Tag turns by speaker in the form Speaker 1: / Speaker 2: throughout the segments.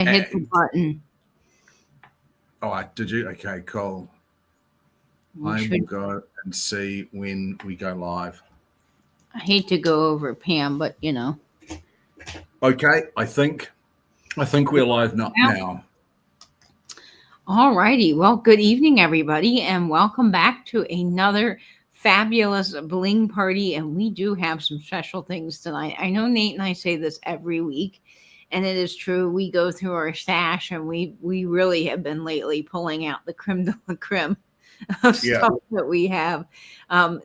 Speaker 1: I hit the button.
Speaker 2: Oh, did you? Okay, cool.
Speaker 1: You
Speaker 2: I will
Speaker 1: should.
Speaker 2: go and see when we go live.
Speaker 1: I hate to go over Pam, but
Speaker 2: Okay, I think we're live now.
Speaker 1: All righty. Well, good evening, everybody, and welcome back to another fabulous bling party. And we do have some special things tonight. I know Nate and I say this every week, and it is true. We go through our stash, and we really have been lately pulling out the creme de la creme of
Speaker 2: Yeah,
Speaker 1: stuff that we have.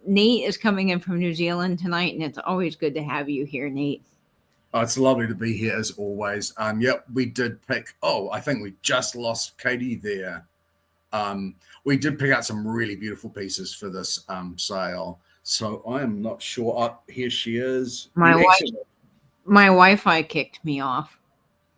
Speaker 1: Nate is coming in from New Zealand tonight, and it's always good to have you here, Nate.
Speaker 2: it's lovely to be here as always. Yep, we did pick. Oh, I think we just lost Katie there. We did pick out some really beautiful pieces for this sale. So I am not sure. Oh, here she is.
Speaker 1: My Wi-Fi kicked me off.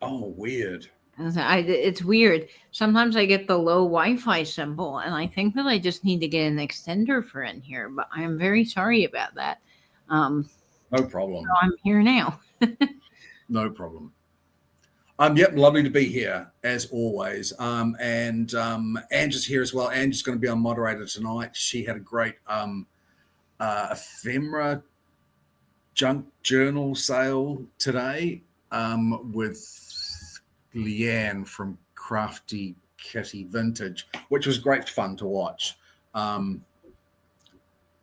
Speaker 2: Oh, weird.
Speaker 1: It's weird. Sometimes I get the low Wi-Fi symbol, and I think that I just need to get an extender for in here. But I am very sorry about that.
Speaker 2: No problem.
Speaker 1: So I'm here now.
Speaker 2: No problem. Yep, lovely to be here as always. And Angie's here as well. Angie's going to be our moderator tonight. She had a great ephemera junk journal sale today with Leanne from Crafty Kitty Vintage, which was great fun to watch.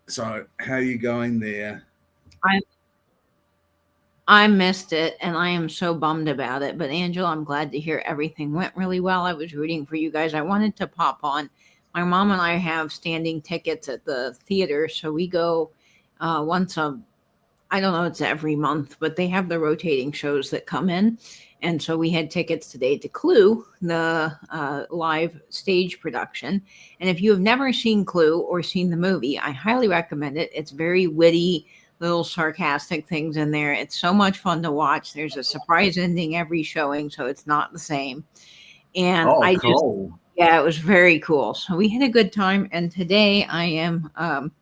Speaker 2: So how are you going there?
Speaker 1: I missed it, and I am so bummed about it. But Angela, I'm glad to hear everything went really well. I was rooting for you guys. I wanted to pop on. My mom and I have standing tickets at the theater, so we go once I don't know, it's every month, but they have the rotating shows that come in. And so we had tickets today to Clue, the live stage production. And if you have never seen Clue or seen the movie, I highly recommend it. It's very witty, little sarcastic things in there. It's so much fun to watch. There's a surprise ending every showing, so it's not the same. And
Speaker 2: Cool.
Speaker 1: Yeah, it was very cool. So we had a good time. And today I am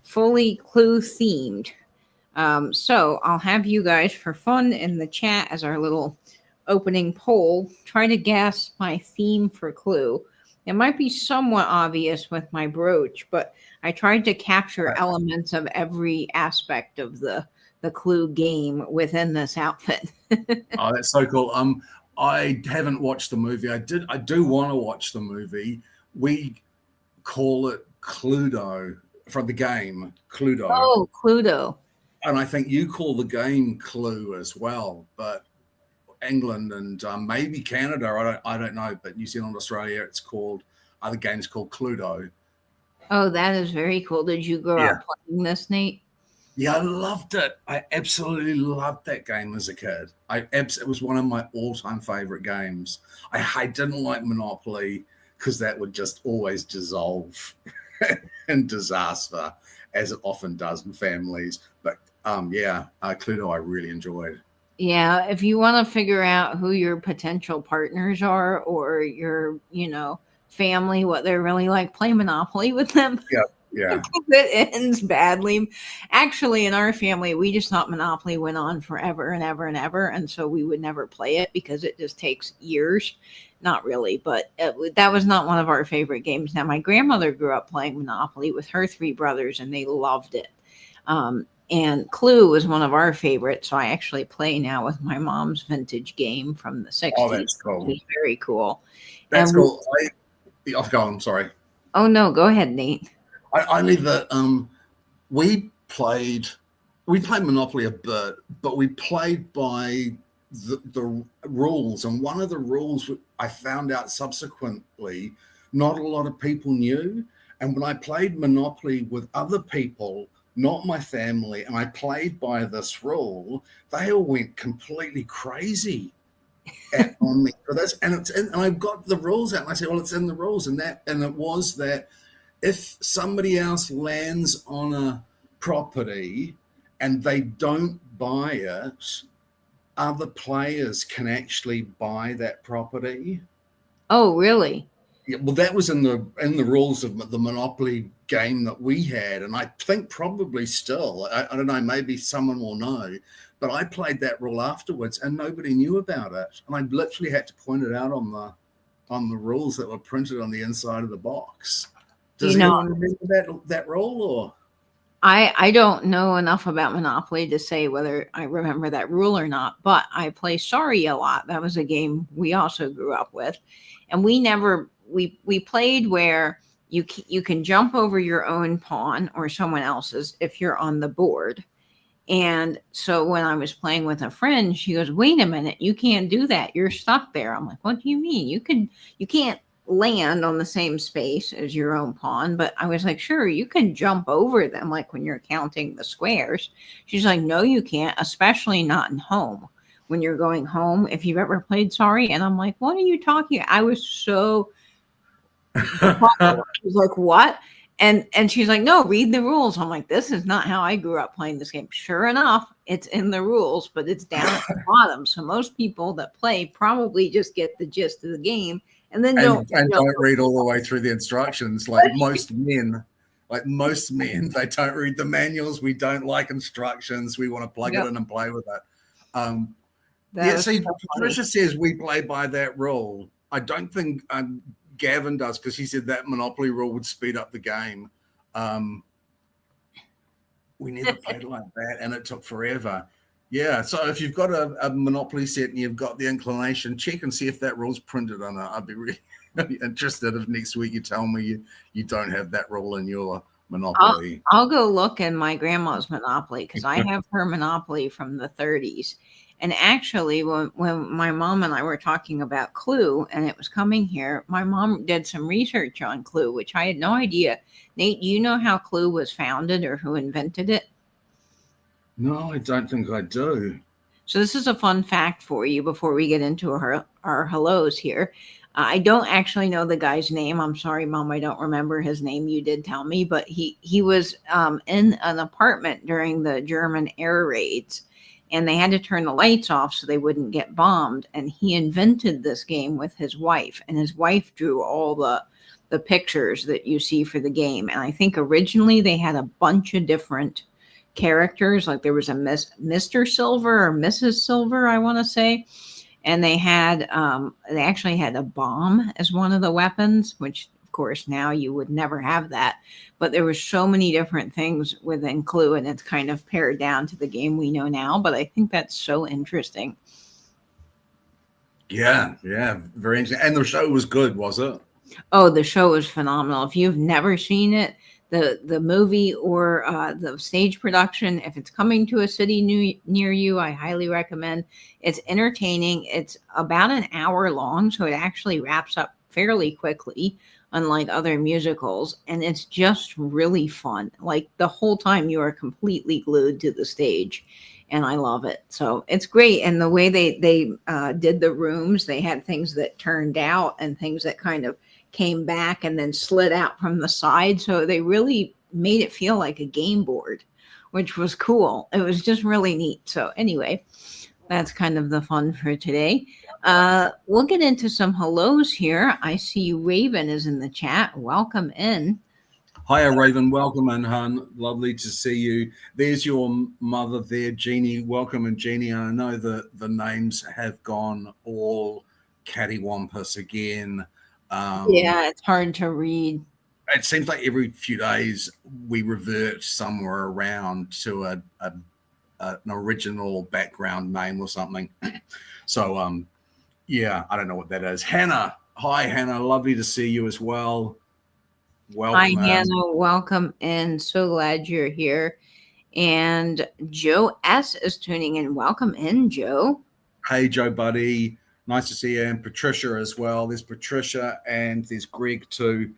Speaker 1: fully Clue themed. So I'll have you guys for fun in the chat as our little opening poll. Try to guess my theme for Clue. It might be somewhat obvious with my brooch, but I tried to capture elements of every aspect of the Clue game within this outfit.
Speaker 2: Oh, that's so cool. I haven't watched the movie. I do want to watch the movie. We call it Cluedo from the game Cluedo.
Speaker 1: Oh, Cluedo.
Speaker 2: And I think you call the game Clue as well, but England and maybe Canada, I don't know, but New Zealand, Australia, it's called the game's called Cluedo.
Speaker 1: Oh, that is very cool. Did you grow up playing this, Nate?
Speaker 2: Yeah, I loved it. I absolutely loved that game as a kid. It was one of my all-time favorite games. I didn't like Monopoly because that would just always dissolve in disaster, as it often does in families. But Cluedo I really enjoyed.
Speaker 1: Yeah, if you want to figure out who your potential partners are or your, family, what they're really like, play Monopoly with them.
Speaker 2: Yeah.
Speaker 1: It ends badly. Actually, in our family, we just thought Monopoly went on forever and ever and ever. And so we would never play it because it just takes years. Not really, but that was not one of our favorite games. Now, my grandmother grew up playing Monopoly with her three brothers, and they loved it. And Clue was one of our favorites. So I actually play now with my mom's vintage game from the 60s.
Speaker 2: Oh, that's cool.
Speaker 1: Which is very cool.
Speaker 2: That's cool. I'll go on, sorry.
Speaker 1: Oh, no, go ahead, Nate.
Speaker 2: I leave that. We played Monopoly a bit, but we played by the rules. And one of the rules I found out subsequently, not a lot of people knew. And when I played Monopoly with other people, not my family, and I played by this rule, they all went completely crazy on me for this. And I've got the rules out, and I said, well, it's in the rules, and it was that if somebody else lands on a property and they don't buy it, other players can actually buy that property.
Speaker 1: Oh, really?
Speaker 2: Yeah, well, that was in the rules of the Monopoly game that we had, and I think probably still, I don't know, maybe someone will know, but I played that rule afterwards, and nobody knew about it. And I literally had to point it out on the rules that were printed on the inside of the box. Does anyone remember that rule, or?
Speaker 1: I don't know enough about Monopoly to say whether I remember that rule or not, but I play Sorry a lot. That was a game we also grew up with, and we played where you can jump over your own pawn or someone else's if you're on the board. And so when I was playing with a friend, she goes, "Wait a minute, you can't do that. You're stuck there." I'm like, "What do you mean? You can't land on the same space as your own pawn." But I was like, "Sure, you can jump over them like when you're counting the squares." She's like, "No, you can't, especially not in home. When you're going home, if you've ever played Sorry." And I'm like, "What are you talking?" I was so I was like, "What?" And she's like, "No, read the rules." I'm like, "This is not how I grew up playing this game." Sure enough, it's in the rules, but it's down at the bottom. So most people that play probably just get the gist of the game and then don't
Speaker 2: read all the way through the instructions. Like most men, they don't read the manuals. We don't like instructions. We want to plug it in and play with it. See, Patricia says we play by that rule. I don't think Gavin does, because he said that Monopoly rule would speed up the game. We never played like that, and it took forever. Yeah, so if you've got a Monopoly set and you've got the inclination, check and see if that rule's printed on it. I'd be really interested if next week you tell me you don't have that rule in your Monopoly.
Speaker 1: I'll go look in my grandma's Monopoly, because I have her Monopoly from the 30s. And actually, when my mom and I were talking about Clue and it was coming here, my mom did some research on Clue, which I had no idea. Nate, do you know how Clue was founded or who invented it?
Speaker 2: No, I don't think I do.
Speaker 1: So this is a fun fact for you before we get into our hellos here. I don't actually know the guy's name. I'm sorry, Mom, I don't remember his name. You did tell me, but he was in an apartment during the German air raids, and they had to turn the lights off so they wouldn't get bombed. And he invented this game with his wife, and his wife drew all the pictures that you see for the game. And I think originally they had a bunch of different characters, like there was a Mr. Silver or Mrs. Silver, I want to say. And they actually had a bomb as one of the weapons, which of course now you would never have that. But there were so many different things within Clue, and it's kind of pared down to the game we know now. But I think that's so interesting.
Speaker 2: Yeah, very interesting. And the show was good, was it?
Speaker 1: Oh, the show was phenomenal. If you've never seen it, the movie or the stage production, if it's coming to a city near you, I highly recommend. It's entertaining. It's about an hour long, so it actually wraps up fairly quickly, unlike other musicals. And it's just really fun. Like the whole time you are completely glued to the stage. And I love it. So it's great. And the way they did the rooms, they had things that turned out and things that kind of came back and then slid out from the side. So they really made it feel like a game board, which was cool. It was just really neat. So anyway, that's kind of the fun for today. We'll get into some hellos here. I see Raven is in the chat. Welcome in.
Speaker 2: Hiya, Raven. Welcome in, hon. Lovely to see you. There's your mother there, Jeannie. Welcome in, Jeannie. I know that the names have gone all cattywampus again.
Speaker 1: Yeah, it's hard to read.
Speaker 2: It seems like every few days we revert somewhere around to an original background name or something. So, yeah, I don't know what that is. Hannah. Hi, Hannah. Lovely to see you as well.
Speaker 1: Welcome. Hi, Hannah. Welcome in. So glad you're here. And Joe S. is tuning in. Welcome in, Joe.
Speaker 2: Hey, Joe, buddy. Nice to see you. And Patricia as well. There's Patricia and there's Greg too.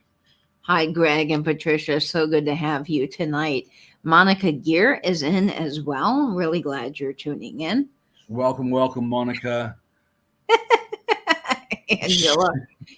Speaker 1: Hi, Greg and Patricia. So good to have you tonight. Monica Gear is in as well. Really glad you're tuning in.
Speaker 2: Welcome, Monica.
Speaker 1: Angela,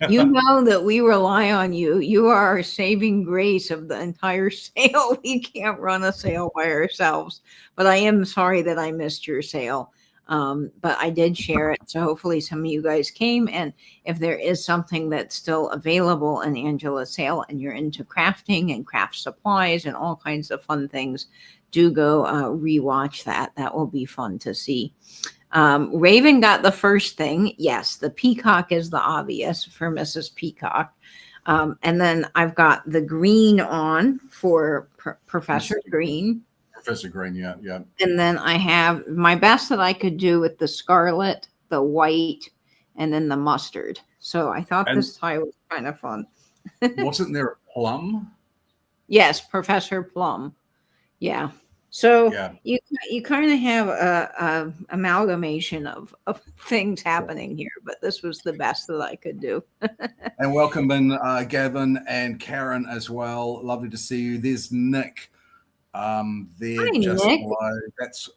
Speaker 1: you know that we rely on you. You are our saving grace of the entire sale. We can't run a sale by ourselves. But I am sorry that I missed your sale. But I did share it. So hopefully some of you guys came. And if there is something that's still available in Angela's sale and you're into crafting and craft supplies and all kinds of fun things, do go rewatch that. That will be fun to see. Raven got the first thing. Yes, the peacock is the obvious for Mrs. Peacock. And then I've got the green on for Professor Green.
Speaker 2: Professor Green, yeah, yeah.
Speaker 1: And then I have my best that I could do with the scarlet, the white, and then the mustard. So I thought this tie was kind of fun.
Speaker 2: Wasn't there a plum?
Speaker 1: Yes, Professor Plum. Yeah. So you kind of have a amalgamation of things happening here, but this was the best that I could do.
Speaker 2: And welcome in Gavin and Karen as well. Lovely to see you. There's Nick. There
Speaker 1: Hi,
Speaker 2: just
Speaker 1: Nick.
Speaker 2: below. That's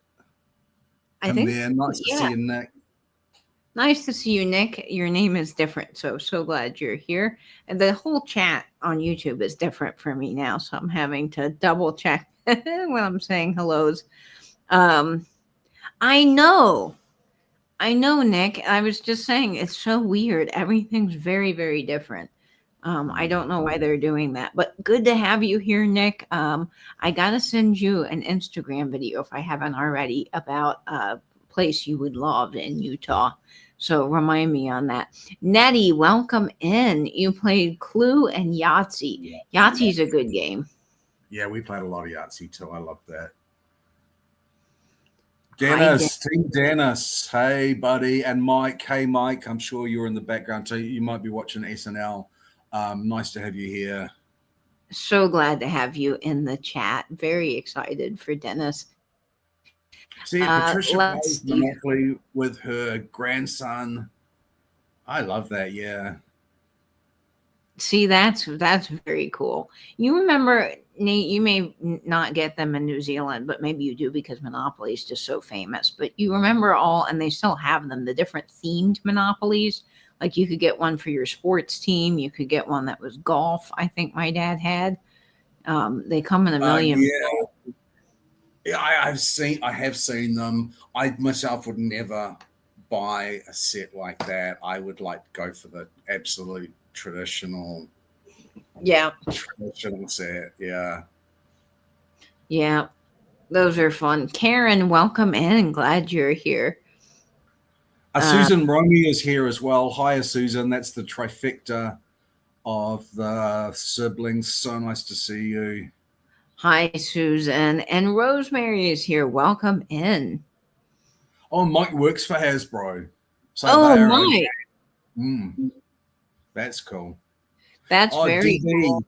Speaker 1: I think
Speaker 2: there. Nice to see you, Nick.
Speaker 1: Nice to see you, Nick. Your name is different, so glad you're here. And the whole chat on YouTube is different for me now, so I'm having to double check when I'm saying hellos. I know, Nick. I was just saying it's so weird. Everything's very, very different. I don't know why they're doing that, but good to have you here, Nick. I gotta send you an Instagram video if I haven't already about a place you would love in Utah. So remind me on that. Nettie, welcome in. You played Clue and Yahtzee. Yahtzee's a good game.
Speaker 2: Yeah, we played a lot of Yahtzee too. I love that. Dennis, Team Dennis. Hey, buddy. And Mike. Hey, Mike. I'm sure you're in the background too. You might be watching SNL. Nice to have you here.
Speaker 1: So glad to have you in the chat. Very excited for Dennis.
Speaker 2: See, Patricia plays Monopoly with her grandson. I love that. Yeah.
Speaker 1: See, that's very cool. You remember, Nate, you may not get them in New Zealand, but maybe you do because Monopoly is just so famous. But you remember and they still have them, the different themed Monopolies. Like you could get one for your sports team. You could get one that was golf. I think my dad had. They come in a million.
Speaker 2: Yeah, I have seen them. I myself would never buy a set like that. I would like to go for the absolute traditional set.
Speaker 1: Yeah, those are fun. Karen, welcome in. Glad you're here.
Speaker 2: Susan Romey is here as well. Hi, Susan. That's the trifecta of the siblings. So nice to see you.
Speaker 1: Hi, Susan. And Rosemary is here. Welcome in.
Speaker 2: Oh, Mike works for Hasbro.
Speaker 1: So Mike.
Speaker 2: That's cool.
Speaker 1: That's very cool.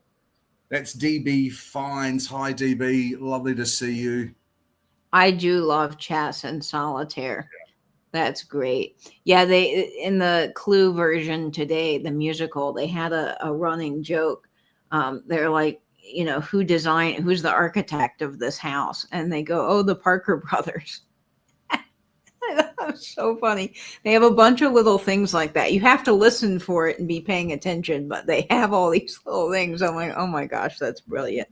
Speaker 2: That's DB Fines. Hi, DB. Lovely to see you.
Speaker 1: I do love chess and solitaire. That's great. Yeah, they in the Clue version today, the musical, they had a running joke. They're like, who's the architect of this house? And they go, oh, the Parker brothers. That's so funny. They have a bunch of little things like that. You have to listen for it and be paying attention, but they have all these little things. I'm like, oh my gosh, that's brilliant.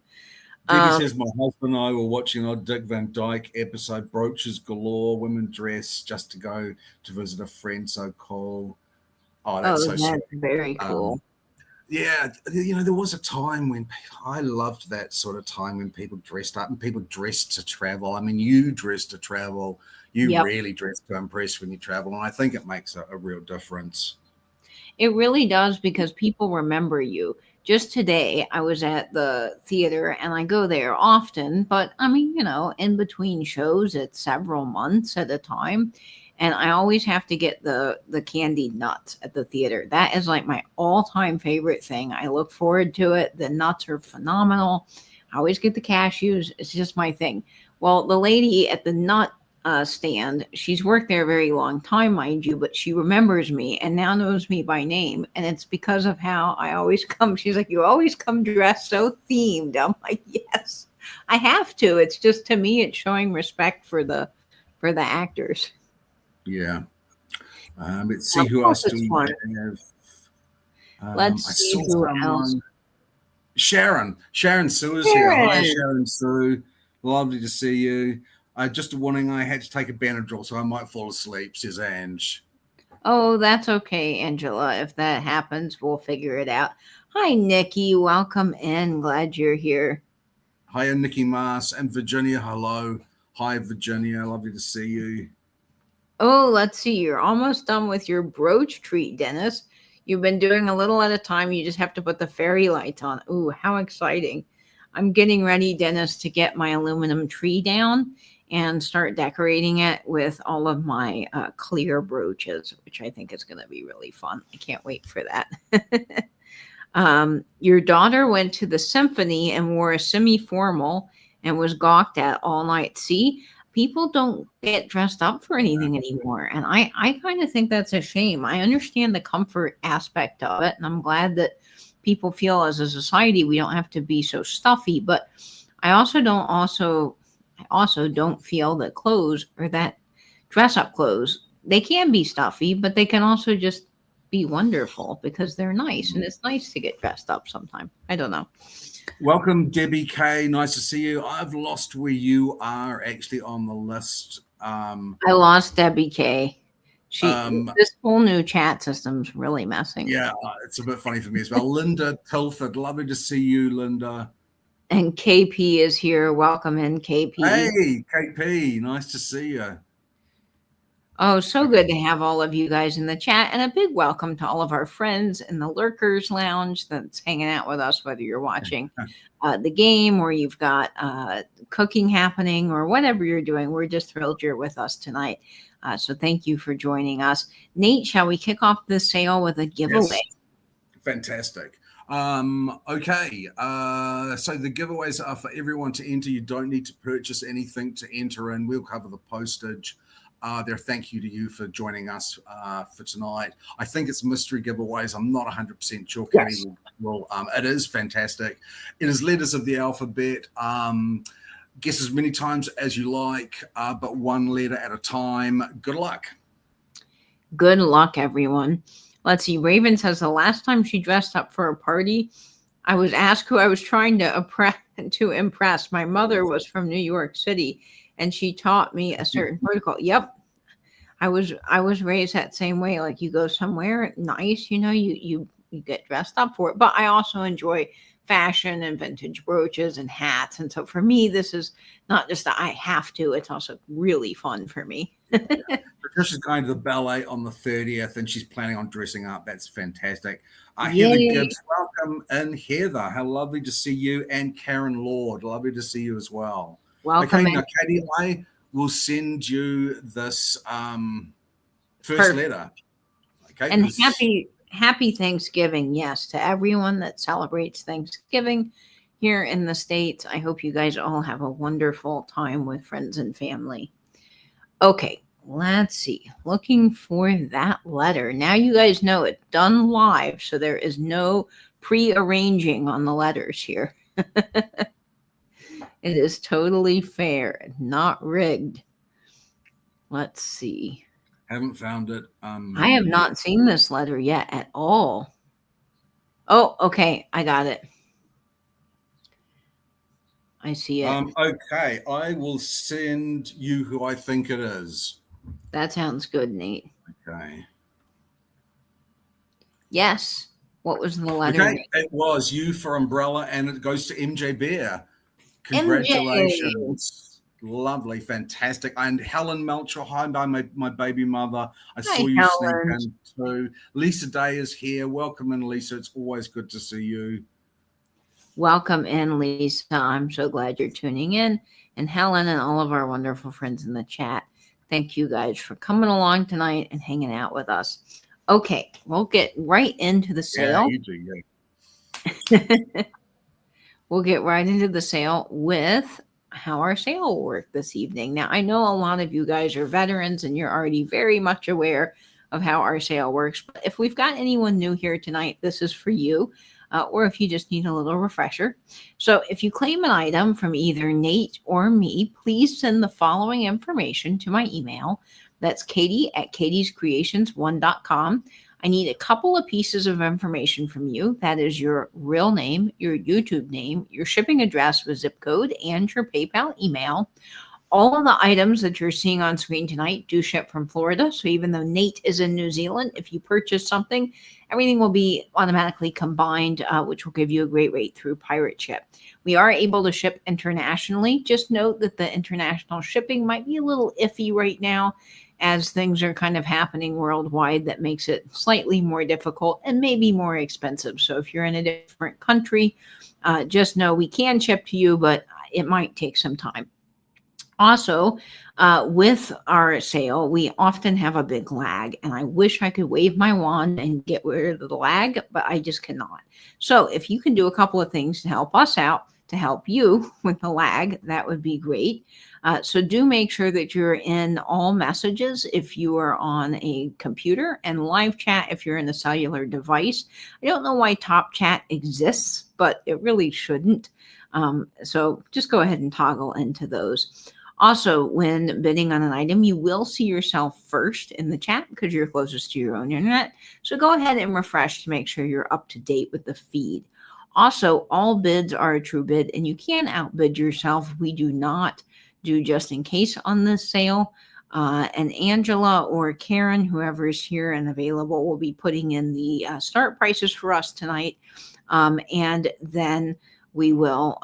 Speaker 2: Judy says, my husband and I were watching a Dick Van Dyke episode, Brooches Galore, women dress just to go to visit a friend. So cool. Oh, that's sweet.
Speaker 1: Very cool.
Speaker 2: Yeah, there was a time when I loved that sort of time when people dressed up and people dressed to travel. I mean, you dressed to travel. You really dress to impress when you travel. And I think it makes a real difference.
Speaker 1: It really does because people remember you. Just today, I was at the theater and I go there often, but I mean, in between shows, it's several months at a time. And I always have to get the candied nuts at the theater. That is like my all-time favorite thing. I look forward to it. The nuts are phenomenal. I always get the cashews. It's just my thing. Well, the lady at the nut stand, she's worked there a very long time, mind you, but she remembers me and now knows me by name. And it's because of how I always come. She's like, you always come dressed so themed. I'm like, yes, I have to. It's just, to me, it's showing respect for the actors.
Speaker 2: Yeah. Let's see who else do we have.
Speaker 1: Let's see who else.
Speaker 2: Sharon Sue is here. Hi, Sharon Sue. Lovely to see you. Just a warning, I had to take a Benadryl, so I might fall asleep, says Ange.
Speaker 1: Oh, that's okay, Angela. If that happens, we'll figure it out. Hi, Nikki. Welcome in. Glad you're here.
Speaker 2: Hiya, Nikki Mars and Virginia. Hello. Hi, Virginia. Lovely to see you.
Speaker 1: Oh, let's see. You're almost done with your brooch treat, Dennis. You've been doing a little at a time. You just have to put the fairy lights on. Ooh, how exciting. I'm getting ready, Dennis, to get my aluminum tree down and start decorating it with all of my clear brooches, which I think is going to be really fun. I can't wait for that. Your daughter went to the symphony and wore a semi-formal and was gawked at all night. See, people don't get dressed up for anything anymore. And I kind of think that's a shame. I understand the comfort aspect of it. And I'm glad that people feel as a society, we don't have to be so stuffy, but I also don't feel that clothes or that dress up clothes, they can be stuffy, but they can also just be wonderful because they're nice. And it's nice to get dressed up sometime. I don't know.
Speaker 2: Welcome, Debbie K. Nice to see you. I've lost where you are actually on the list.
Speaker 1: I lost Debbie K. This whole new chat system's really messing.
Speaker 2: Yeah, it's a bit funny for me as well. Linda Tilford, lovely to see you, Linda.
Speaker 1: And KP is here. Welcome in, KP.
Speaker 2: Hey, KP, nice to see you.
Speaker 1: Oh, so good to have all of you guys in the chat. And a big welcome to all of our friends in the Lurkers Lounge that's hanging out with us, whether you're watching the game or you've got cooking happening or whatever you're doing. We're just thrilled you're with us tonight. So thank you for joining us. Nate, shall we kick off the sale with a giveaway?
Speaker 2: Yes. Fantastic. Okay. So the giveaways are for everyone to enter. You don't need to purchase anything to enter in. We'll cover the postage. Thank you to you for joining us for tonight. I think it's mystery giveaways. I'm not 100% sure.
Speaker 1: Yes.
Speaker 2: Katie will. It is fantastic. It is letters of the alphabet. Guess as many times as you like, but one letter at a time. Good luck.
Speaker 1: Good luck, everyone. Let's see. Raven says the last time she dressed up for a party, I was asked who I was trying to impress. My mother was from New York City, and she taught me a certain protocol. Yep. I was raised that same way. Like, you go somewhere nice, you get dressed up for it. But I also enjoy fashion and vintage brooches and hats. And so for me, this is not just that I have to, it's also really fun for me.
Speaker 2: Patricia's going to the ballet on the 30th and she's planning on dressing up. That's fantastic. Heather Gibbs, welcome in. Heather, how lovely to see you. And Karen Lord, lovely to see you as well.
Speaker 1: Welcome.
Speaker 2: Okay, now Katie, I will send you this first letter. Okay.
Speaker 1: And happy Thanksgiving, yes, to everyone that celebrates Thanksgiving here in the States. I hope you guys all have a wonderful time with friends and family. Okay, let's see. Looking for that letter. Now you guys know it's done live, so there is no pre-arranging on the letters here. It is totally fair, not rigged. Let's see.
Speaker 2: Haven't found it.
Speaker 1: I have not seen this letter yet at all. Oh, okay. I got it. I see it.
Speaker 2: Okay. I will send you who I think it is.
Speaker 1: That sounds good, Nate.
Speaker 2: Okay.
Speaker 1: Yes. What was the letter?
Speaker 2: Okay. It was You for Umbrella, and it goes to MJ Bear. Congratulations. MJ. Lovely, fantastic. And Helen Melcher, hi, my baby mother. I saw you sneak in too. Lisa Day is here. Welcome in, Lisa. It's always good to see you.
Speaker 1: Welcome in, Lisa. I'm so glad you're tuning in. And Helen and all of our wonderful friends in the chat, thank you guys for coming along tonight and hanging out with us. Okay, we'll get right into the sale.
Speaker 2: Yeah, you do, yeah.
Speaker 1: We'll get right into the sale with how our sale will work this evening. Now, I know a lot of you guys are veterans and you're already very much aware of how our sale works. But if we've got anyone new here tonight, this is for you, or if you just need a little refresher. So if you claim an item from either Nate or me, please send the following information to my email. That's katie@katiescreations1.com. I need a couple of pieces of information from you. That is your real name, your YouTube name, your shipping address with zip code, and your PayPal email. all of the items that you're seeing on screen tonight do ship from Florida. So even though Nate is in New Zealand, if you purchase something, everything will be automatically combined, which will give you a great rate through Pirate Ship. We are able to ship internationally. Just note that the international shipping might be a little iffy right now, as things are kind of happening worldwide that makes it slightly more difficult and maybe more expensive. So if you're in a different country, just know we can ship to you, but it might take some time. Also, with our sale, we often have a big lag, and I wish I could wave my wand and get rid of the lag, but I just cannot. So if you can do a couple of things to help us out, to help you with the lag, that would be great. So do make sure that you're in all messages if you are on a computer, and live chat if you're in a cellular device. I don't know why Top Chat exists, but it really shouldn't. So just go ahead and toggle into those. Also, when bidding on an item, you will see yourself first in the chat because you're closest to your own internet. So go ahead and refresh to make sure you're up to date with the feed. Also, all bids are a true bid, and you can outbid yourself. We do not do just in case on this sale. And Angela or Karen, whoever is here and available, will be putting in the start prices for us tonight. And then we will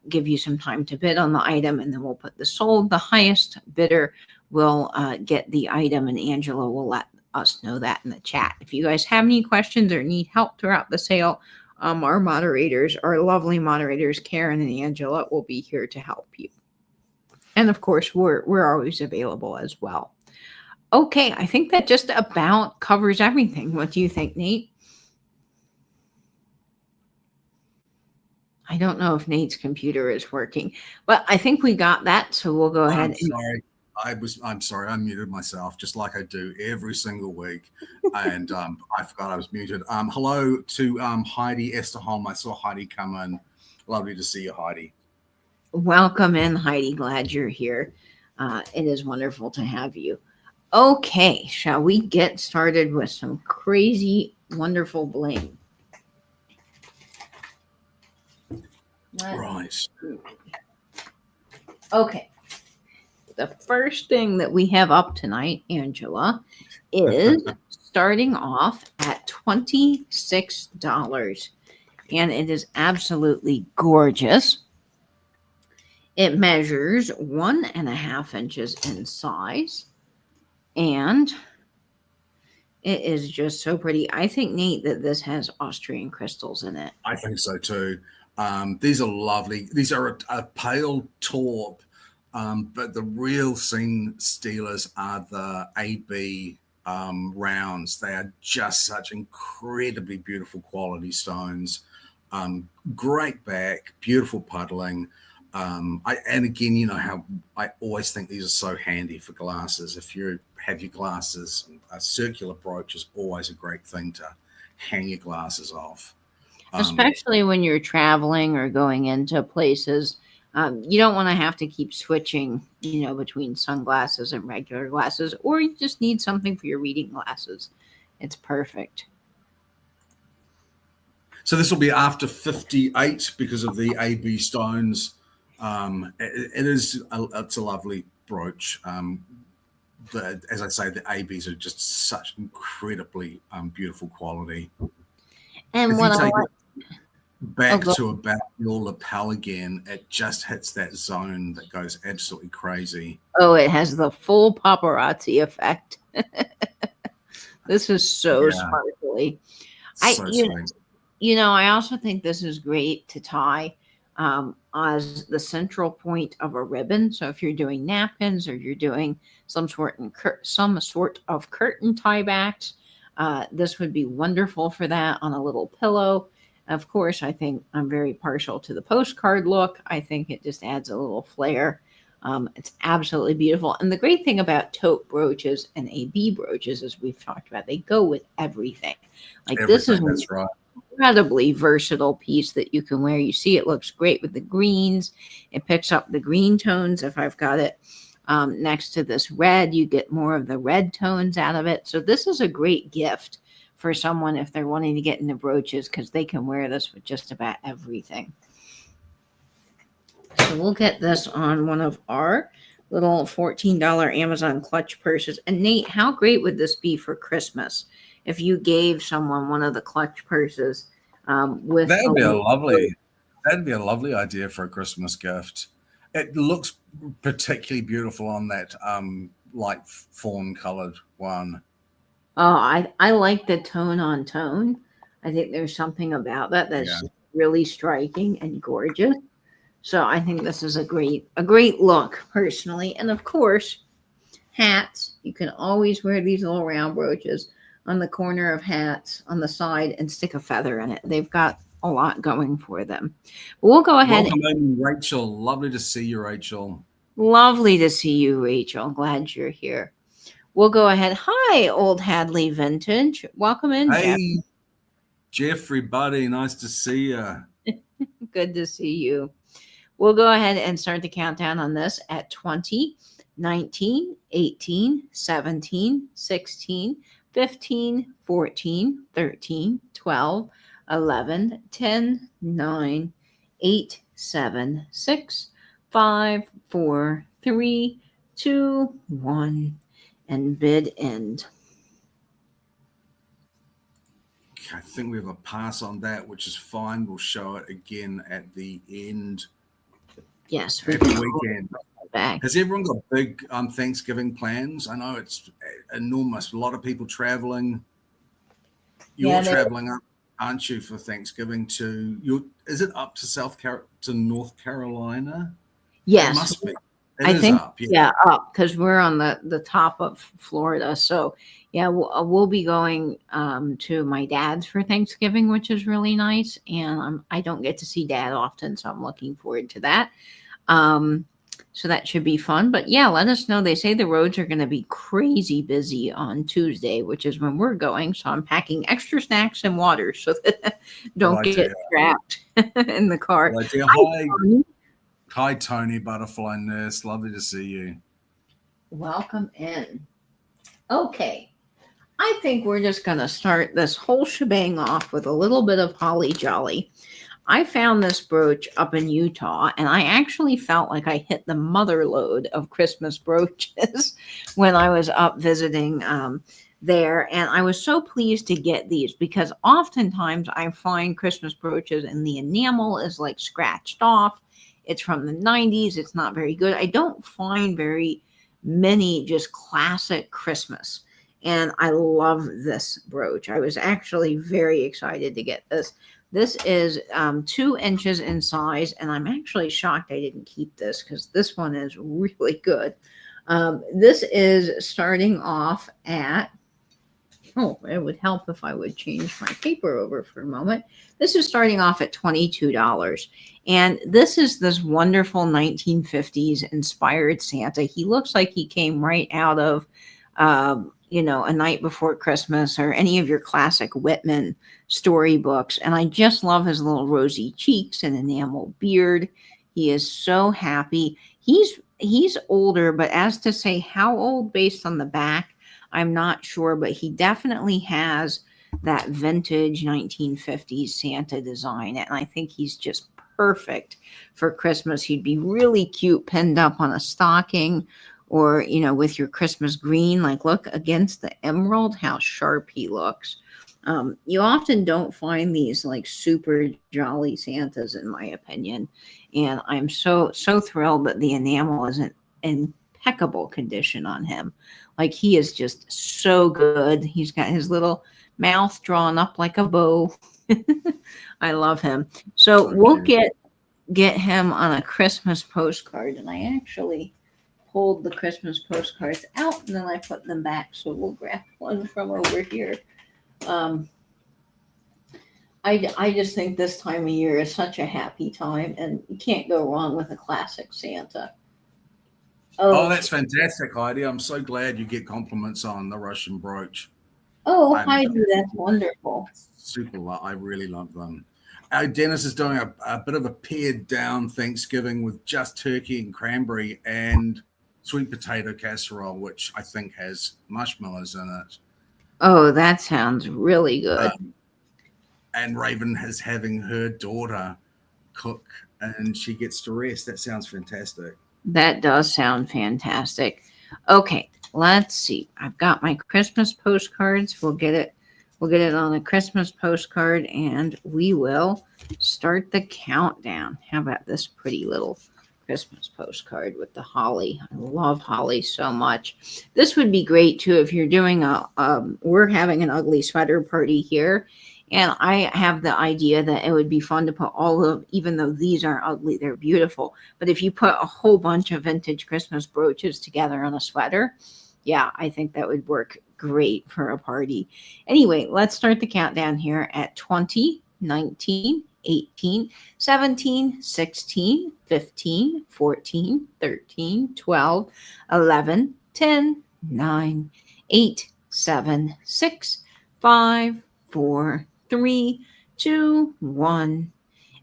Speaker 1: give you some time to bid on the item, and then we'll put the sold. The highest bidder will get the item, and Angela will let us know that in the chat. If you guys have any questions or need help throughout the sale, our moderators, our lovely moderators, Karen and Angela, will be here to help you. And of course, we're always available as well. Okay, I think that just about covers everything. What do you think, Nate? I don't know if Nate's computer is working, but I think we got that. So we'll go ahead.
Speaker 2: I'm sorry. I muted myself just like I do every single week. And I forgot I was muted. Hello to Heidi Esterholm. I saw Heidi come in. Lovely to see you, Heidi.
Speaker 1: Welcome in, Heidi. Glad you're here. It is wonderful to have you. Okay, shall we get started with some crazy, wonderful bling?
Speaker 2: Right.
Speaker 1: Okay. The first thing that we have up tonight, Angela, is starting off at $26. And it is absolutely gorgeous. It measures 1.5 inches in size. And it is just so pretty. I think, Nate, that this has Austrian crystals in it.
Speaker 2: I think so too. These are lovely. These are a pale taupe, but the real scene stealers are the AB rounds. They are just such incredibly beautiful quality stones. Great back, beautiful puddling. And again, you know how I always think these are so handy for glasses. If you have your glasses, a circular brooch is always a great thing to hang your glasses off.
Speaker 1: Especially when you're traveling or going into places, you don't want to have to keep switching, between sunglasses and regular glasses, or you just need something for your reading glasses. It's perfect.
Speaker 2: So this will be after 58 because of the AB stones. It's a lovely brooch. As I say, the ABs are just such incredibly beautiful quality.
Speaker 1: And what I like
Speaker 2: back to about your lapel again, it just hits that zone that goes absolutely crazy.
Speaker 1: Oh, it has the full paparazzi effect. This is so sparkly. I also think this is great to tie as the central point of a ribbon. So if you're doing napkins or you're doing some sort of curtain tie backs, this would be wonderful for that on a little pillow. Of course, I think I'm very partial to the postcard look. I think it just adds a little flair. It's absolutely beautiful. And the great thing about taupe brooches and AB brooches, as we've talked about, they go with everything. This is
Speaker 2: that's right.
Speaker 1: Incredibly versatile piece that you can wear. You see it looks great with the greens. It picks up the green tones. If I've got it next to this red, you get more of the red tones out of it. So this is a great gift for someone if they're wanting to get into brooches, because they can wear this with just about everything. So we'll get this on one of our little $14 Amazon clutch purses. And Nate, how great would this be for Christmas if you gave someone one of the clutch purses with
Speaker 3: That'd
Speaker 1: a
Speaker 3: be a
Speaker 1: little
Speaker 3: lovely, that'd be a lovely idea for a Christmas gift. It looks particularly beautiful on that light fawn colored one.
Speaker 1: Oh, I like the tone on tone. I think there's something about that that's
Speaker 3: Yeah.
Speaker 1: just really striking and gorgeous. So I think this is a great look personally. And of course, hats. You can always wear these little round brooches on the corner of hats on the side and stick a feather in it. They've got a lot going for them. We'll go ahead.
Speaker 3: Welcome in, Rachel. Lovely to see you, Rachel.
Speaker 1: Lovely to see you, Rachel. Glad you're here. We'll go ahead. Hi, Old Hadley Vintage. Welcome in, Jeff.
Speaker 3: Hey, Jeffrey, buddy. Nice to see you.
Speaker 1: Good to see you. We'll go ahead and start the countdown on this at 20, 19, 18, 17, 16, 15, 14, 13, 12, 11, 10, 9, 8, 7, 6, 5, 4, 3, 2, 1, and bid end.
Speaker 3: I think we have a pass on that, which is fine. We'll show it again at the end.
Speaker 1: Yes, we
Speaker 3: Happy
Speaker 1: can
Speaker 3: weekend.
Speaker 1: back.
Speaker 3: Has everyone got big Thanksgiving plans? I know it's enormous. A lot of people traveling. You're
Speaker 1: Yeah,
Speaker 3: traveling up, aren't you, for Thanksgiving is it up to North Carolina?
Speaker 1: Yes,
Speaker 3: It must be.
Speaker 1: I think
Speaker 3: up.
Speaker 1: yeah, up because we're on the top of Florida. So yeah, we'll be going to my dad's for Thanksgiving, which is really nice. And I don't get to see dad often, so I'm looking forward to that. So that should be fun. But yeah, let us know. They say the roads are going to be crazy busy on Tuesday, which is when we're going. So I'm packing extra snacks and water so that don't
Speaker 3: Good
Speaker 1: get
Speaker 3: idea.
Speaker 1: trapped in the car.
Speaker 3: Good idea.
Speaker 1: Hi, Tony.
Speaker 3: Hi, Tony, Butterfly Nurse. Lovely to see you.
Speaker 1: Welcome in. Okay. I think we're just going to start this whole shebang off with a little bit of holly jolly. I found this brooch up in Utah, and I actually felt like I hit the mother lode of Christmas brooches when I was up visiting there. And I was so pleased to get these because oftentimes I find Christmas brooches and the enamel is like scratched off. It's from the 90s. It's not very good. I don't find very many just classic Christmas. And I love this brooch. I was actually very excited to get this. This is 2 inches in size, and I'm actually shocked I didn't keep this because this one is really good. This is starting off at, it would help if I would change my paper over for a moment. This is starting off at $22. And this is this wonderful 1950s inspired Santa. He looks like he came right out of, A Night Before Christmas or any of your classic Whitman storybooks. And I just love his little rosy cheeks and enamel beard. He is so happy. He's older, but as to say how old based on the back, I'm not sure, but he definitely has that vintage 1950s Santa design. And I think he's just perfect for Christmas. He'd be really cute pinned up on a stocking or, with your Christmas green. Like, look against the emerald, how sharp he looks. You often don't find these like super jolly Santas, in my opinion. And I'm so thrilled that the enamel is in impeccable condition on him. Like, he is just so good. He's got his little mouth drawn up like a bow. I love him. So we'll get him on a Christmas postcard. And I actually pulled the Christmas postcards out and then I put them back. So we'll grab one from over here. I just think this time of year is such a happy time, and you can't go wrong with a classic Santa.
Speaker 3: Oh, that's fantastic, Heidi. I'm so glad you get compliments on the Russian brooch.
Speaker 1: Oh, Heidi, that's wonderful.
Speaker 3: Super. I really love them. Dennis is doing a bit of a pared down Thanksgiving with just turkey and cranberry and sweet potato casserole, which I think has marshmallows in it.
Speaker 1: Oh, that sounds really good.
Speaker 3: And Raven is having her daughter cook and she gets to rest. That sounds fantastic.
Speaker 1: That does sound fantastic. Okay, let's see. I've got my Christmas postcards. We'll get it on a Christmas postcard and we will start the countdown. How about this pretty little Christmas postcard with the holly? I love holly so much. This would be great too if you're doing we're having an ugly sweater party here. And I have the idea that it would be fun to put all of, even though these aren't ugly, they're beautiful. But if you put a whole bunch of vintage Christmas brooches together on a sweater, yeah, I think that would work great for a party. Anyway, let's start the countdown here at 20, 19, 18, 17, 16, 15, 14, 13, 12, 11, 10, 9, 8, 7, 6, 5, 4, 3, 2, 1,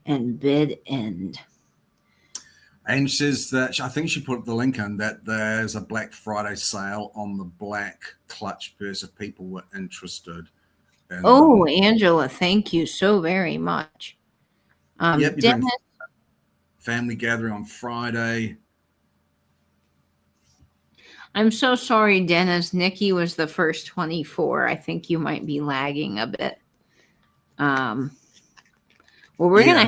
Speaker 1: and bid end.
Speaker 3: And says that I think she put the link in that there's a Black Friday sale on the black clutch purse if people were interested. And,
Speaker 1: oh, Angela, thank you so very much.
Speaker 3: Yep,
Speaker 1: Dennis,
Speaker 3: family gathering on Friday.
Speaker 1: I'm so sorry, Dennis. Nikki was the first 24. I think you might be lagging a bit. Well, we're gonna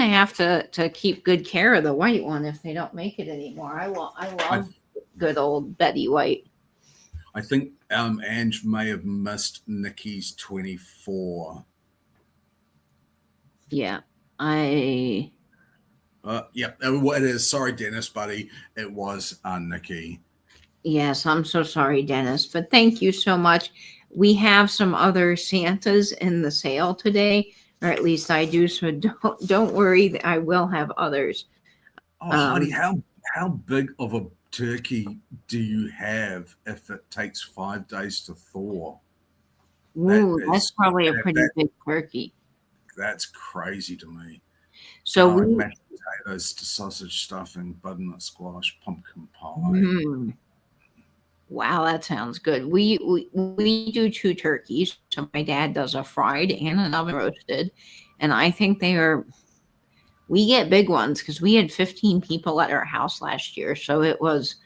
Speaker 1: have to keep good care of the white one if they don't make it anymore. I love good old Betty White.
Speaker 3: I think Ange may have missed Nikki's 24.
Speaker 1: Yeah,
Speaker 3: Yep, it is. Sorry, Dennis, buddy. It was Nikki.
Speaker 1: Yes, I'm so sorry, Dennis, but thank you so much. We have some other Santas in the sale today, or at least I do. So don't worry, I will have others.
Speaker 3: Oh, Heidi, how big of a turkey do you have if it takes 5 days to thaw?
Speaker 1: Ooh, that's probably a pretty big turkey.
Speaker 3: That's crazy to me.
Speaker 1: So
Speaker 3: mashed potatoes to sausage stuffing, butternut squash, pumpkin pie.
Speaker 1: Wow, that sounds good. We do 2 turkeys. So my dad does a fried and an oven roasted, and I think we get big ones because we had 15 people at our house last year, so it was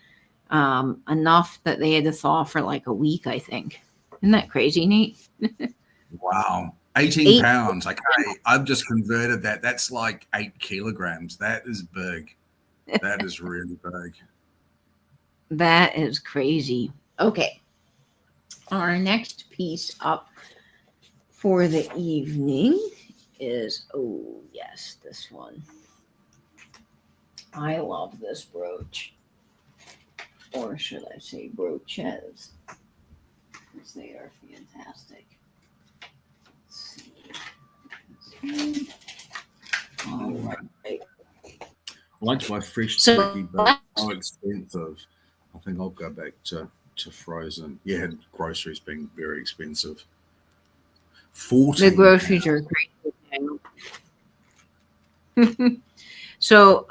Speaker 1: enough that they had to thaw for like a week, I think. Isn't that crazy, Nate?
Speaker 3: Wow. 18 pounds. Okay, I've just converted that. That's like 8 kilograms. That is big. That is really big.
Speaker 1: That is crazy. Okay. Our next piece up for the evening is, oh, yes, this one. I love this brooch. Or should I say brooches? Because they are fantastic. All right.
Speaker 3: I like to buy fresh turkey, but so expensive. I think I'll go back to frozen. Yeah, groceries being very expensive. 14
Speaker 1: The groceries are great. So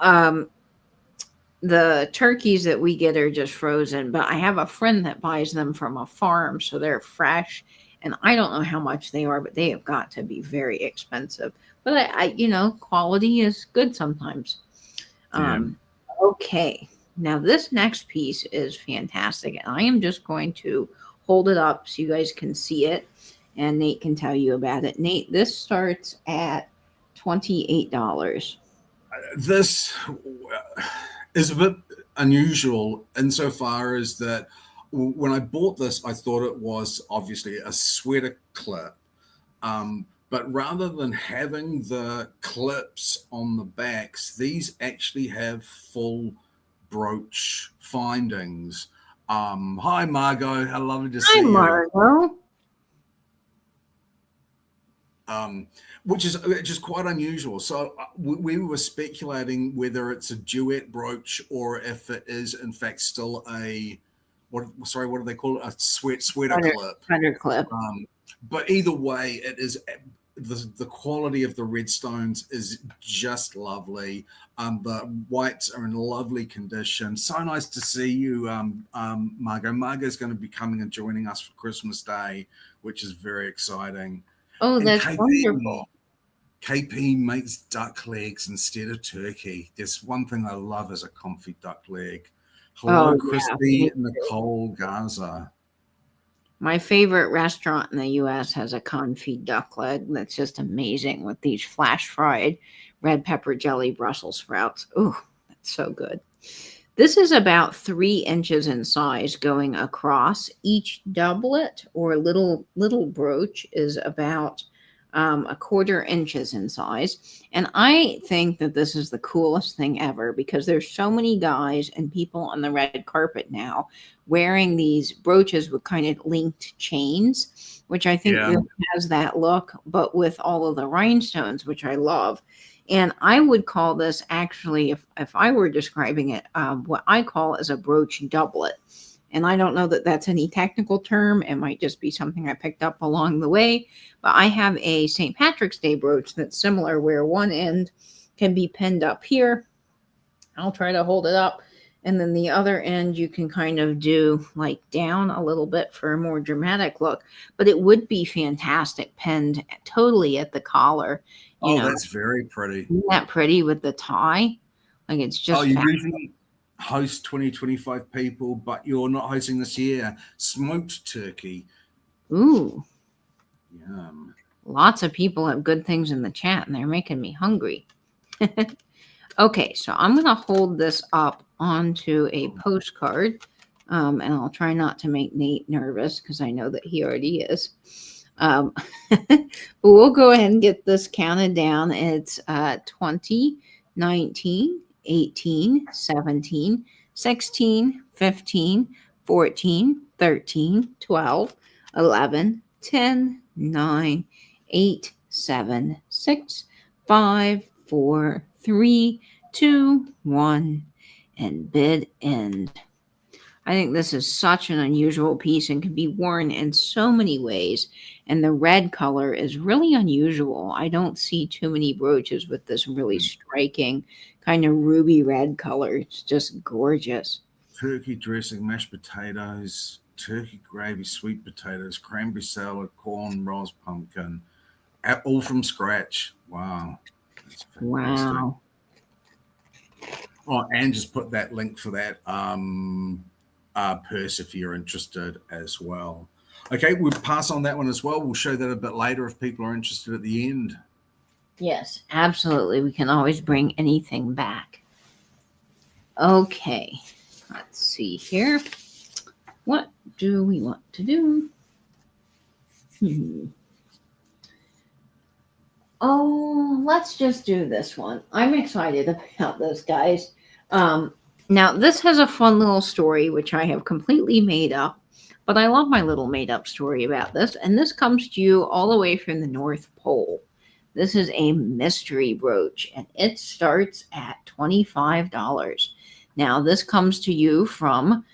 Speaker 1: the turkeys that we get are just frozen, but I have a friend that buys them from a farm, so they're fresh. And I don't know how much they are, but they have got to be very expensive. But I quality is good sometimes. Okay. Now this next piece is fantastic. And I am just going to hold it up so you guys can see it. And Nate can tell you about it. Nate, this starts at $28.
Speaker 3: This is a bit unusual insofar as that when I bought this, I thought it was obviously a sweater clip. But rather than having the clips on the backs, these actually have full brooch findings. Hi, Margot. How lovely to see you.
Speaker 1: Hi, Margot.
Speaker 3: Which is quite unusual. So we were speculating whether it's a duet brooch or if it is in fact still a what do they call it? A sweater clip.
Speaker 1: Sweater clip.
Speaker 3: But either way, it is the quality of the redstones is just lovely. The whites are in lovely condition. So nice to see you, Margot. Margot's going to be coming and joining us for Christmas Day, which is very exciting.
Speaker 1: Oh, that's wonderful.
Speaker 3: KP makes duck legs instead of turkey. There's one thing I love is a comfy duck leg. Hello,
Speaker 1: Oh, yeah,
Speaker 3: Christy
Speaker 1: me
Speaker 3: Nicole Garza.
Speaker 1: My favorite restaurant in the US has a confit duck leg that's just amazing with these flash fried red pepper jelly Brussels sprouts. Ooh, that's so good. This is about 3 inches in size going across. Each doublet or little brooch is about 1/4 inches in size. And I think that this is the coolest thing ever because there's so many guys and people on the red carpet now wearing these brooches with kind of linked chains, which I think
Speaker 3: Yeah.
Speaker 1: really has that look, but with all of the rhinestones, which I love. And I would call this actually, if I were describing it, what I call as a brooch doublet. And I don't know that that's any technical term. It might just be something I picked up along the way. But I have a St. Patrick's Day brooch that's similar, where one end can be pinned up here. I'll try to hold it up. And then the other end you can kind of do like down a little bit for a more dramatic look. But it would be fantastic pinned totally at the collar. You
Speaker 3: Oh,
Speaker 1: know,
Speaker 3: that's very pretty.
Speaker 1: isn't that pretty with the tie? Like it's just
Speaker 3: Oh, you
Speaker 1: fabulous.
Speaker 3: usually host 20, 25 people, but you're not hosting this year. Smoked turkey.
Speaker 1: Ooh,
Speaker 3: Yum.
Speaker 1: lots of people have good things in the chat and they're making me hungry. Okay, so I'm going to hold this up onto a postcard, and I'll try not to make Nate nervous because I know that he already is. But we'll go ahead and get this counted down. It's 20, 19, 18, 17, 16, 15, 14, 13, 12, 11, 10, 9, 8, 7, 6, 5, 4, 3, 2, 1, and bid end. I think this is such an unusual piece and can be worn in so many ways. And the red color is really unusual. I don't see too many brooches with this really striking kind of ruby red color. It's just gorgeous.
Speaker 3: Turkey dressing, mashed potatoes, turkey gravy, sweet potatoes, cranberry salad, corn, roast pumpkin, all from scratch. Wow. That's fantastic.
Speaker 1: Wow.
Speaker 3: Oh, and just put that link for that purse if you're interested as well. Okay, we'll pass on that one as well. We'll show that a bit later if people are interested at the end.
Speaker 1: Yes, absolutely. We can always bring anything back. Okay, let's see here. What do we want to do? Oh, let's just do this one. I'm excited about this, guys. Now, this has a fun little story, which I have completely made up, but I love my little made up story about this. And this comes to you all the way from the North Pole. This is a mystery brooch, and it starts at $25. Now, this comes to you from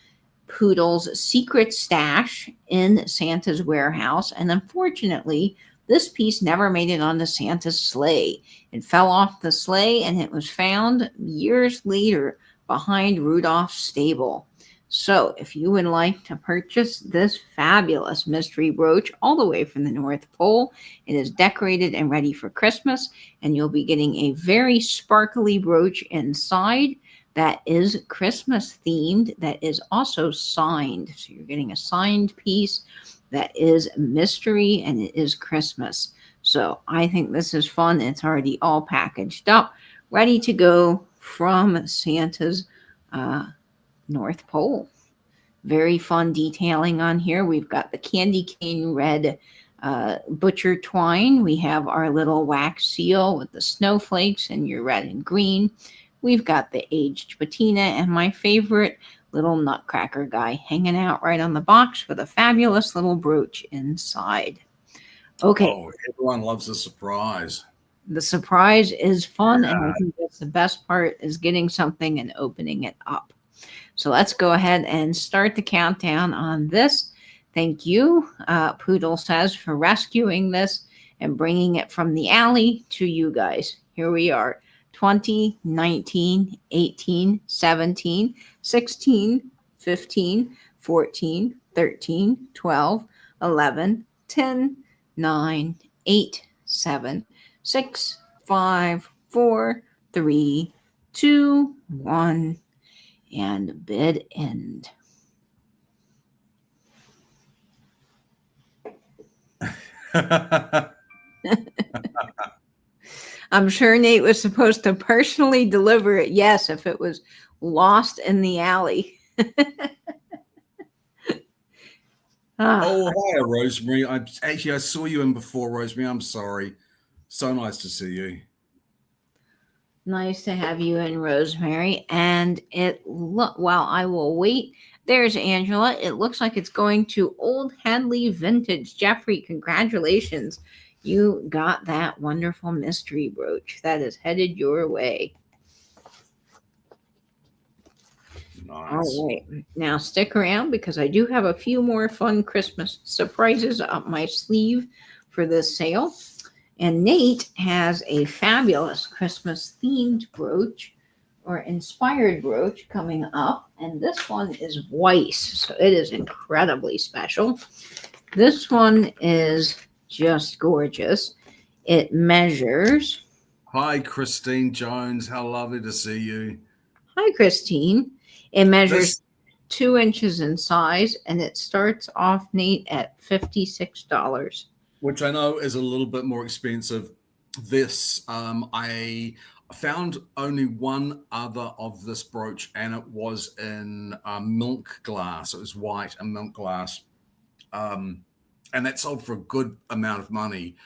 Speaker 1: Poodle's secret stash in Santa's warehouse. And unfortunately, this piece never made it onto Santa's sleigh. It fell off the sleigh and it was found years later behind Rudolph's stable. So if you would like to purchase this fabulous mystery brooch all the way from the North Pole, it is decorated and ready for Christmas, and you'll be getting a very sparkly brooch inside that is Christmas themed, that is also signed. So you're getting a signed piece that is mystery and it is Christmas. So I think this is fun. It's already all packaged up, ready to go from Santa's North Pole. Very fun detailing on here. We've got the candy cane red butcher twine. We have our little wax seal with the snowflakes and your red and green. We've got the aged patina and my favorite little nutcracker guy hanging out right on the box with a fabulous little brooch inside. Okay.
Speaker 3: Oh, everyone loves a surprise.
Speaker 1: The surprise is fun, and I think that's the best part, is getting something and opening it up. So let's go ahead and start the countdown on this. Thank you, Poodle says, for rescuing this and bringing it from the alley to you guys. Here we are. 20, 19, 18, 17, 16, 15, 14, 13, 12, 11, 10, 9, 8, 7, 6, 5, 4, 3, 2, 1, and bid end. I'm sure Nate was supposed to personally deliver it. Yes, if it was lost in the alley.
Speaker 3: Oh, hi, Rosemary. I saw you in before, Rosemary. I'm sorry. So nice to see you.
Speaker 1: Nice to have you in, Rosemary. And while I will wait, there's Angela. It looks like it's going to Old Hadley Vintage. Jeffrey, congratulations. You got that wonderful mystery brooch that is headed your way.
Speaker 3: Nice.
Speaker 1: All right. Now stick around because I do have a few more fun Christmas surprises up my sleeve for this sale. And Nate has a fabulous Christmas themed brooch or inspired brooch coming up. And this one is Weiss. So it is incredibly special. This one is just gorgeous. It measures.
Speaker 3: Hi, Christine Jones. How lovely to see you.
Speaker 1: Hi, Christine. It measures 2 inches in size and it starts off, Nate, at $56.
Speaker 3: Which I know is a little bit more expensive. This, I found only one other of this brooch, and it was in milk glass. It was white and milk glass, and that sold for a good amount of money.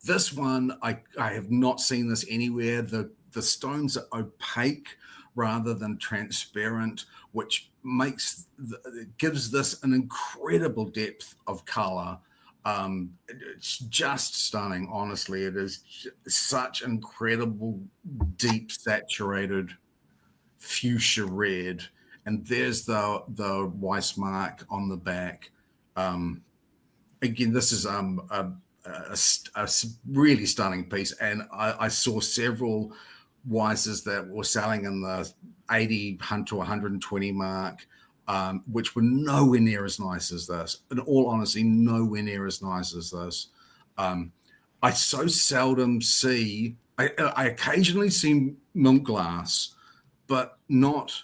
Speaker 3: This one, I have not seen this anywhere. The stones are opaque rather than transparent, which gives this an incredible depth of color. It's just stunning. Honestly, it is such incredible, deep, saturated fuchsia red, and there's the Weiss mark on the back. Again, this is a really stunning piece, and I saw several Weisses that were selling in the 80 to 120 mark. Which were nowhere near as nice as this. In all honesty, nowhere near as nice as this. I so seldom see, I occasionally see milk glass, but not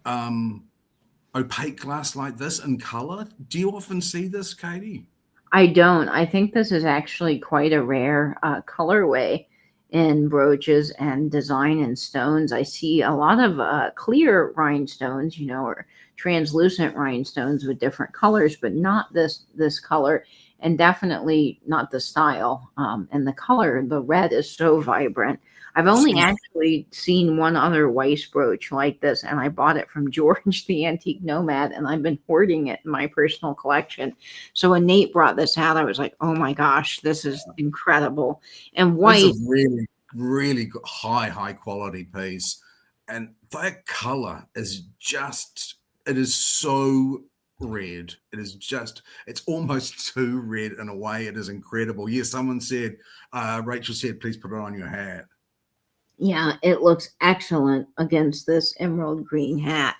Speaker 3: opaque glass like this in color. Do you often see this, Katie?
Speaker 1: I don't. I think this is actually quite a rare colorway in brooches and design in stones. I see a lot of clear rhinestones, or translucent rhinestones with different colors, but not this color, and definitely not the style. And the color, the red is so vibrant. I've only actually seen one other Weiss brooch like this, and I bought it from George, the Antique Nomad, and I've been hoarding it in my personal collection. So when Nate brought this out, I was like, oh my gosh, this is incredible. And Weiss,
Speaker 3: it's a really, really high quality piece. And that color is just, it is so red. It's almost too red in a way. It is incredible. Yes, someone said, Rachel said, please put it on your hat.
Speaker 1: Yeah, it looks excellent against this emerald green hat.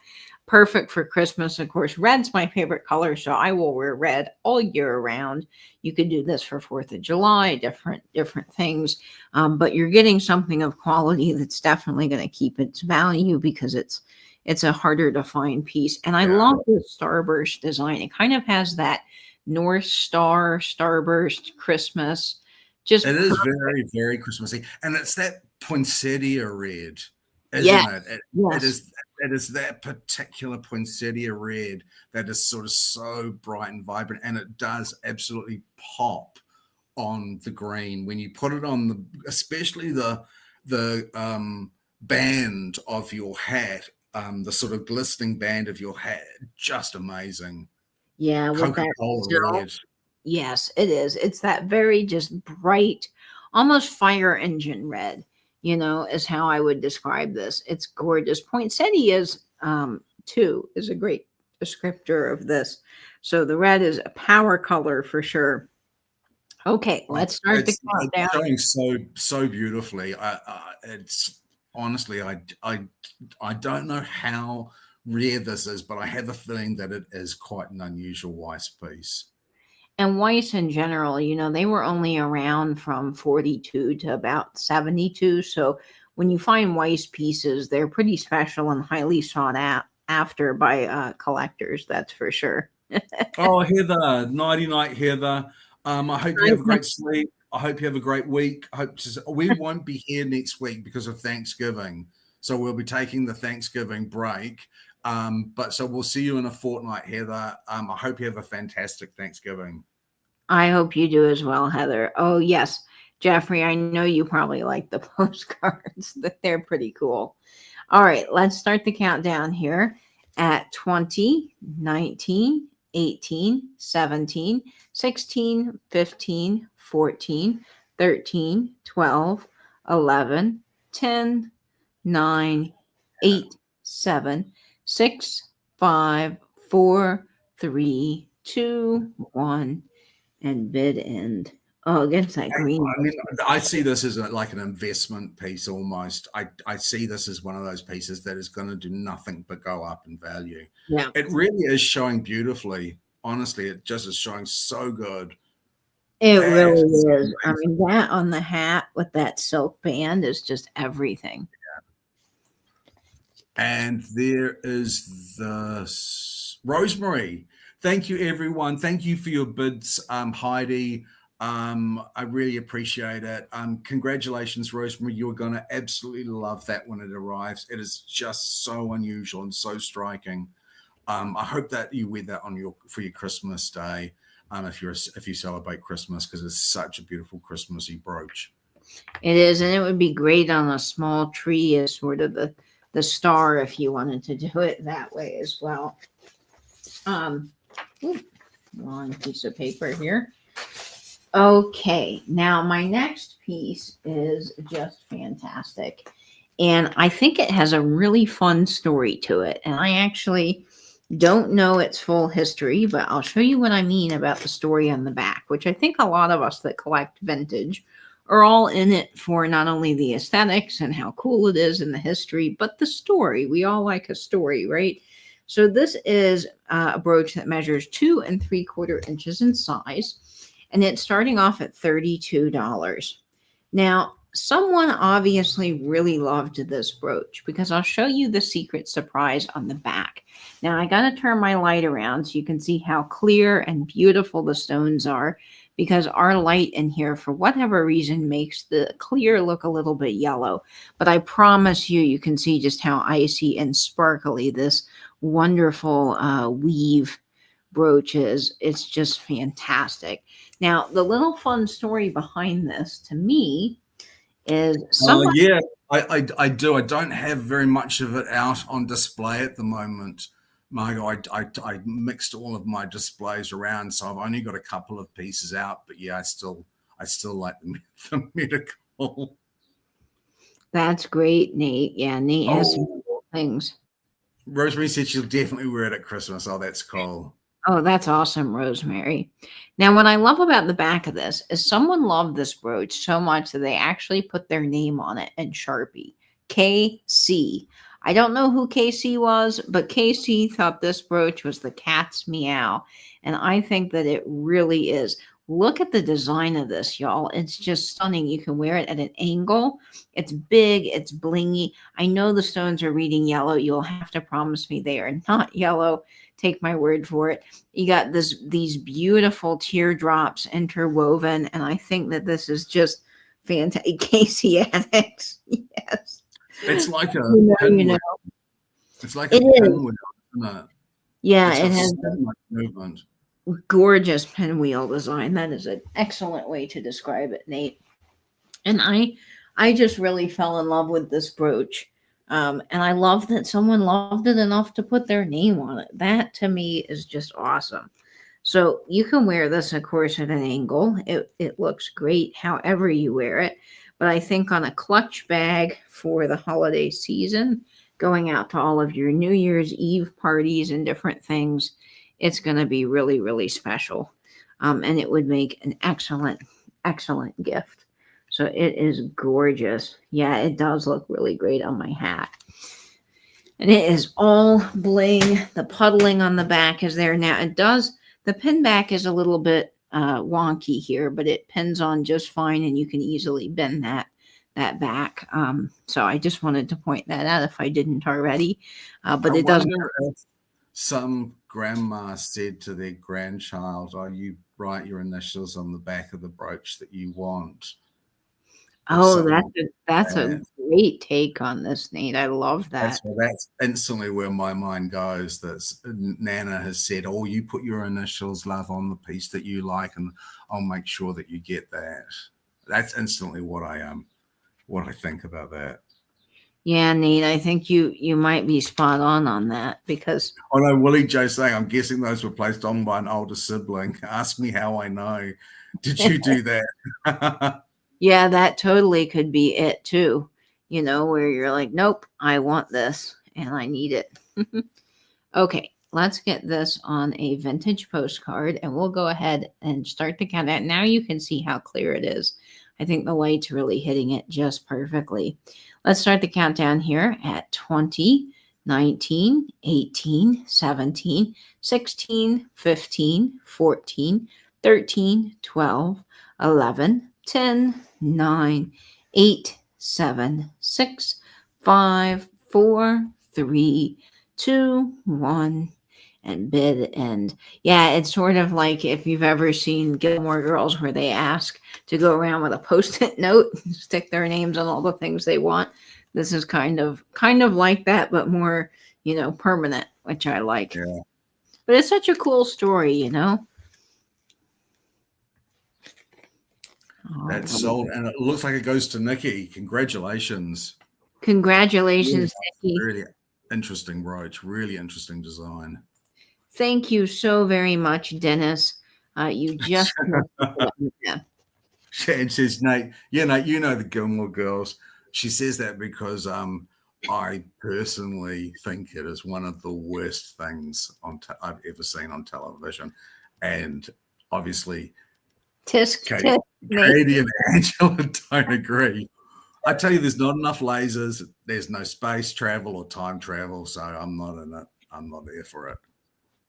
Speaker 1: Perfect for Christmas. Of course, red's my favorite color, so I will wear red all year round. You could do this for 4th of July, different things. But you're getting something of quality that's definitely going to keep its value because it's a harder to find piece. And I love the starburst design. It kind of has that North Star starburst Christmas.
Speaker 3: It is very, very Christmassy. And it's that poinsettia red, isn't it?
Speaker 1: Yes.
Speaker 3: It is that particular poinsettia red that is sort of so bright and vibrant, and it does absolutely pop on the green when you put it on especially the band of your hat, the sort of glistening band of your hat, just amazing.
Speaker 1: Yeah, with
Speaker 3: Coca-Cola red.
Speaker 1: Yes, it is. It's that very just bright, almost fire engine red, is how I would describe this. It's gorgeous. Poinsettia too, is a great descriptor of this. So the red is a power color for sure. Okay, let's start the countdown.
Speaker 3: It's showing so beautifully. It's honestly, I don't know how rare this is, but I have a feeling that it is quite an unusual Weiss piece.
Speaker 1: And Weiss in general, they were only around from 42 to about 72. So when you find Weiss pieces, they're pretty special and highly sought after by collectors. That's for sure.
Speaker 3: Oh, Heather, nighty night, Heather. I hope you have a great sleep. I hope you have a great week. We won't be here next week because of Thanksgiving, so we'll be taking the Thanksgiving break. But so we'll see you in a fortnight, Heather. I hope you have a fantastic Thanksgiving.
Speaker 1: I hope you do as well, Heather. Oh, yes. Jeffrey, I know you probably like the postcards. They're pretty cool. All right, let's start the countdown here at 20, 19, 18, 17, 16, 15, 14, 13, 12, 11, 10, 9, 8, 7, 6, 5, 4, 3, 2, 1, and bid end. Oh, against that green.
Speaker 3: I mean, I see this as like an investment piece almost. I see this as one of those pieces that is going to do nothing but go up in value.
Speaker 1: Yeah.
Speaker 3: It really is showing beautifully. Honestly, it just is showing so good.
Speaker 1: It really is. I mean, that on the hat with that silk band is just everything.
Speaker 3: And there is the Rosemary. Thank you, everyone. Thank you for your bids, Heidi. I really appreciate it. Congratulations, Rosemary. You're going to absolutely love that when it arrives. It is just so unusual and so striking. I hope that you wear that for your Christmas day, if you celebrate Christmas, because it's such a beautiful Christmassy brooch.
Speaker 1: It is, and it would be great on a small tree as sort of the star if you wanted to do it that way as well. Long piece of paper here. Okay, now my next piece is just fantastic. And I think it has a really fun story to it. And I actually don't know its full history, but I'll show you what I mean about the story on the back, which I think a lot of us that collect vintage are all in it for not only the aesthetics and how cool it is and the history, but the story. We all like a story, right? So this is a brooch that measures 2 3/4 inches in size. And it's starting off at $32. Now, someone obviously really loved this brooch because I'll show you the secret surprise on the back. Now, I got to turn my light around so you can see how clear and beautiful the stones are, because our light in here, for whatever reason, makes the clear look a little bit yellow. But I promise you can see just how icy and sparkly this wonderful weave brooch is. It's just fantastic. Now, the little fun story behind this to me is
Speaker 3: yeah, I do. I don't have very much of it out on display at the moment, Margo. I mixed all of my displays around, so I've only got a couple of pieces out. But yeah, I still like the medical.
Speaker 1: That's great, Nate. Yeah, Nate has some cool things.
Speaker 3: Rosemary said she'll definitely wear it at Christmas. Oh, that's cool.
Speaker 1: Oh, that's awesome, Rosemary. Now, what I love about the back of this is someone loved this brooch so much that they actually put their name on it in Sharpie. KC. I don't know who KC was, but KC thought this brooch was the cat's meow. And I think that it really is. Look at the design of this, y'all. It's just stunning. You can wear it at an angle. It's big. It's blingy. I know the stones are reading yellow. You'll have to promise me they are not yellow. Take my word for it. You got these beautiful teardrops interwoven, and I think that this is just fantastic. Casey-atics, yes.
Speaker 3: It's like a
Speaker 1: pinwheel.
Speaker 3: It's like a pinwheel, isn't it?
Speaker 1: Yeah, it has
Speaker 3: so much movement.
Speaker 1: Gorgeous pinwheel design. That is an excellent way to describe it, Nate. And I just really fell in love with this brooch. And I love that someone loved it enough to put their name on it. That to me is just awesome. So you can wear this, of course, at an angle. It looks great however you wear it. But I think on a clutch bag for the holiday season, going out to all of your New Year's Eve parties and different things, it's going to be really, really special. And it would make an excellent, excellent gift. So it is gorgeous. Yeah, it does look really great on my hat. And it is all bling. The puddling on the back is there. Now it does, the pin back is a little bit wonky here, but it pins on just fine, and you can easily bend that back. So I just wanted to point that out if I didn't already. But
Speaker 3: I
Speaker 1: it doesn't.
Speaker 3: wonder if some grandma said to their grandchild, "Oh, you write your initials on the back of the brooch that you want."
Speaker 1: Oh,
Speaker 3: Something
Speaker 1: that's
Speaker 3: like
Speaker 1: a
Speaker 3: that.
Speaker 1: great take on this, Nate. I love that.
Speaker 3: That's instantly where my mind goes. That's Nana has said, "Oh, you put your initials, love, on the piece that you like, and I'll make sure that you get that." That's instantly what I think about that.
Speaker 1: Yeah, Nate, I think you might be spot on that because
Speaker 3: Oh no, Willie Joe saying, "I'm guessing those were placed on by an older sibling." Ask me how I know. Did you do that?
Speaker 1: yeah, that totally could be it too. Where you're like, nope, I want this and I need it. Okay, let's get this on a vintage postcard and we'll go ahead and start the countdown. Now you can see how clear it is. I think the light's really hitting it just perfectly. Let's start the countdown here at 20, 19, 18, 17, 16, 15, 14, 13, 12, 11, 10, 9, 8, 7, 6, 5, 4, 3, 2, 1, and bid end. Yeah, it's sort of like if you've ever seen Gilmore Girls where they ask to go around with a post-it note, stick their names on all the things they want. This is kind of like that, but more, permanent, which I like.
Speaker 3: Yeah.
Speaker 1: But it's such a cool story.
Speaker 3: That's sold, and it looks like it goes to Nikki. Congratulations.
Speaker 1: Congratulations, Nikki.
Speaker 3: Really interesting brooch. Really interesting design.
Speaker 1: Thank you so very much, Dennis. You just yeah.
Speaker 3: And says, "Nate, Nate, you know the Gilmore Girls." She says that because I personally think it is one of the worst things I've ever seen on television, and obviously
Speaker 1: Tisk, tisk,
Speaker 3: Katie and Angela don't agree. I tell you, there's not enough lasers. There's no space travel or time travel, so I'm not in it. I'm not there for it.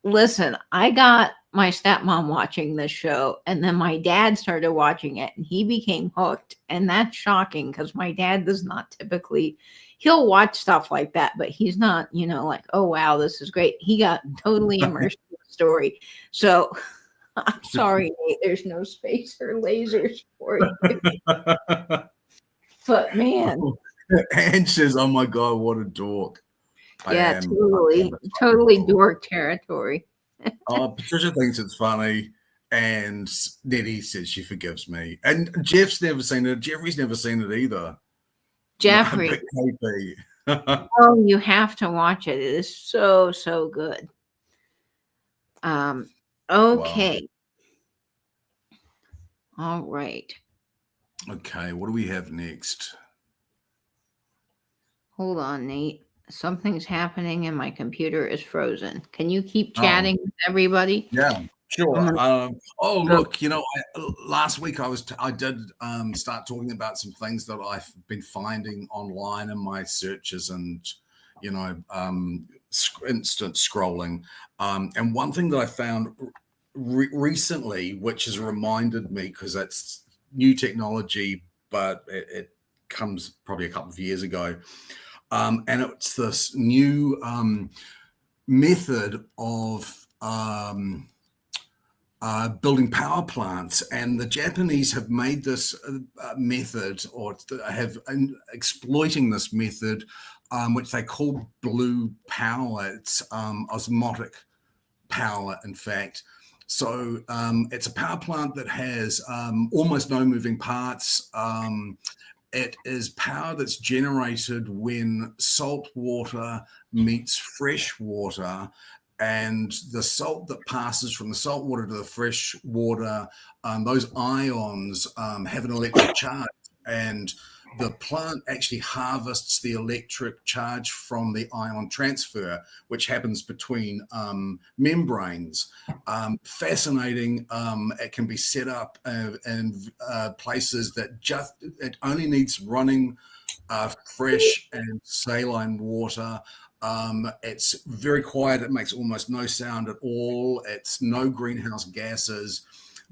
Speaker 1: Listen, I got my stepmom watching this show, and then my dad started watching it, and he became hooked. And that's shocking because my dad does not typically, he'll watch stuff like that, but he's not, like, oh, wow, this is great. He got totally immersed in the story. So I'm sorry, Nate, there's no space or lasers for you. But man.
Speaker 3: And says, "Oh my God, what a dork."
Speaker 1: Yeah, totally dork territory.
Speaker 3: Patricia thinks it's funny, and Nettie says she forgives me. And Jeff's never seen it. Jeffrey's never seen it either.
Speaker 1: Jeffrey. Oh, you have to watch it. It is so, so good. Okay. Wow. All right.
Speaker 3: Okay, what do we have next?
Speaker 1: Hold on, Nate. Something's happening and my computer is frozen. Can you keep chatting with everybody?
Speaker 3: Yeah, sure. Look, last week I did start talking about some things that I've been finding online in my searches and, instant scrolling. And one thing that I found recently, which has reminded me, because it's new technology, but it comes probably a couple of years ago. And it's this new method of building power plants, and the Japanese have made this method, or have exploiting this method, which they call blue power. It's osmotic power, in fact. So it's a power plant that has almost no moving parts. It is power that's generated when salt water meets fresh water, and the salt that passes from the salt water to the fresh water, those ions have an electric charge, and the plant actually harvests the electric charge from the ion transfer, which happens between membranes. Fascinating. It can be set up in places that it only needs running fresh and saline water. It's very quiet. It makes almost no sound at all. It's no greenhouse gases.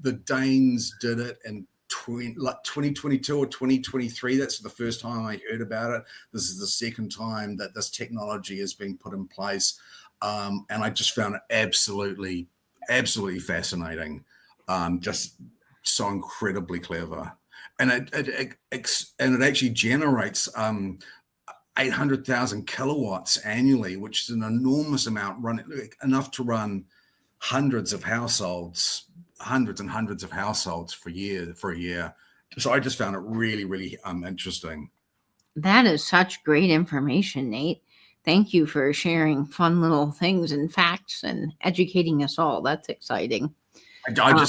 Speaker 3: the Danes did it in 2022 or 2023. That's the first time I heard about it. This is the second time that this technology has been put in place. And I just found it absolutely fascinating. Just so incredibly clever. And it actually generates 800,000 kilowatts annually, which is an enormous amount, enough to run hundreds and hundreds of households for a year. So I just found it really interesting.
Speaker 1: That is such great information, Nate. Thank you for sharing fun little things and facts and educating us all. That's exciting.
Speaker 3: I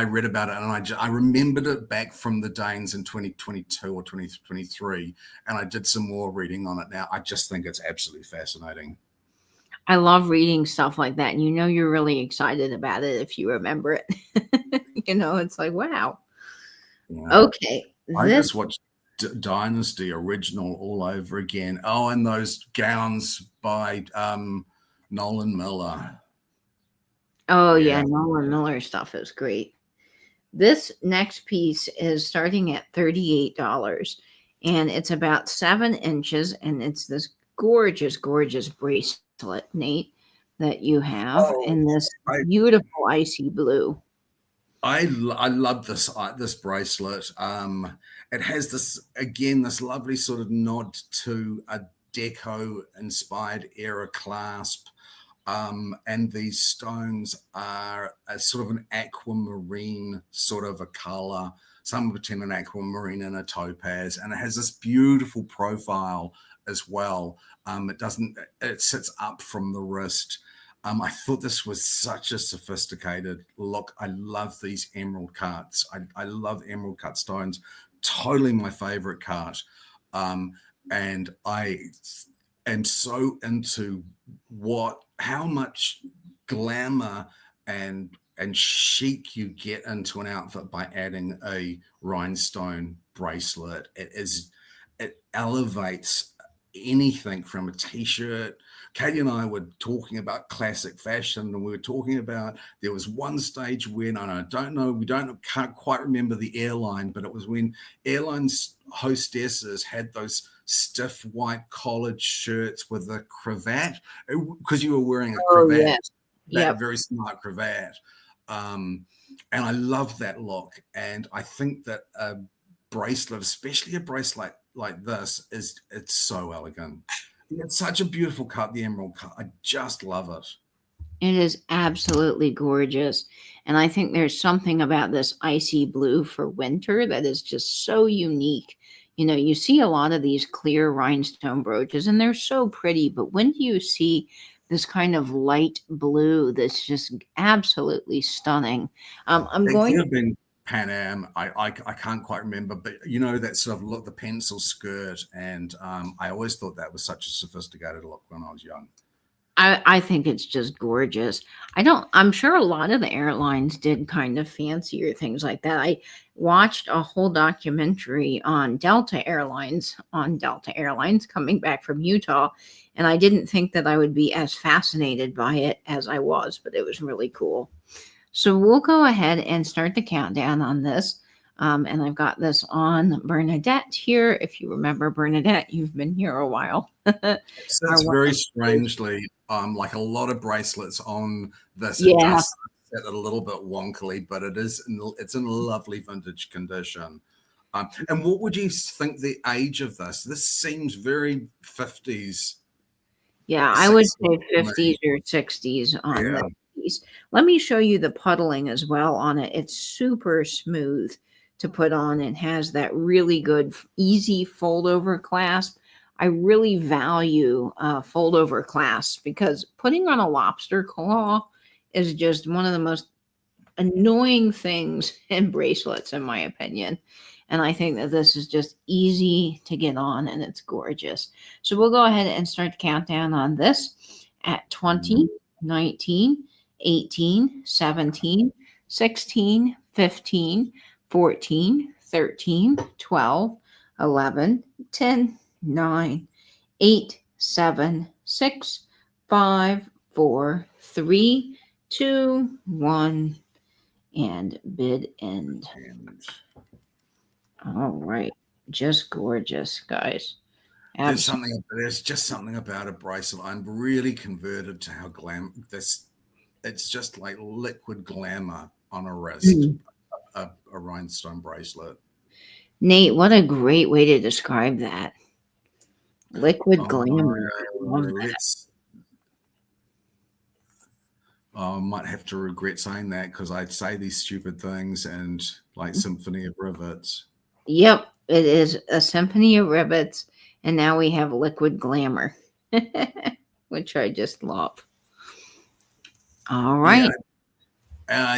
Speaker 3: read about it, and I remembered it back from the Danes in 2022 or 2023, and I did some more reading on it now. I just think it's absolutely fascinating.
Speaker 1: I love reading stuff like that. And you're really excited about it if you remember it. It's like, wow.
Speaker 3: Yeah.
Speaker 1: Okay.
Speaker 3: I just watched Dynasty original all over again. Oh, and those gowns by Nolan Miller.
Speaker 1: Oh, yeah. Nolan Miller stuff is great. This next piece is starting at $38, and it's about 7 inches, and it's this gorgeous bracelet, Nate, that you have in this beautiful icy blue.
Speaker 3: I love this bracelet. It has this lovely sort of nod to a deco inspired era clasp. And these stones are a sort of an aquamarine sort of a color, somewhere between an aquamarine and a topaz, and it has this beautiful profile as well. It sits up from the wrist. I thought this was such a sophisticated look. I love these emerald cuts. I love emerald cut stones. Totally my favorite cut. And I am so into how much glamour and chic you get into an outfit by adding a rhinestone bracelet. It elevates anything from a t-shirt. Katie and I were talking about classic fashion, and we were talking about there was one stage when, and I don't know, can't quite remember the airline, but it was when airlines hostesses had those stiff white collared shirts with a cravat, because you were wearing a cravat, very smart cravat. And I love that look. And I think that a bracelet, especially a bracelet like this, it's so elegant. It's such a beautiful cut, the emerald cut. I just love it.
Speaker 1: It is absolutely gorgeous. And I think there's something about this icy blue for winter that is just so unique. You see a lot of these clear rhinestone brooches, and they're so pretty, but when do you see this kind of light blue that's just absolutely stunning? I'm going to
Speaker 3: been Pan Am. I can't quite remember, but that sort of look, the pencil skirt, and I always thought that was such a sophisticated look when I was young.
Speaker 1: I think it's just gorgeous. I'm sure a lot of the airlines did kind of fancier things like that. I watched a whole documentary on Delta Airlines coming back from Utah, and I didn't think that I would be as fascinated by it as I was, but it was really cool. So we'll go ahead and start the countdown on this. And I've got this on Bernadette here. If you remember Bernadette, you've been here a while.
Speaker 3: It's very strangely like a lot of bracelets on this.
Speaker 1: Yeah.
Speaker 3: It does set a little bit wonkily, but it's in a lovely vintage condition. And what would you think the age of this? This seems very 50s.
Speaker 1: Yeah, I would say 50s or 60s on this piece. Let me show you the puddling as well on it. It's super smooth to put on. It has that really good, easy fold over clasp. I really value fold over clasp because putting on a lobster claw is just one of the most annoying things in bracelets, in my opinion. And I think that this is just easy to get on, and it's gorgeous. So we'll go ahead and start the countdown on this at 20, 19, 18, 17, 16, 15, 14, 13, 12, 11, 10, 9, 8, 7, 6, 5, 4, 3, 2, 1. and bid end.
Speaker 3: And
Speaker 1: All right. Just gorgeous, guys.
Speaker 3: there's just something about a bracelet. I'm really converted to how it's just like liquid glamour on a wrist,
Speaker 1: Mm.
Speaker 3: a rhinestone bracelet.
Speaker 1: Nate, what a great way to describe that. Liquid
Speaker 3: Oh,
Speaker 1: glamour. I love that.
Speaker 3: let's. I might have to regret saying that because I'd say these stupid things and like Symphony of Rivets.
Speaker 1: Yep, it is a symphony of rivets, and now we have liquid glamour, which I just love. All right.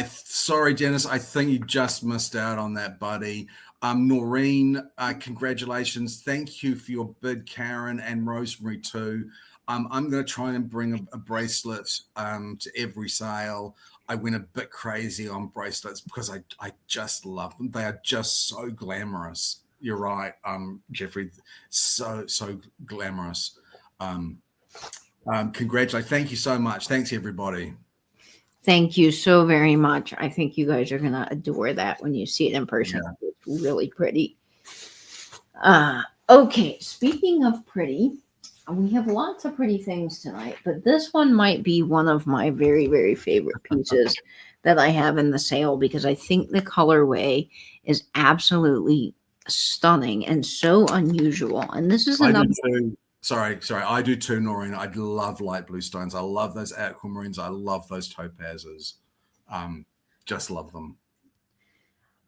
Speaker 3: Sorry, Dennis. I think you just missed out on that, buddy. Noreen, congratulations. Thank you for your bid, Karen and Rosemary too. I'm going to try and bring a bracelet to every sale. I went a bit crazy on bracelets because I just love them. They are just so glamorous. You're right, Jeffrey. So glamorous. Congratulations. Thank you so much. Thanks, everybody.
Speaker 1: Thank you so very much. I think you guys are going to adore that when you see it in person.
Speaker 3: Yeah.
Speaker 1: It's really pretty. Okay, speaking of pretty, we have lots of pretty things tonight, but this one might be one of my very, very favorite pieces that I have in the sale because I think the colorway is absolutely stunning and so unusual. And this is another.
Speaker 3: Sorry. I do too, Noreen. I love light blue stones. I love those aquamarines. I love those topazes. Just love them.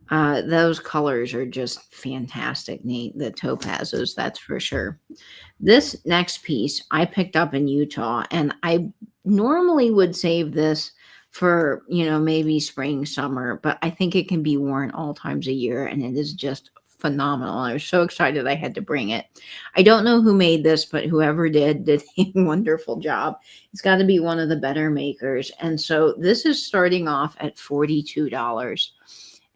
Speaker 1: Those colors are just fantastic, Nate. The topazes, that's for sure. This next piece I picked up in Utah, and I normally would save this for, maybe spring, summer, but I think it can be worn all times a year, and it is just phenomenal. I was so excited I had to bring it. I don't know who made this, but whoever did a wonderful job. It's got to be one of the better makers. And so this is starting off at $42.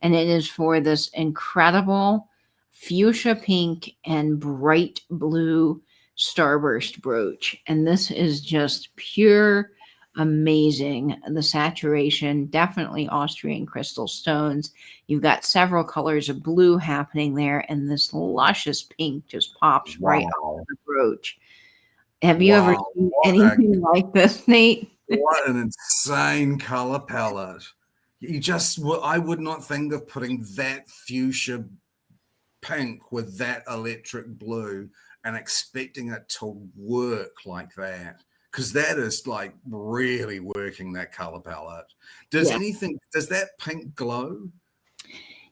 Speaker 1: And it is for this incredible fuchsia pink and bright blue starburst brooch. And this is just pure amazing. The saturation, definitely Austrian crystal stones. You've got several colors of blue happening there, and this luscious pink just pops right off the brooch. Have you ever seen anything like this, Nate?
Speaker 3: What an insane color palette. I would not think of putting that fuchsia pink with that electric blue and expecting it to work like that. Because that is like really working that color palette. Does that pink glow?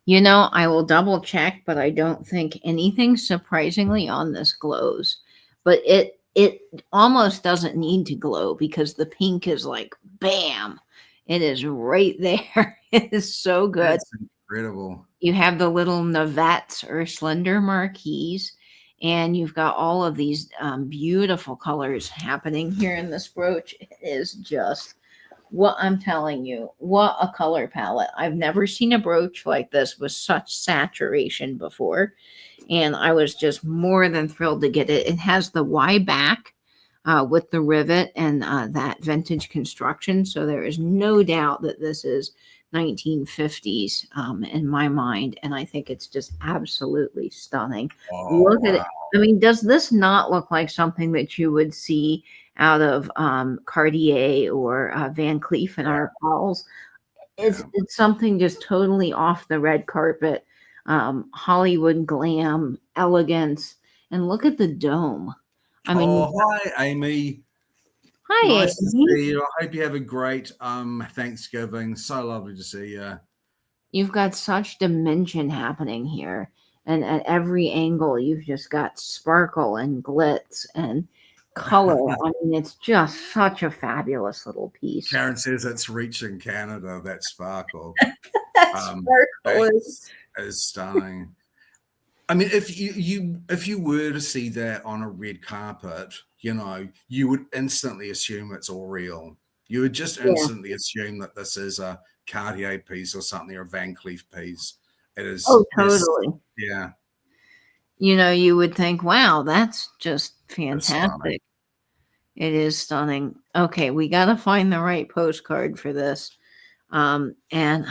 Speaker 1: I will double check, but I don't think anything surprisingly on this glows. But it almost doesn't need to glow because the pink is like, bam, it is right there. It is so good.
Speaker 3: That's incredible.
Speaker 1: You have the little navettes or slender marquise, and you've got all of these beautiful colors happening here in this brooch. It is just what I'm telling you. What a color palette. I've never seen a brooch like this with such saturation before. And I was just more than thrilled to get it. It has the Y back with the rivet and that vintage construction. So there is no doubt that this is 1950s in my mind. And I think it's just absolutely stunning. Look at it. I mean, does this not look like something that you would see out of Cartier or Van Cleef and Arpels? It's something just totally off the red carpet. Hollywood glam, elegance, and look at the dome. I mean,
Speaker 3: hi, Amy.
Speaker 1: Hi,
Speaker 3: nice
Speaker 1: Amy.
Speaker 3: to see you. I hope you have a great Thanksgiving. So lovely to see you.
Speaker 1: You've got such dimension happening here, and at every angle, you've just got sparkle and glitz and color. I mean, it's just such a fabulous little piece.
Speaker 3: Karen says it's reaching Canada. That sparkle.
Speaker 1: That sparkle
Speaker 3: is stunning. I mean, if you were to see that on a red carpet, you would instantly assume it's all real. You would just instantly assume that this is a Cartier piece or something, or a Van Cleef piece. It is.
Speaker 1: Oh, totally.
Speaker 3: Yeah.
Speaker 1: You would think, wow, that's just fantastic. It is stunning. Okay, we got to find the right postcard for this. And oh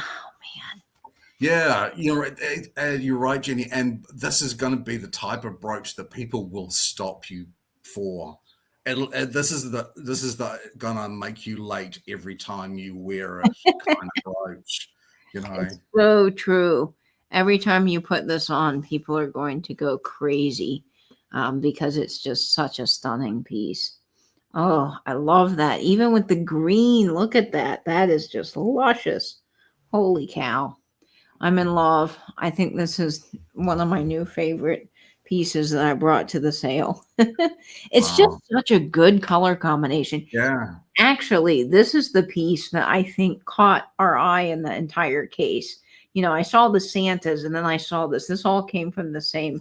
Speaker 3: Yeah, you're right, Jenny. And this is going to be the type of brooch that people will stop you for. This is the gonna make you late every time you wear it kind of brooch. You know,
Speaker 1: It's so true. Every time you put this on, people are going to go crazy because it's just such a stunning piece. Oh, I love that. Even with the green, look at that. That is just luscious. Holy cow. I'm in love. I think this is one of my new favorite pieces that I brought to the sale. It's
Speaker 3: wow.
Speaker 1: just such a good color combination.
Speaker 3: Yeah,
Speaker 1: Actually, this is the piece that I think caught our eye in the entire case. I saw the Santas and then I saw this. This all came from the same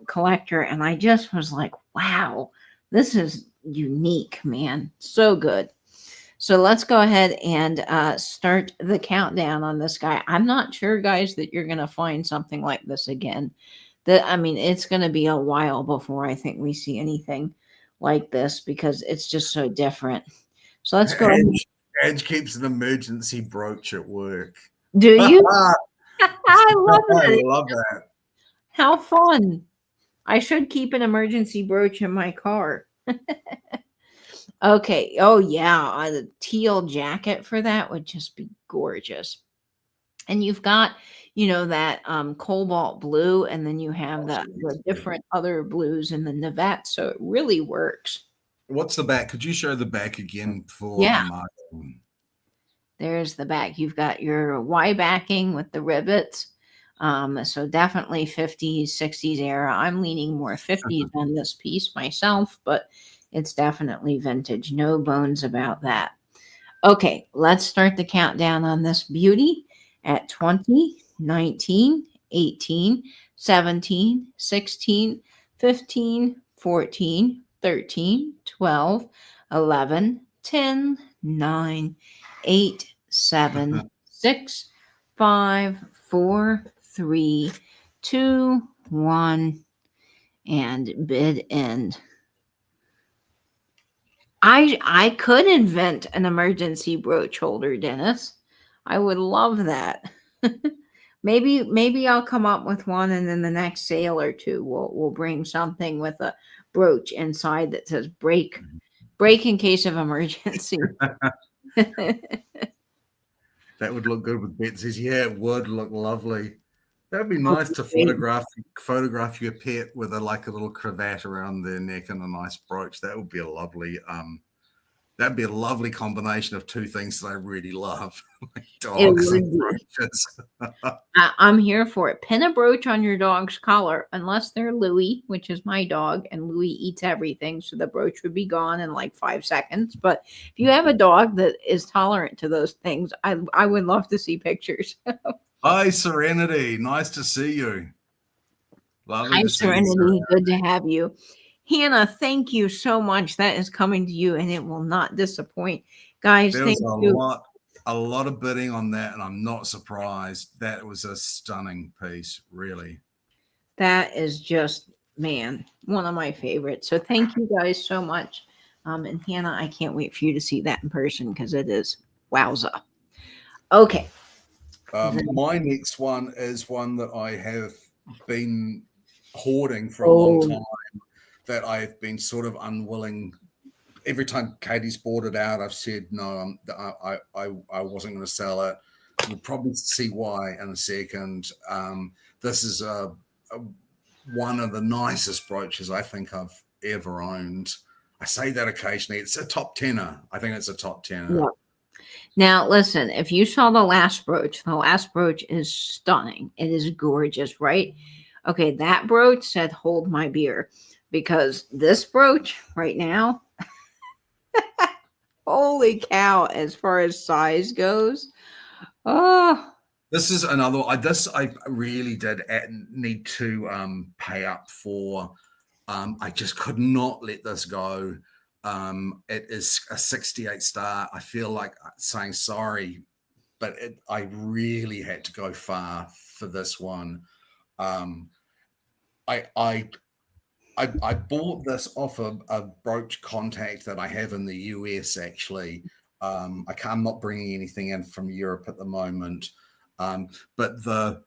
Speaker 1: collector. And I just was like, wow, this is unique, man. So good. So let's go ahead and start the countdown on this guy. I'm not sure, guys, that you're going to find something like this again. I mean, it's going to be a while before I think we see anything like this because it's just so different. So let's go.
Speaker 3: Edge keeps an emergency brooch at work.
Speaker 1: Do you?
Speaker 3: I
Speaker 1: I love it.
Speaker 3: love that.
Speaker 1: How fun. I should keep an emergency brooch in my car. Okay. Oh, yeah. The teal jacket for that would just be gorgeous. And you've got, that cobalt blue, and then you have the different other blues in the Navette. So it really works.
Speaker 3: What's the back? Could you show the back again for
Speaker 1: Yeah.
Speaker 3: Martin?
Speaker 1: There's the back. You've got your Y backing with the rivets. So definitely 50s, 60s era. I'm leaning more 50s on this piece myself, but it's definitely vintage. No bones about that. Okay, let's start the countdown on this beauty at 20, 19, 18, 17, 16, 15, 14, 13, 12, 11, 10, 9, 8, 7, 6, 5, 4, 3, 2, 1, and bid end. I could invent an emergency brooch holder, Dennis. I would love that. maybe I'll come up with one, and then the next sale or two we'll bring something with a brooch inside that says break in case of emergency.
Speaker 3: That would look good with Betsy's. Yeah, it would look lovely. That'd be
Speaker 1: Oh,
Speaker 3: nice to
Speaker 1: great.
Speaker 3: photograph your pet with a little cravat around their neck and a nice brooch. That would be a lovely that'd be a lovely combination of two things that I really love. Dogs and brooches.
Speaker 1: I'm here for it. Pin a brooch on your dog's collar, unless they're Louie, which is my dog, and Louie eats everything, so the brooch would be gone in like 5 seconds. But if you have a dog that is tolerant to those things, I would love to see pictures.
Speaker 3: Hi, Serenity. Nice to see you. Lovely
Speaker 1: Hi,
Speaker 3: to see you,
Speaker 1: Serenity. Good to have you. Hannah, thank you so much. That is coming to you, and it will not disappoint. Guys,
Speaker 3: There
Speaker 1: thank
Speaker 3: was
Speaker 1: you.
Speaker 3: a lot of bidding on that, and I'm not surprised. That was a stunning piece, really.
Speaker 1: That is just, man, one of my favorites. So thank you guys so much. And Hannah, I can't wait for you to see that in person because it is wowza. Okay.
Speaker 3: My next one is one that I have been hoarding for a long time, that I've been sort of unwilling. Every time Katie's bought it out, I've said no. I wasn't going to sell it. We'll probably see why in a second. This is one of the nicest brooches I think I've ever owned. I say that occasionally. It's a top tenner. I think it's a top tenner.
Speaker 1: Yeah. Now, listen, if you saw the last brooch is stunning. It is gorgeous, right? Okay, that brooch said, hold my beer, because this brooch right now, holy cow, as far as size goes. Oh,
Speaker 3: this is another. I really did need to pay up for. I just could not let this go. It is a 68 star. I feel like saying sorry, but I really had to go far for this one. I bought this off a brooch contact that I have in the US. Actually, I'm not bringing anything in from Europe at the moment. But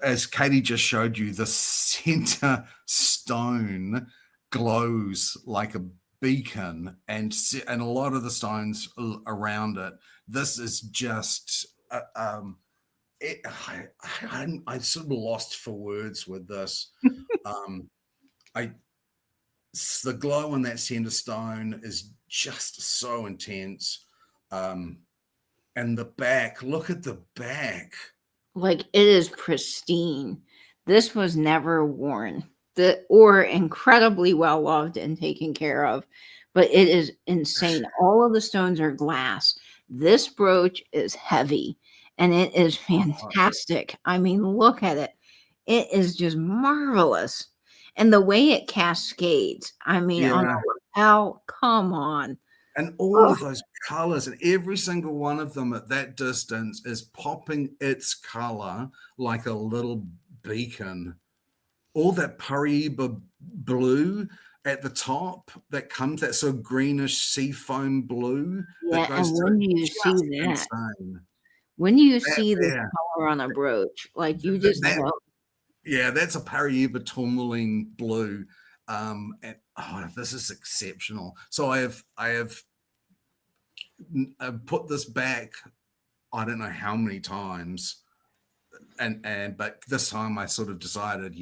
Speaker 3: as Katie just showed you, the center stone glows like a beacon, and a lot of the stones around it. This is just I sort of lost for words with this. I the glow in that center stone is just so intense. And the back, look at the back.
Speaker 1: Like, it is pristine. This was never worn, or incredibly well loved and taken care of, but it is insane. All of the stones are glass. This brooch is heavy and it is fantastic. I mean, look at it. It is just marvelous. And the way it cascades, I mean, on a lapel, come on.
Speaker 3: And all of those colors, and every single one of them at that distance is popping its color like a little beacon. All that Paraiba blue at the top that comes, that sort of greenish sea foam blue.
Speaker 1: Yeah, and when do you see that?
Speaker 3: Insane.
Speaker 1: When do you see the color on a brooch? Like, you just know.
Speaker 3: Yeah, that's a Paraiba tourmaline blue. And this is exceptional. So I have put this back, I don't know how many times, but this time I sort of decided,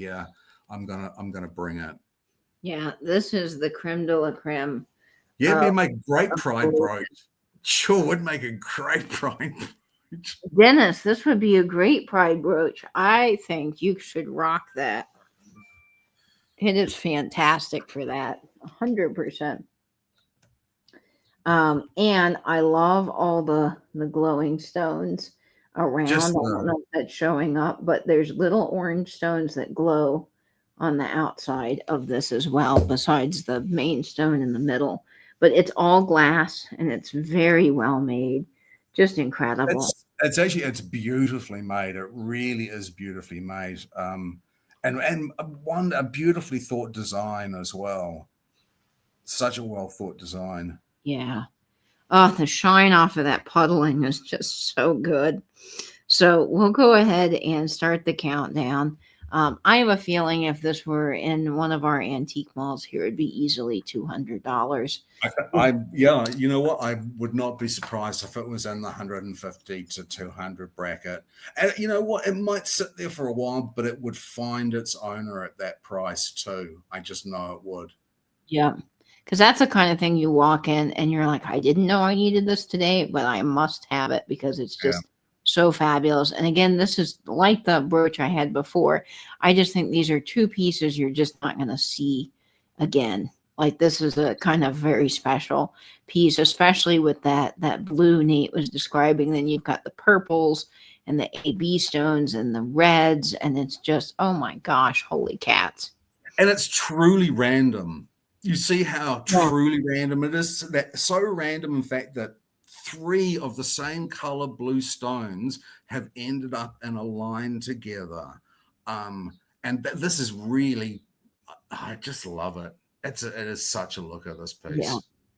Speaker 3: I'm gonna bring it.
Speaker 1: Yeah, this is the creme de la creme.
Speaker 3: Yeah, it'd make a great pride brooch. Sure, would make a great pride brooch.
Speaker 1: Dennis, this would be a great pride brooch. I think you should rock that. It is fantastic for that, 100%. And I love all the glowing stones around. I don't know if that's showing up, but there's little orange stones that glow on the outside of this as well, besides the main stone in the middle. But it's all glass and it's very well made. Just incredible.
Speaker 3: It's beautifully made. It really is beautifully made. And a beautifully thought design as well. Such a well thought design.
Speaker 1: Yeah. Oh, the shine off of that puddling is just so good. So we'll go ahead and start the countdown. I have a feeling if this were in one of our antique malls here, it'd be easily $200.
Speaker 3: You know what? I would not be surprised if it was in the 150 to 200 bracket. And you know what? It might sit there for a while, but it would find its owner at that price too. I just know it would.
Speaker 1: Yeah. Because that's the kind of thing you walk in and you're like, I didn't know I needed this today, but I must have it because it's just so fabulous. And again, this is like the brooch I had before. I just think these are two pieces you're just not going to see again. Like, this is a kind of very special piece, especially with that blue Nate was describing. Then you've got the purples and the AB stones and the reds. And it's just, oh my gosh, holy cats.
Speaker 3: And it's truly random. You see how truly random it is. That so random, in fact, that 3 of the same color blue stones have ended up in a line together. This is really, I just love it. It is such a look at this piece.
Speaker 1: Yeah,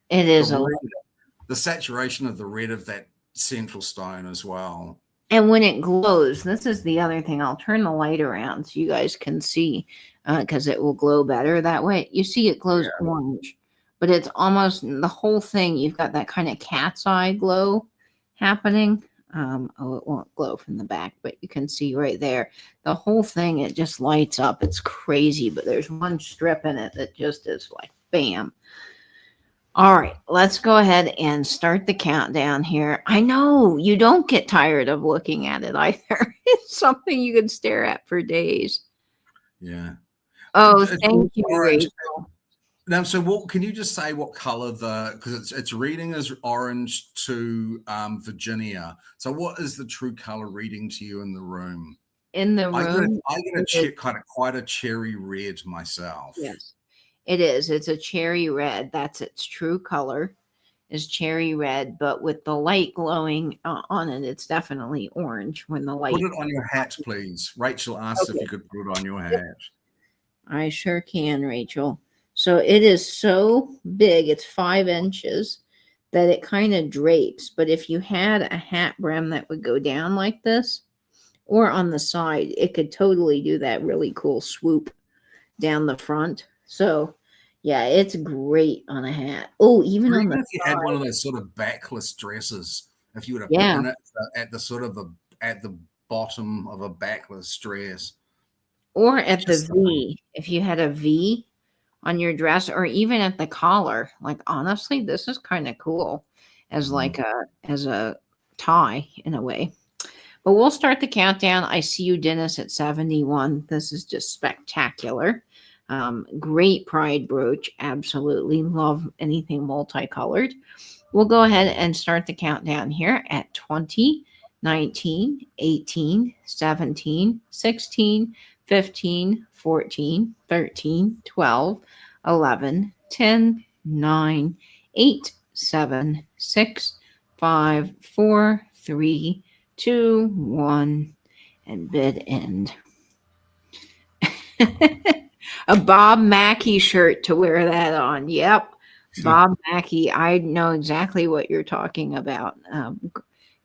Speaker 1: it is
Speaker 3: the saturation of the red of that central stone as well.
Speaker 1: And when it glows, this is the other thing. I'll turn the light around so you guys can see, because it will glow better that way. You see it glows orange, but it's almost the whole thing. You've got that kind of cat's eye glow happening. It won't glow from the back, but you can see right there. The whole thing, it just lights up. It's crazy, but there's one strip in it that just is like, bam. All right, let's go ahead and start the countdown here. I know you don't get tired of looking at it either. It's something you could stare at for days.
Speaker 3: Yeah.
Speaker 1: Oh, thank you, Rachel.
Speaker 3: Now, so what can you just say what color because it's reading as orange to Virginia. So what is the true color reading to you in the room?
Speaker 1: In the room,
Speaker 3: I get quite a cherry red myself.
Speaker 1: Yes. It is. It's a cherry red. That's its true color, is cherry red. But with the light glowing on it, it's definitely orange when the light.
Speaker 3: Put it on your hat, please. Rachel asked if you could put it on your hat.
Speaker 1: I sure can, Rachel. So it is so big. It's 5 inches that it kind of drapes. But if you had a hat brim that would go down like this, or on the side. It could totally do that really cool swoop down the front. So yeah, it's great on a hat. Oh, even
Speaker 3: Or
Speaker 1: on
Speaker 3: even
Speaker 1: the
Speaker 3: if you had one of those sort of backless dresses, if you were to
Speaker 1: yeah,
Speaker 3: pin it at the sort of at the bottom of a backless dress,
Speaker 1: or at the
Speaker 3: just something.
Speaker 1: V. If you had a V on your dress, or even at the collar. Like honestly, this is kind of cool as
Speaker 3: Mm.
Speaker 1: like a tie in a way. But we'll start the countdown. I see you, Dennis, at 71. This is just spectacular. Great pride brooch. Absolutely love anything multicolored. We'll go ahead and start the countdown here at 20, 19, 18, 17, 16, 15, 14, 13, 12, 11, 10, 9, 8, 7, 6, 5, 4, 3, 2, 1, and bid end. A Bob Mackie shirt to wear that on. Yep. Bob Mackie. I know exactly what you're talking about.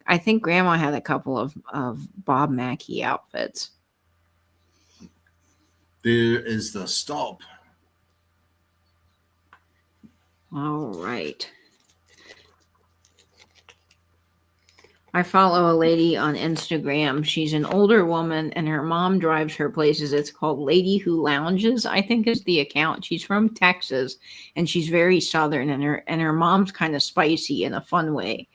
Speaker 1: I think Grandma had a couple of Bob Mackie outfits.
Speaker 3: There is the stop.
Speaker 1: All right. I follow a lady on Instagram. She's an older woman and her mom drives her places. It's called Lady Who Lounges, I think is the account. She's from Texas and she's very southern, and her mom's kind of spicy in a fun way.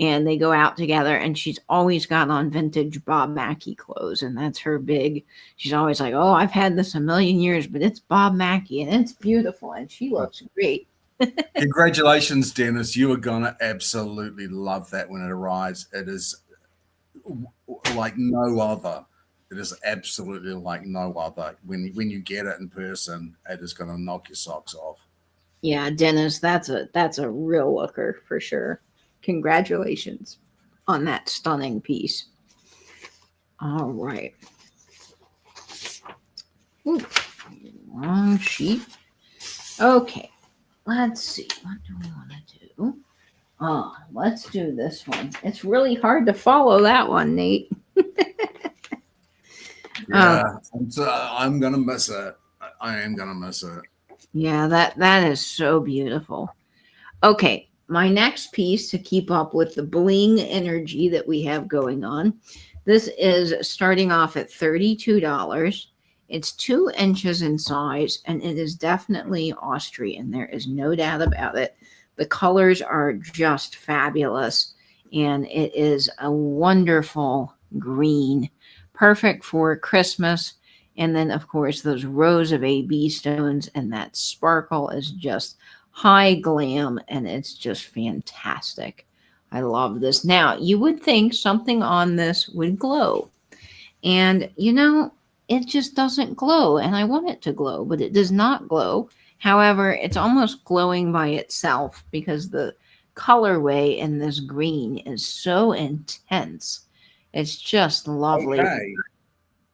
Speaker 1: And they go out together and she's always got on vintage Bob Mackie clothes, and that's her big. She's always like, "Oh, I've had this a million years, but it's Bob Mackie and it's beautiful and she looks great."
Speaker 3: Congratulations, Dennis. You are going to absolutely love that when it arrives. It is like no other. It is absolutely like no other. When you get it in person, it is going to knock your socks off.
Speaker 1: Yeah, Dennis, that's a real looker for sure. Congratulations on that stunning piece. All right. Ooh, wrong sheet. Okay, let's see. What do we want to do? Oh, let's do this one. It's really hard to follow that one, Nate.
Speaker 3: Yeah, I'm going to miss it. I am going to miss it.
Speaker 1: Yeah, that is so beautiful. Okay, my next piece to keep up with the bling energy that we have going on. This is starting off at $32. It's 2 inches in size, and it is definitely Austrian. There is no doubt about it. The colors are just fabulous, and it is a wonderful green, perfect for Christmas. And then, of course, those rows of AB stones, and that sparkle is just high glam, and it's just fantastic. I love this. Now, you would think something on this would glow, and it just doesn't glow, and I want it to glow, but it does not glow. However, it's almost glowing by itself because the colorway in this green is so intense. It's just lovely.
Speaker 3: Okay,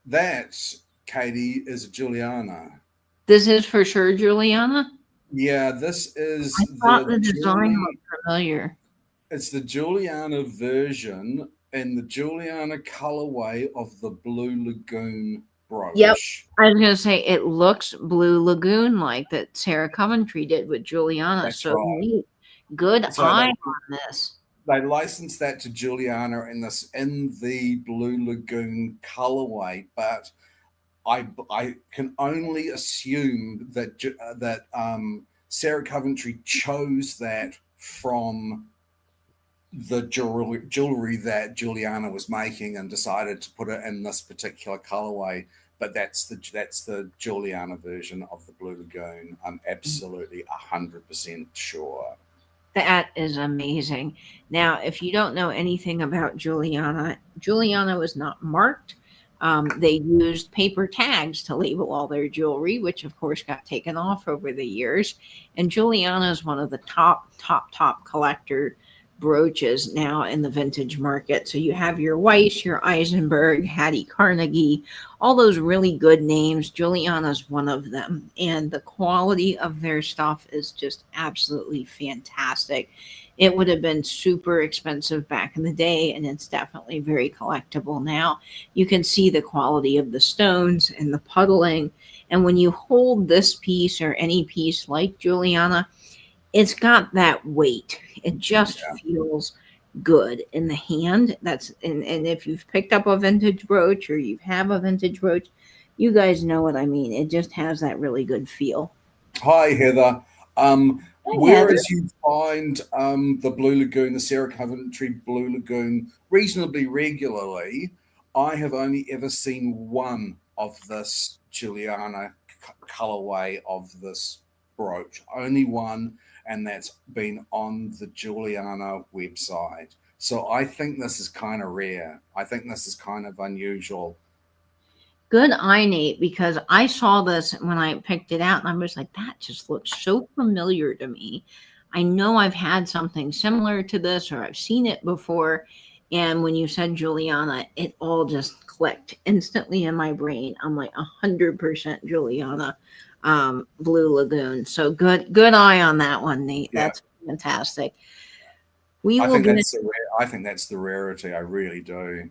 Speaker 3: that's Katie is Juliana.
Speaker 1: This is for sure Juliana.
Speaker 3: Yeah, this is
Speaker 1: I thought the design looked familiar.
Speaker 3: It's the Juliana version and the Juliana colorway of the Blue Lagoon brooch.
Speaker 1: Yep. I was going to say it looks Blue Lagoon like that Sarah Coventry did with Juliana.
Speaker 3: That's
Speaker 1: so
Speaker 3: right.
Speaker 1: neat. Good
Speaker 3: So
Speaker 1: eye on this.
Speaker 3: They licensed that to Juliana in the Blue Lagoon colorway, but I can only assume that Sarah Coventry chose that from the jewelry that Juliana was making and decided to put it in this particular colorway. But that's the Juliana version of the Blue Lagoon. I'm absolutely 100% sure.
Speaker 1: That is amazing. Now, if you don't know anything about Juliana, Juliana was not marked. They used paper tags to label all their jewelry, which of course got taken off over the years. And Juliana is one of the top collector brooches now in the vintage market. So you have your Weiss, your Eisenberg, Hattie Carnegie, all those really good names. Juliana's one of them. And the quality of their stuff is just absolutely fantastic. It would have been super expensive back in the day, and it's definitely very collectible now. You can see the quality of the stones and the puddling. And when you hold this piece or any piece like Juliana, it's got that weight. It just feels good in the hand. And if you've picked up a vintage brooch or you have a vintage brooch, you guys know what I mean. It just has that really good feel.
Speaker 3: Hi, Heather.
Speaker 1: Hi,
Speaker 3: Whereas you find the Blue Lagoon, the Sarah Coventry Blue Lagoon, reasonably regularly, I have only ever seen one of this Juliana colorway of this brooch. Only one, and that's been on the Juliana website. So I think this is kind of rare. I think this is kind of unusual.
Speaker 1: Good eye, Nate, because I saw this when I picked it out and I was like, that just looks so familiar to me. I know I've had something similar to this or I've seen it before. And when you said Juliana, it all just clicked instantly in my brain. I'm like 100% Juliana, Blue Lagoon. So good eye on that one, Nate.
Speaker 3: Yeah.
Speaker 1: That's fantastic. We
Speaker 3: I
Speaker 1: will
Speaker 3: think
Speaker 1: get
Speaker 3: that's I think that's the rarity. I really do.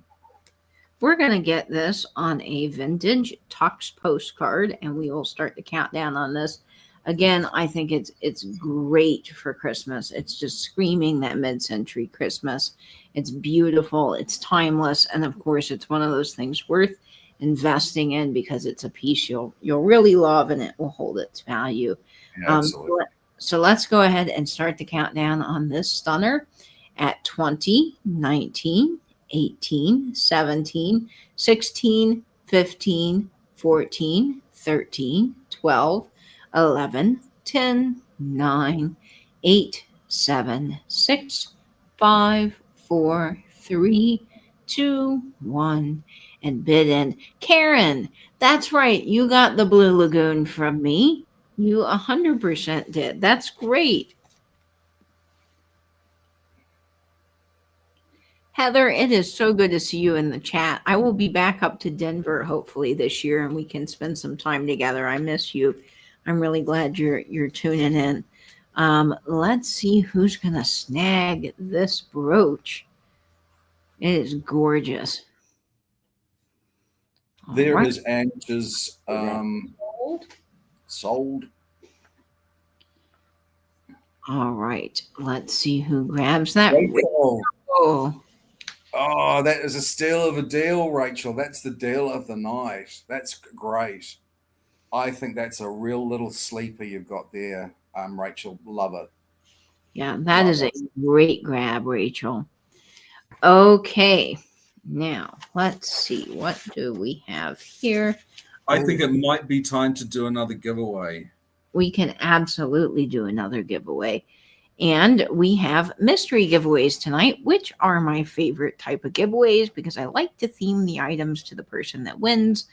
Speaker 1: We're going to get this on a vintage Tux postcard and we will start the countdown on this. Again, I think it's great for Christmas. It's just screaming that mid-century Christmas. It's beautiful, it's timeless, and of course it's one of those things worth investing in because it's a piece you'll really love and it will hold its value.
Speaker 3: Yeah, absolutely.
Speaker 1: So let's go ahead and start the countdown on this stunner at 20, 19, 18, 17, 16, 15, 14, 13, 12, 11, 10, 9, 8, 7, 6, 5, 4, 3, 2, 1, and bid in. Karen, that's right. You got the Blue Lagoon from me. You 100% did. That's great. Heather, it is so good to see you in the chat. I will be back up to Denver hopefully this year and we can spend some time together. I miss you. I'm really glad you're tuning in. Let's see who's going to snag this brooch. It is gorgeous.
Speaker 3: There
Speaker 1: Right.
Speaker 3: is Angie's sold.
Speaker 1: All right. Let's see who grabs that.
Speaker 3: Rachel.
Speaker 1: Oh,
Speaker 3: that is a steal of a deal, Rachel. That's the deal of the night. That's great. I think that's a real little sleeper you've got there, Rachel. Love it.
Speaker 1: Yeah, that is a great grab, Rachel. Okay. Now, let's see. What do we have here?
Speaker 2: I think it might be time to do another giveaway.
Speaker 1: We can absolutely do another giveaway. And we have mystery giveaways tonight, which are my favorite type of giveaways because I like to theme the items to the person that wins.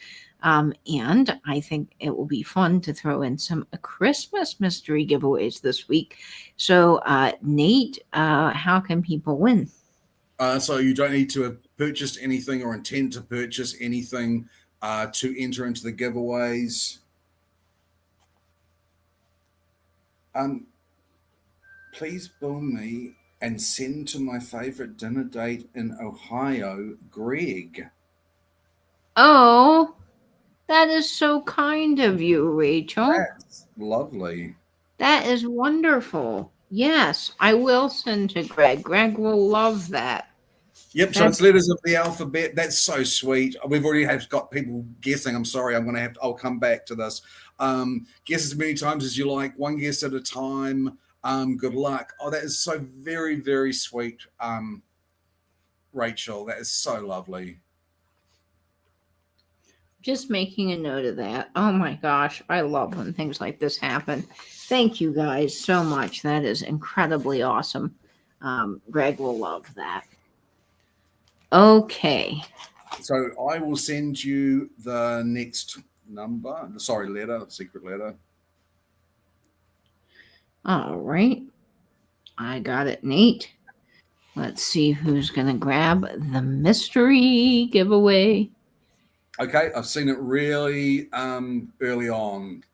Speaker 1: And I think it will be fun to throw in some Christmas mystery giveaways this week. So, Nate, how can people win?
Speaker 3: So you don't need to have purchased anything or intend to purchase anything to enter into the giveaways. Please bill me and send to my favorite dinner date in Ohio, Greg.
Speaker 1: Oh, that is so kind of you, Rachel.
Speaker 3: That's lovely.
Speaker 1: That is wonderful. Yes, I will send to Greg. Greg will love that.
Speaker 3: Yep, so it's letters of the alphabet. That's so sweet. We've already got people guessing. I'm sorry, I'll come back to this. Guess as many times as you like, one guess at a time. Good luck. Oh, that is so very, very sweet, Rachel. That is so lovely.
Speaker 1: Just making a note of that. Oh my gosh, I love when things like this happen. Thank you guys so much. That is incredibly awesome. Greg will love that. Okay.
Speaker 3: So I will send you the next number. Sorry, letter, secret letter.
Speaker 1: All right. I got it, Nate. Let's see who's going to grab the mystery giveaway.
Speaker 3: Okay, I've seen it really early on.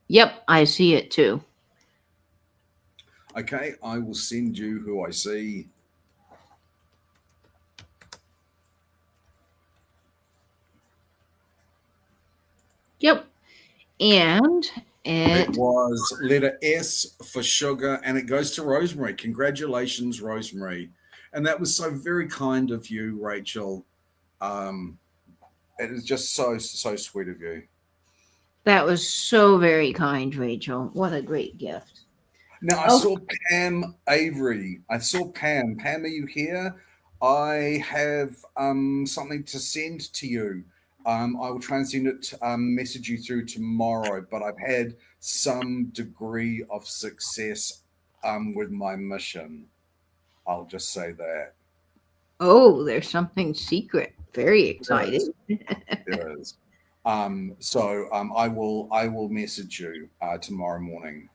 Speaker 1: Yep, I see it too.
Speaker 3: Okay, I will send you who I see.
Speaker 1: Yep. And
Speaker 3: It
Speaker 1: it,
Speaker 3: was letter S for sugar, and it goes to Rosemary. Congratulations, Rosemary. And that was so very kind of you, Rachel. Um, it is just so sweet of you.
Speaker 1: that was so very kind, Rachel. What a great gift.
Speaker 3: Now I
Speaker 1: Oh,
Speaker 3: saw Pam Avery. I saw Pam. Pam, are you here? I have something to send to you. I will try and send it, message you through tomorrow. But I've had some degree of success with my mission. I'll just say that.
Speaker 1: oh, there's something secret. Very
Speaker 3: There is.
Speaker 1: exciting.
Speaker 3: There is. I will message you tomorrow morning.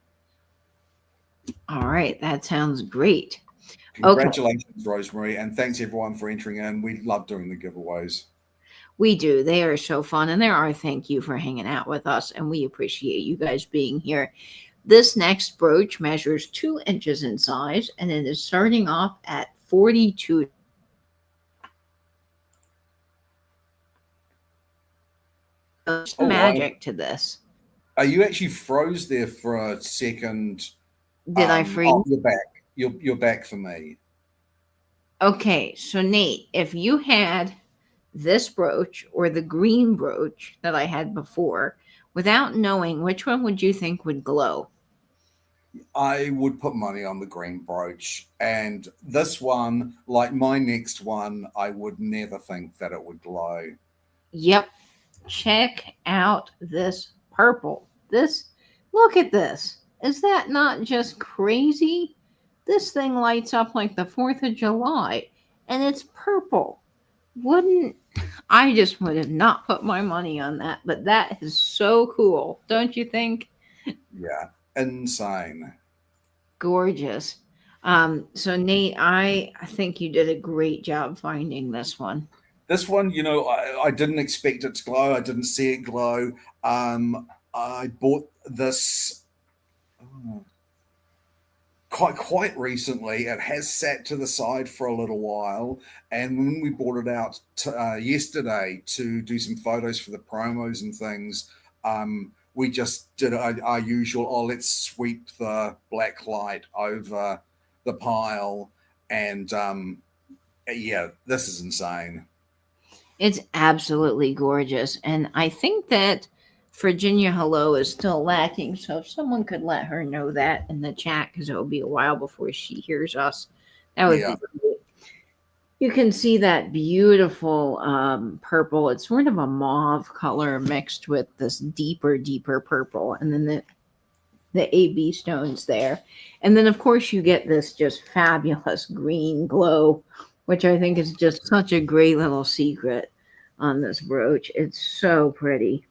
Speaker 1: All right, that sounds great. Okay,
Speaker 3: Congratulations, Rosemary, and thanks everyone for entering in. We love doing the giveaways.
Speaker 1: we do. They are so fun, and there are. Thank you for hanging out with us, and we appreciate you guys being here. This next brooch measures 2 inches in size, and it is starting off at 42. There's
Speaker 3: Oh,
Speaker 1: magic to this.
Speaker 3: you actually froze there for a second.
Speaker 1: Did I freeze?
Speaker 3: Oh, you're back. You're back for me.
Speaker 1: Okay, so Nate, if you had this brooch or the green brooch that I had before, without knowing which one would you think would glow?
Speaker 3: I would put money on the green brooch, and this one, like my next one, I would never think that it would glow.
Speaker 1: Yep. Check out this purple. Look at this. Is that not just crazy? This thing lights up like the 4th of July, and it's purple. Wouldn't I just would have not put my money on that, but that is so cool, don't you think?
Speaker 3: Yeah, insane.
Speaker 1: Gorgeous. So Nate, I think you did a great job finding this one.
Speaker 3: This one, I didn't expect it to glow. I didn't see it glow. I bought this quite recently. It has sat to the side for a little while, and when we brought it out yesterday to do some photos for the promos and things, we just did our usual. Oh, let's sweep the black light over the pile, and yeah, this is insane.
Speaker 1: It's absolutely gorgeous. And I think that Virginia Hello is still lacking. So if someone could let her know that in the chat, because it will be a while before she hears us, that would
Speaker 3: Yeah.
Speaker 1: be great. You can see that beautiful purple. It's sort of a mauve color mixed with this deeper purple. And then the AB stones there. And then, of course, you get this just fabulous green glow, which I think is just such a great little secret on this brooch. It's so pretty.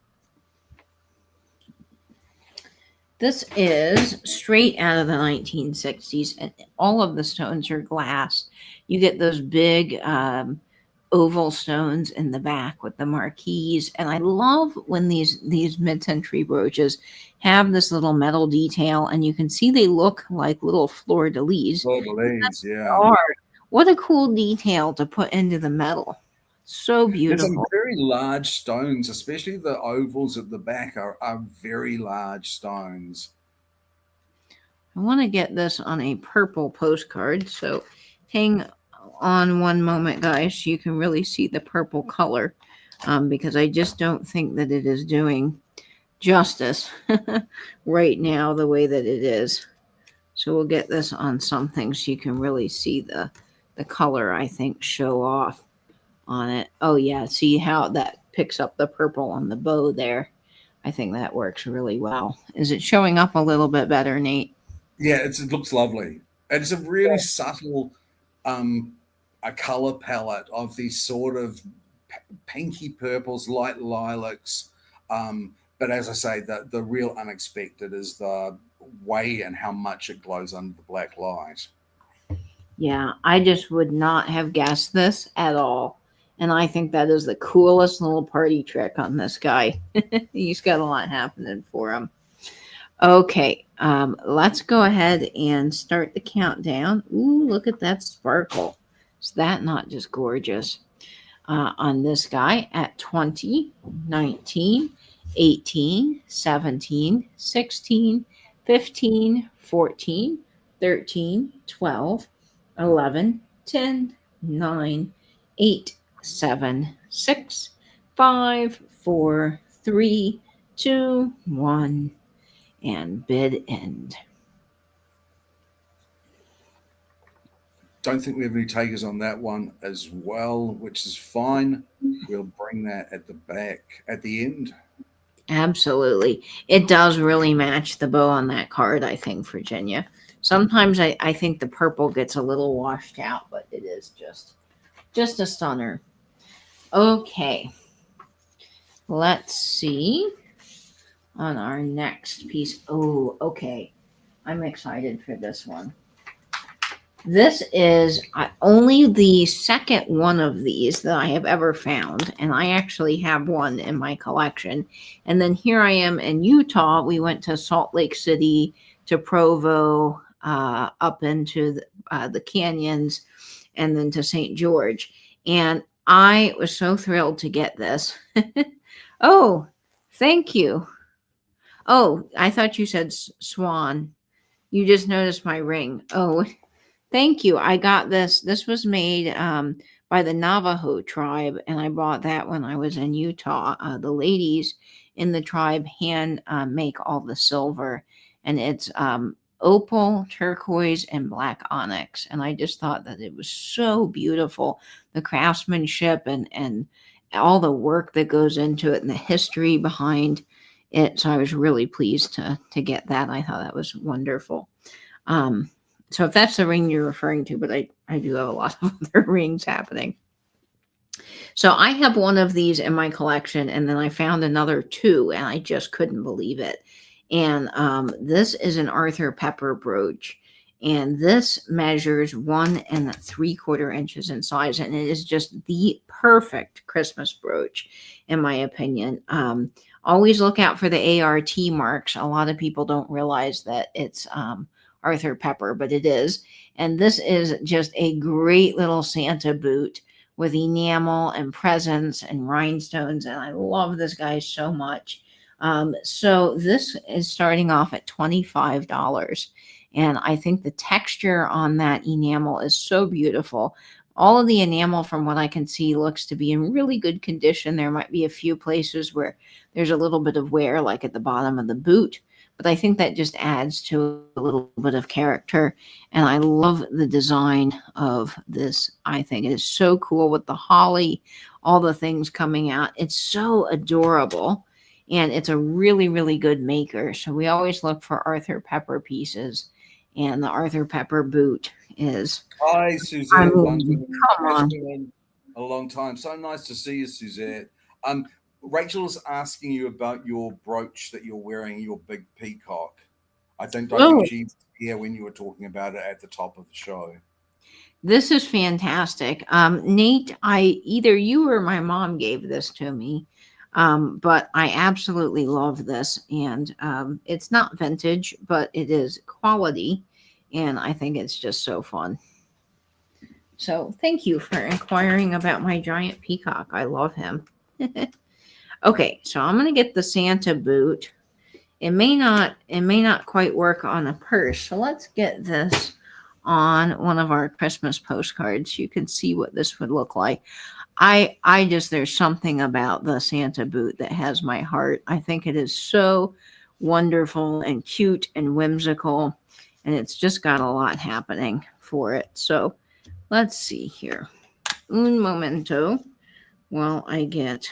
Speaker 1: This is straight out of the 1960s, and all of the stones are glass. You get those big oval stones in the back with the marquise, and I love when these mid-century brooches have this little metal detail, and you can see they look like little fleur-de-lis.
Speaker 3: Yeah.
Speaker 1: What a cool detail to put into the metal. So
Speaker 3: There's some
Speaker 1: beautiful.
Speaker 3: very large stones, especially the ovals at the back are very large stones.
Speaker 1: I want to get this on a purple postcard. So hang on one moment, guys, so you can really see the purple color, because I just don't think that it is doing justice right now the way that it is. So we'll get this on something so you can really see the color, I think, show off on it. Oh yeah, see how that picks up the purple on the bow there. I think that works really well. Is it showing up a little bit better, Nate?
Speaker 3: Yeah, it looks lovely. It's a really subtle a color palette of these sort of pinky purples, light lilacs. But as I say, the real unexpected is the way and how much it glows under the black light.
Speaker 1: Yeah, I just would not have guessed this at all. And I think that is the coolest little party trick on this guy. He's got a lot happening for him. Okay, let's go ahead and start the countdown. Ooh, look at that sparkle. Is that not just gorgeous? On this guy at 20, 19, 18, 17, 16, 15, 14, 13, 12, 11, 10, 9, 8, 7, 6, 5, 4, 3, 2, 1, and bid end.
Speaker 3: Don't think we have any takers on that one as well, which is fine. We'll bring that at the back at the end.
Speaker 1: Absolutely. It does really match the bow on that card, I think, Virginia. Sometimes I think the purple gets a little washed out, but it is just a stunner. Okay. Let's see on our next piece. Oh, okay. I'm excited for this one. This is only the second one of these that I have ever found, and I actually have one in my collection. And then here I am in Utah. We went to Salt Lake City, to Provo, up into the canyons, and then to St. George. And I was so thrilled to get this. Oh, thank you. Oh, I thought you said swan. You just noticed my ring. Oh, thank you. I got this. This was made by the Navajo tribe, and I bought that when I was in Utah. The ladies in the tribe hand make all the silver, and it's opal, turquoise, and black onyx. And I just thought that it was so beautiful, the craftsmanship and all the work that goes into it and the history behind it. So I was really pleased to get that. I thought that was wonderful. So if that's the ring you're referring to, but I do have a lot of other rings happening. So I have one of these in my collection, and then I found another two, and I just couldn't believe it. And this is an Arthur Pepper brooch, and this measures 1 3/4 inches in size, and it is just the perfect Christmas brooch, in my opinion. Always look out for the ART marks. A lot of people don't realize that it's Arthur Pepper, but it is. And this is just a great little Santa boot with enamel and presents and rhinestones. And I love this guy so much. So this is starting off at $25. And I think the texture on that enamel is so beautiful. All of the enamel, from what I can see, looks to be in really good condition. There might be a few places where there's a little bit of wear, like at the bottom of the boot, but I think that just adds to a little bit of character. And I love the design of this. I think it is so cool with the holly, all the things coming out. It's so adorable, and it's a really, really good maker. So we always look for Arthur Pepper pieces, and the Arthur Pepper boot is.
Speaker 3: Hi, Suzette.
Speaker 1: Come on.
Speaker 3: A long time. So nice to see you, Suzette. Rachel is asking you about your brooch that you're wearing, your big peacock. I think she was here when you were talking about it at the top of the show.
Speaker 1: This is fantastic. Nate, either you or my mom gave this to me, but I absolutely love this. And it's not vintage, but it is quality. And I think it's just so fun. So thank you for inquiring about my giant peacock. I love him. Okay, so I'm going to get the Santa boot. It may not quite work on a purse. So let's get this on one of our Christmas postcards. You can see what this would look like. There's something about the Santa boot that has my heart. I think it is so wonderful and cute and whimsical, and it's just got a lot happening for it. So let's see here. Un momento while I get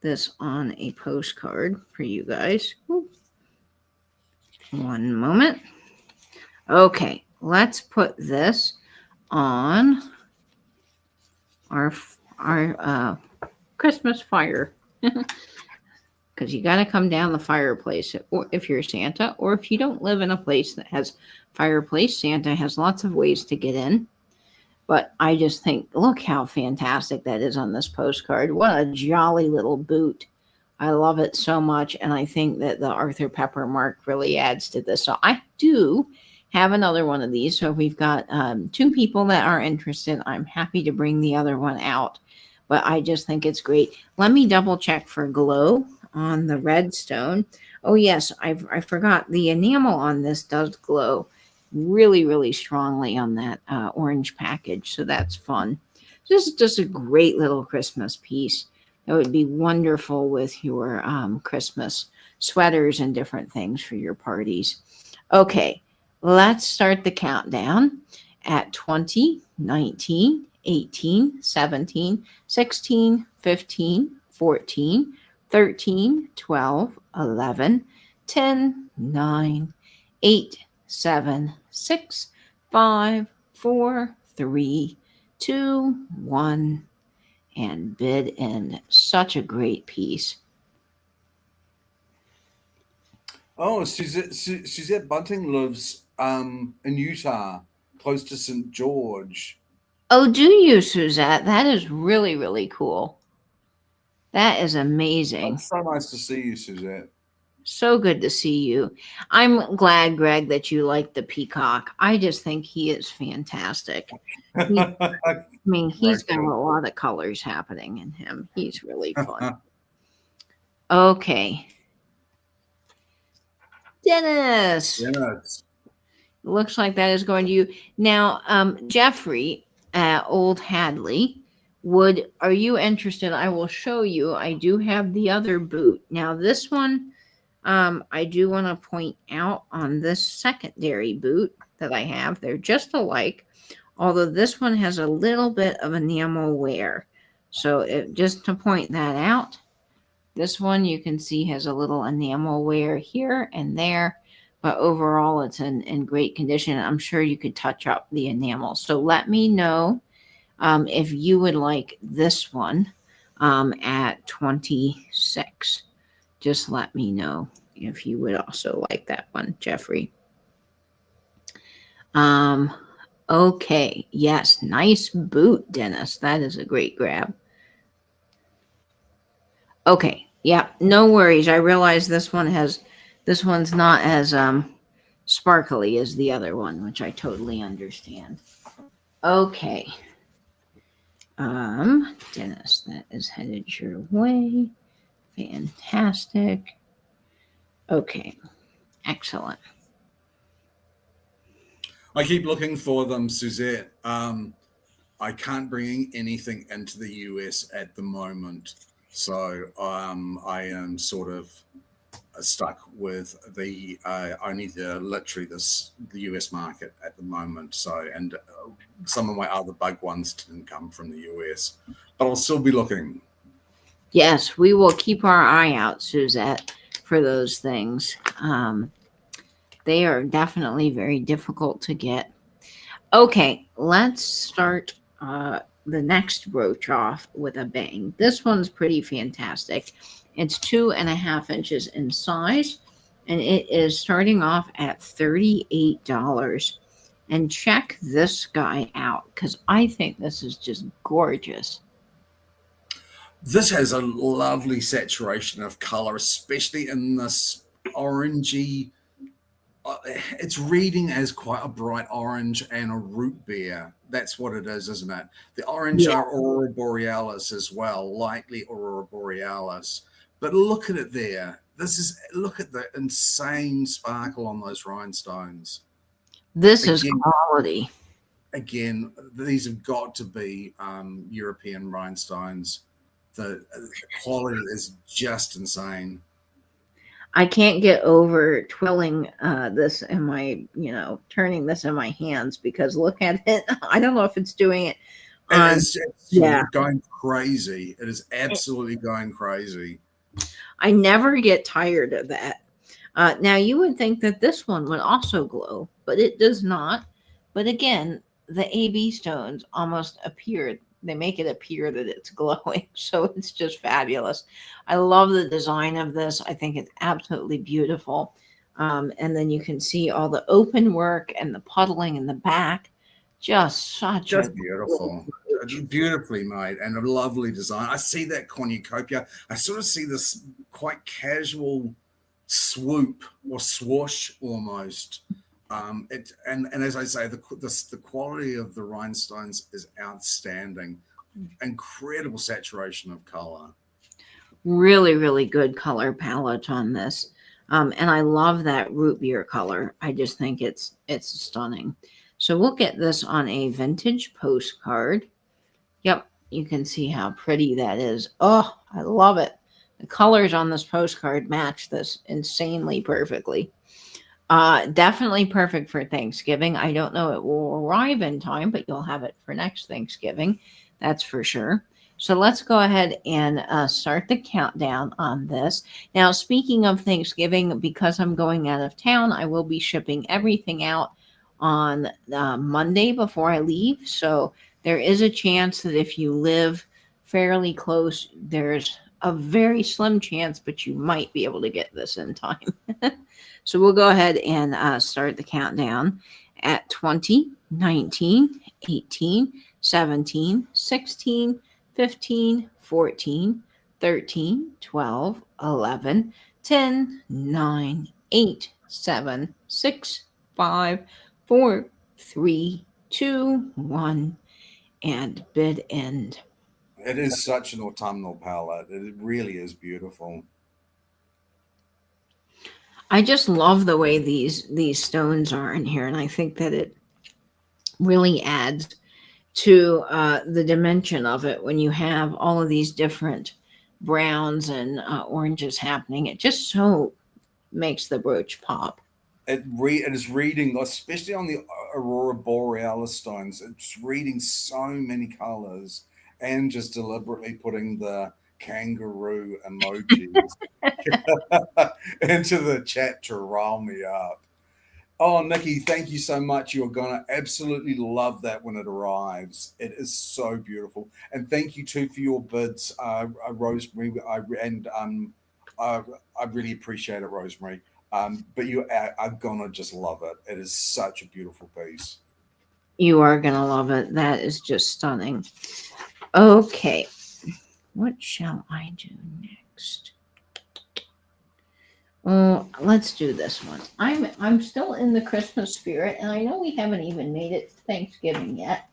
Speaker 1: this on a postcard for you guys. Ooh. One moment. Okay, let's put this on our Christmas fire, because you got to come down the fireplace, or if you're Santa, or if you don't live in a place that has fireplace. Santa has lots of ways to get in. But I just think, look how fantastic that is on this postcard. What a jolly little boot. I love it so much. And I think that the Arthur Pepper mark really adds to this. So I do have another one of these. So if we've got 2 people that are interested, I'm happy to bring the other one out. But I just think it's great. Let me double check for glow on the redstone. Oh, yes, I forgot. The enamel on this does glow really, really strongly on that orange package. So that's fun. This is just a great little Christmas piece. It would be wonderful with your Christmas sweaters and different things for your parties. Okay, let's start the countdown at 20, 19, 18, 17, 16, 15, 14, 13, 12, 11, 10, 9, 8, 7, 6, 5, 4, 3, 2, 1, and bid in. Such a great piece.
Speaker 3: Oh, Suzette Bunting lives in Utah, close to St. George.
Speaker 1: Oh, do you, Suzette? That is really, really cool. That is amazing.
Speaker 3: It's so nice to see you, Suzette.
Speaker 1: So good to see you. I'm glad, Greg, that you like the peacock. I just think he is fantastic. I mean, he's got a lot of colors happening in him. He's really fun. Okay. Dennis.
Speaker 3: Yes.
Speaker 1: Looks like that is going to you. Now, Jeffrey, Old Hadley, are you interested? I will show you. I do have the other boot. Now, this one, I do want to point out on this secondary boot that I have, they're just alike, although this one has a little bit of enamel wear. So just to point that out, this one you can see has a little enamel wear here and there, but overall it's in great condition. I'm sure you could touch up the enamel. So let me know if you would like this one at 26. Just let me know if you would also like that one, Jeffrey. Okay. Yes. Nice boot, Dennis. That is a great grab. Okay. Yeah. No worries. I realize this one's not as sparkly as the other one, which I totally understand. Okay. Dennis, that is headed your way. Fantastic. Okay. Excellent.
Speaker 3: I keep looking for them, Suzette. I can't bring anything into the US at the moment. So I am sort of stuck with the only literally the US market at the moment. So, and some of my other bug ones didn't come from the US, but I'll still be looking.
Speaker 1: Yes, we will keep our eye out, Suzette, for those things. They are definitely very difficult to get. Okay, let's start the next brooch off with a bang. This one's pretty fantastic. It's 2.5 inches in size, and it is starting off at $38. And check this guy out, because I think this is just gorgeous.
Speaker 3: This has a lovely saturation of color, especially in this orangey. It's reading as quite a bright orange and a root beer. That's what it is, isn't it? The orange are Aurora Borealis as well, lightly Aurora Borealis. But look at it there. Look at the insane sparkle on those rhinestones.
Speaker 1: This is quality.
Speaker 3: Again, these have got to be European rhinestones. The quality is just insane.
Speaker 1: I can't get over twirling this in my, turning this in my hands, because look at it. I don't know if it's doing it.
Speaker 3: It's going crazy. It is absolutely going crazy.
Speaker 1: I never get tired of that. Now, you would think that this one would also glow, but it does not. But again, the AB stones almost appear. They make it appear that it's glowing. So it's just fabulous. I love the design of this. I think it's absolutely beautiful. And then you can see all the open work and the puddling in the back. Just
Speaker 3: beautiful. It's beautifully made and a lovely design. I see that cornucopia. I sort of see this quite casual swoop or swoosh almost. And as I say, the quality of the rhinestones is outstanding. Incredible saturation of color.
Speaker 1: Really, really good color palette on this. And I love that root beer color. I just think it's stunning. So we'll get this on a vintage postcard. Yep, you can see how pretty that is. Oh, I love it. The colors on this postcard match this insanely perfectly. Definitely perfect for Thanksgiving. I don't know it will arrive in time, but you'll have it for next Thanksgiving. That's for sure. So let's go ahead and start the countdown on this. Now, speaking of Thanksgiving, because I'm going out of town, I will be shipping everything out on Monday before I leave. So there is a chance that if you live fairly close, there's a very slim chance, but you might be able to get this in time. So we'll go ahead and start the countdown at 20, 19, 18, 17, 16, 15, 14, 13, 12, 11, 10, 9, 8, 7, 6, 5, 4, 3, 2, 1, and bid end.
Speaker 3: It is such an autumnal palette. It really is beautiful.
Speaker 1: I just love the way these stones are in here, and I think that it really adds to the dimension of it when you have all of these different browns and oranges happening. It just so makes the brooch pop.
Speaker 3: It is reading, especially on the Aurora Borealis stones. It's reading so many colors and just deliberately putting the kangaroo emojis into the chat to rile me up. Oh, Nikki, thank you so much. You're going to absolutely love that when it arrives. It is so beautiful. And thank you, too, for your bids, Rosemary. I really appreciate it, Rosemary. But you are going to just love it. It is such a beautiful piece.
Speaker 1: You are going to love it. That is just stunning. Okay. What shall I do next? Let's do this one. I'm still in the Christmas spirit, and I know we haven't even made it to Thanksgiving yet,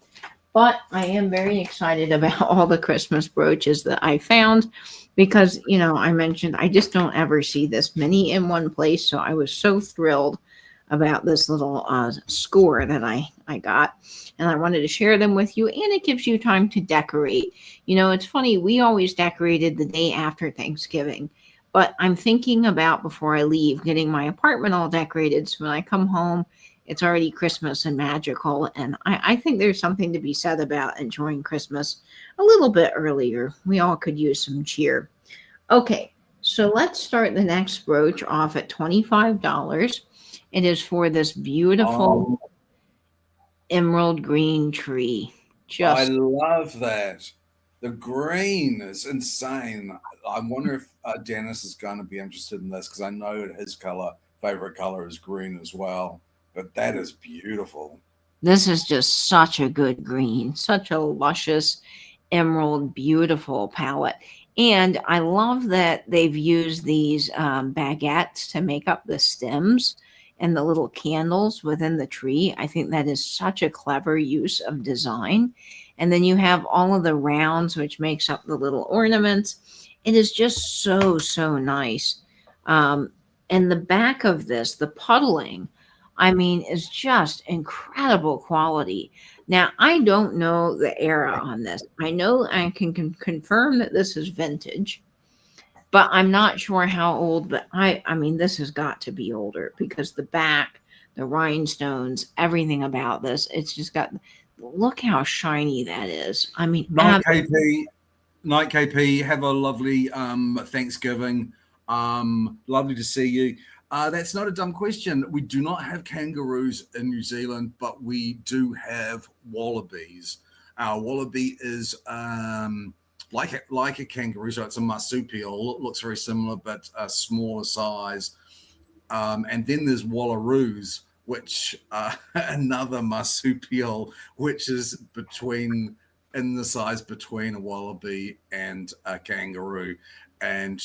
Speaker 1: but I am very excited about all the Christmas brooches that I found because, you know, I mentioned I just don't ever see this many in one place, so I was so thrilled about this little score that I got, and I wanted to share them with you, and it gives you time to decorate. You know, it's funny, we always decorated the day after Thanksgiving, but I'm thinking about before I leave getting my apartment all decorated so when I come home, it's already Christmas and magical, and I think there's something to be said about enjoying Christmas a little bit earlier. We all could use some cheer. Okay, so let's start the next brooch off at $25. It is for this beautiful emerald green tree.
Speaker 3: I love that. The green is insane. I wonder if Dennis is going to be interested in this because I know his favorite color is green as well. But that is beautiful.
Speaker 1: This is just such a good green, such a luscious emerald, beautiful palette. And I love that they've used these baguettes to make up the stems and the little candles within the tree. I think that is such a clever use of design. And then you have all of the rounds, which makes up the little ornaments. It is just so, so nice. And the back of this, the puddling, I mean, is just incredible quality. Now, I don't know the era on this. I know I can confirm that this is vintage, but I'm not sure how old, but I mean, this has got to be older because the back, the rhinestones, everything about this, it's just got, look how shiny that is. I mean,
Speaker 3: Night KP, have a lovely Thanksgiving. Lovely to see you. That's not a dumb question. We do not have kangaroos in New Zealand, but we do have wallabies. Our wallaby is like a kangaroo, so it's a marsupial. It looks very similar, but a smaller size. And then there's wallaroos, which another marsupial, which is between in the size between a wallaby and a kangaroo. And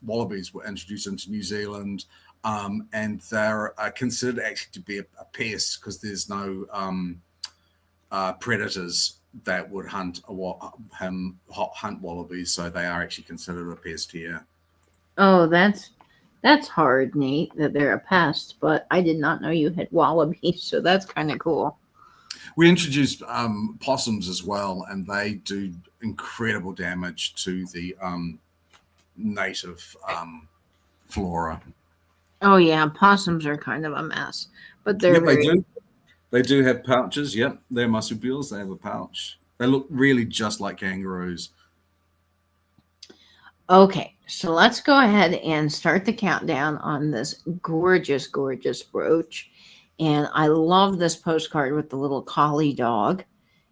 Speaker 3: wallabies were introduced into New Zealand, and they're considered actually to be a pest because there's no predators that would hunt wallabies, so they are actually considered a pest here.
Speaker 1: Oh, that's hard, Nate, that they're a pest, but I did not know you had wallabies, so that's kind of cool.
Speaker 3: We introduced possums as well, and they do incredible damage to the native flora.
Speaker 1: Oh yeah, possums are kind of a mess, but they're
Speaker 3: Yep, they
Speaker 1: very
Speaker 3: do. They do have pouches. Yep, they're marsupials. They have a pouch. They look really just like kangaroos.
Speaker 1: Okay, so let's go ahead and start the countdown on this gorgeous, gorgeous brooch. And I love this postcard with the little collie dog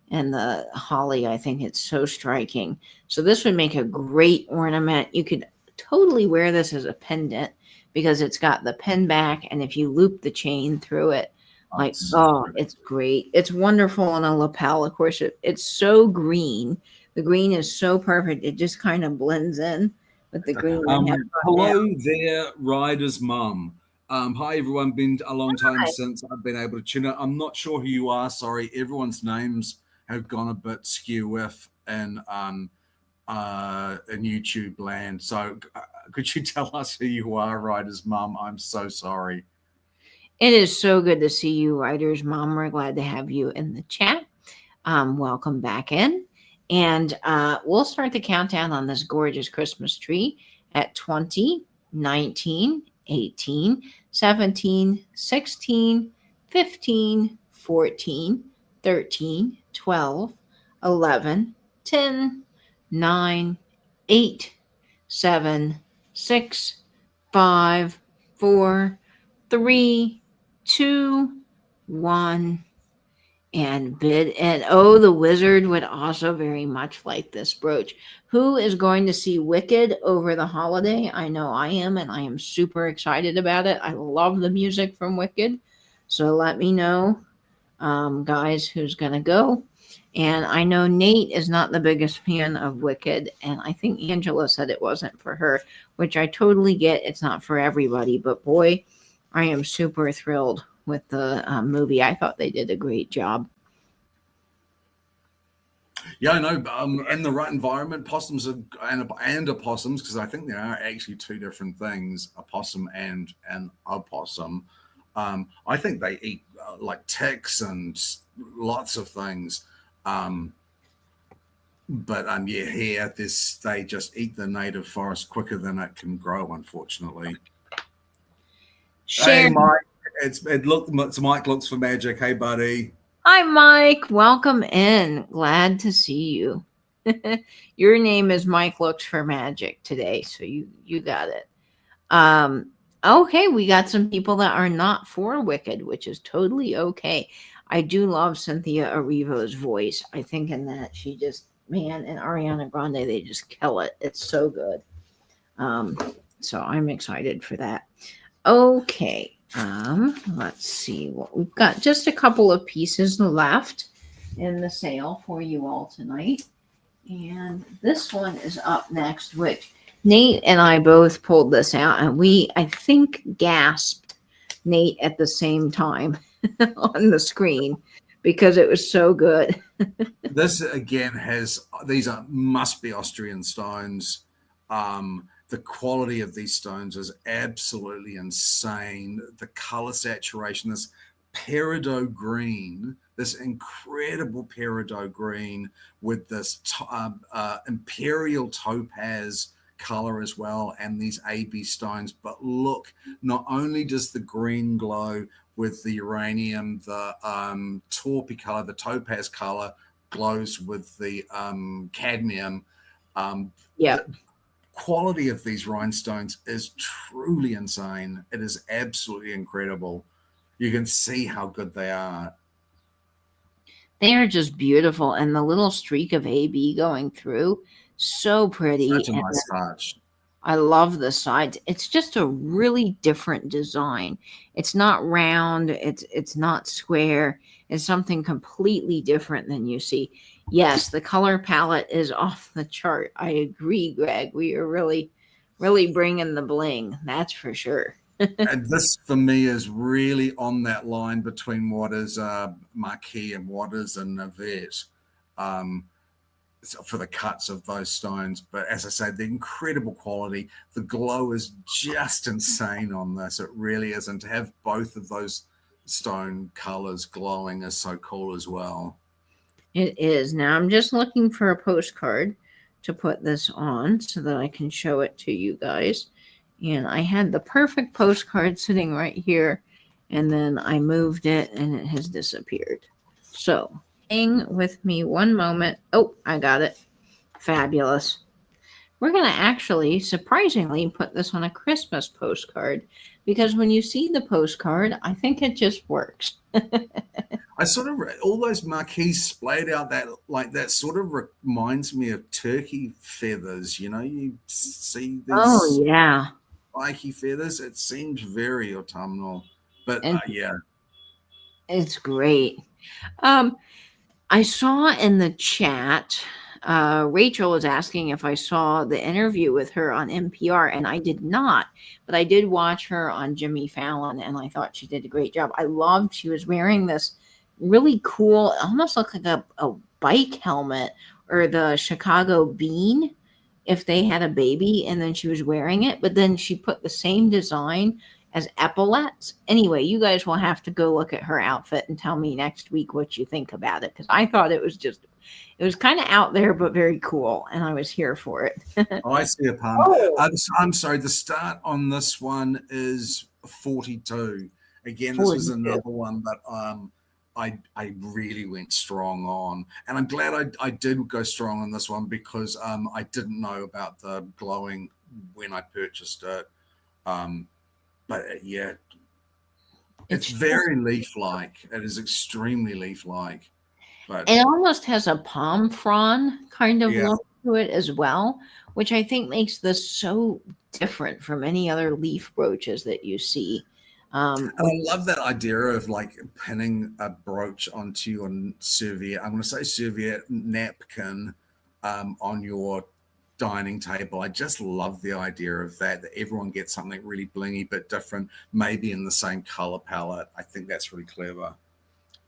Speaker 1: and the holly. I think it's so striking. So this would make a great ornament. You could totally wear this as a pendant because it's got the pin back, and if you loop the chain through it, like, oh, it's great. It's wonderful on a lapel. Of course, it's so green. The green is so perfect. It just kind of blends in with the green.
Speaker 3: Hello there, Ryder's mum. Hi, everyone. Been a long time since I've been able to tune in. I'm not sure who you are. Sorry. Everyone's names have gone a bit skew in YouTube land. So could you tell us who you are, Ryder's mum? I'm so sorry.
Speaker 1: It is so good to see you, Ryder's mom. We're glad to have you in the chat. Welcome back in. And we'll start the countdown on this gorgeous Christmas tree at 20, 19, 18, 17, 16, 15, 14, 13, 12, 11, 10, 9, 8, 7, 6, 5, 4, 3, 2, 1, and bid. And oh, the wizard would also very much like this brooch. Who is going to see Wicked over the holiday? I know I am, and I am super excited about it. I love the music from Wicked. So let me know, guys, who's going to go. And I know Nate is not the biggest fan of Wicked, and I think Angela said it wasn't for her, which I totally get. It's not for everybody, but boy, I am super thrilled with the movie. I thought they did a great job.
Speaker 3: Yeah, I know. In the right environment, possums and opossums, because I think there are actually two different things: a possum and an opossum. I think they eat like ticks and lots of things. But yeah, here they just eat the native forest quicker than it can grow, unfortunately. Hey, Mike. It's Mike looks for magic. Hey, buddy.
Speaker 1: Hi, Mike. Welcome in. Glad to see you. Your name is Mike Looks for Magic today, so you got it. Okay, we got some people that are not for Wicked, which is totally okay. I do love Cynthia Erivo's voice. I think in that she just, man, and Ariana Grande, they just kill it. It's so good. So I'm excited for that. Okay. Let's see what we've got. Just a couple of pieces left in the sale for you all tonight. And this one is up next, which Nate and I both pulled this out, and I think, gasped, Nate, at the same time on the screen because it was so good.
Speaker 3: This again must be Austrian stones. The quality of these stones is absolutely insane. The color saturation, this peridot green, this incredible peridot green with this imperial topaz color as well, and these AB stones. But look, not only does the green glow with the uranium, the taupe color, the topaz color glows with the cadmium.
Speaker 1: Yeah.
Speaker 3: Quality of these rhinestones is truly insane. It is absolutely incredible. You can see how good they are.
Speaker 1: They are just beautiful, and the little streak of AB going through, so pretty.
Speaker 3: Such a nice touch.
Speaker 1: I love the sides. It's just a really different design. It's not round. It's not square. It's something completely different than you see. Yes, the color palette is off the chart. I agree, Greg. We are really, really bringing the bling. That's for sure.
Speaker 3: And this for me is really on that line between what is Marquis and what is a Navette. Um, for the cuts of those stones. But as I say, the incredible quality, the glow is just insane on this. It really is. And to have both of those stone colors glowing is so cool as well.
Speaker 1: It is. Now I'm just looking for a postcard to put this on so that I can show it to you guys. And I had the perfect postcard sitting right here, and then I moved it and it has disappeared. So hang with me one moment. Oh, I got it. Fabulous. We're going to actually, surprisingly, put this on a Christmas postcard because when you see the postcard, I think it just works.
Speaker 3: I sort of all those marquees splayed out that like that sort of reminds me of turkey feathers. You know, you see these
Speaker 1: Oh, yeah.
Speaker 3: spiky feathers. It seems very autumnal, but
Speaker 1: And
Speaker 3: yeah,
Speaker 1: it's great. Um, I saw in the chat, Rachel was asking if I saw the interview with her on NPR, and I did not, but I did watch her on Jimmy Fallon, and I thought she did a great job. I loved she was wearing this really cool, almost looked like a bike helmet or the Chicago Bean if they had a baby, and then she was wearing it, but then she put the same design as epaulets. Anyway, you guys will have to go look at her outfit and tell me next week what you think about it because I thought it was kind of out there but very cool, and I was here for it.
Speaker 3: I see a pun.
Speaker 1: Oh.
Speaker 3: I'm sorry. The start on this one is 42. Again, this was
Speaker 1: 42.
Speaker 3: another one that I really went strong on, and I'm glad I did go strong on this one because I didn't know about the glowing when I purchased it. But yeah, it's very leaf-like. It is extremely leaf-like. But
Speaker 1: It almost has a palm frond kind of
Speaker 3: yeah,
Speaker 1: look to it as well, which I think makes this so different from any other leaf brooches that you see.
Speaker 3: and I love that idea of like pinning a brooch onto your serviette. I'm going to say serviette napkin on your dining table. I just love the idea of that everyone gets something really blingy but different, maybe in the same color palette. I think that's really clever.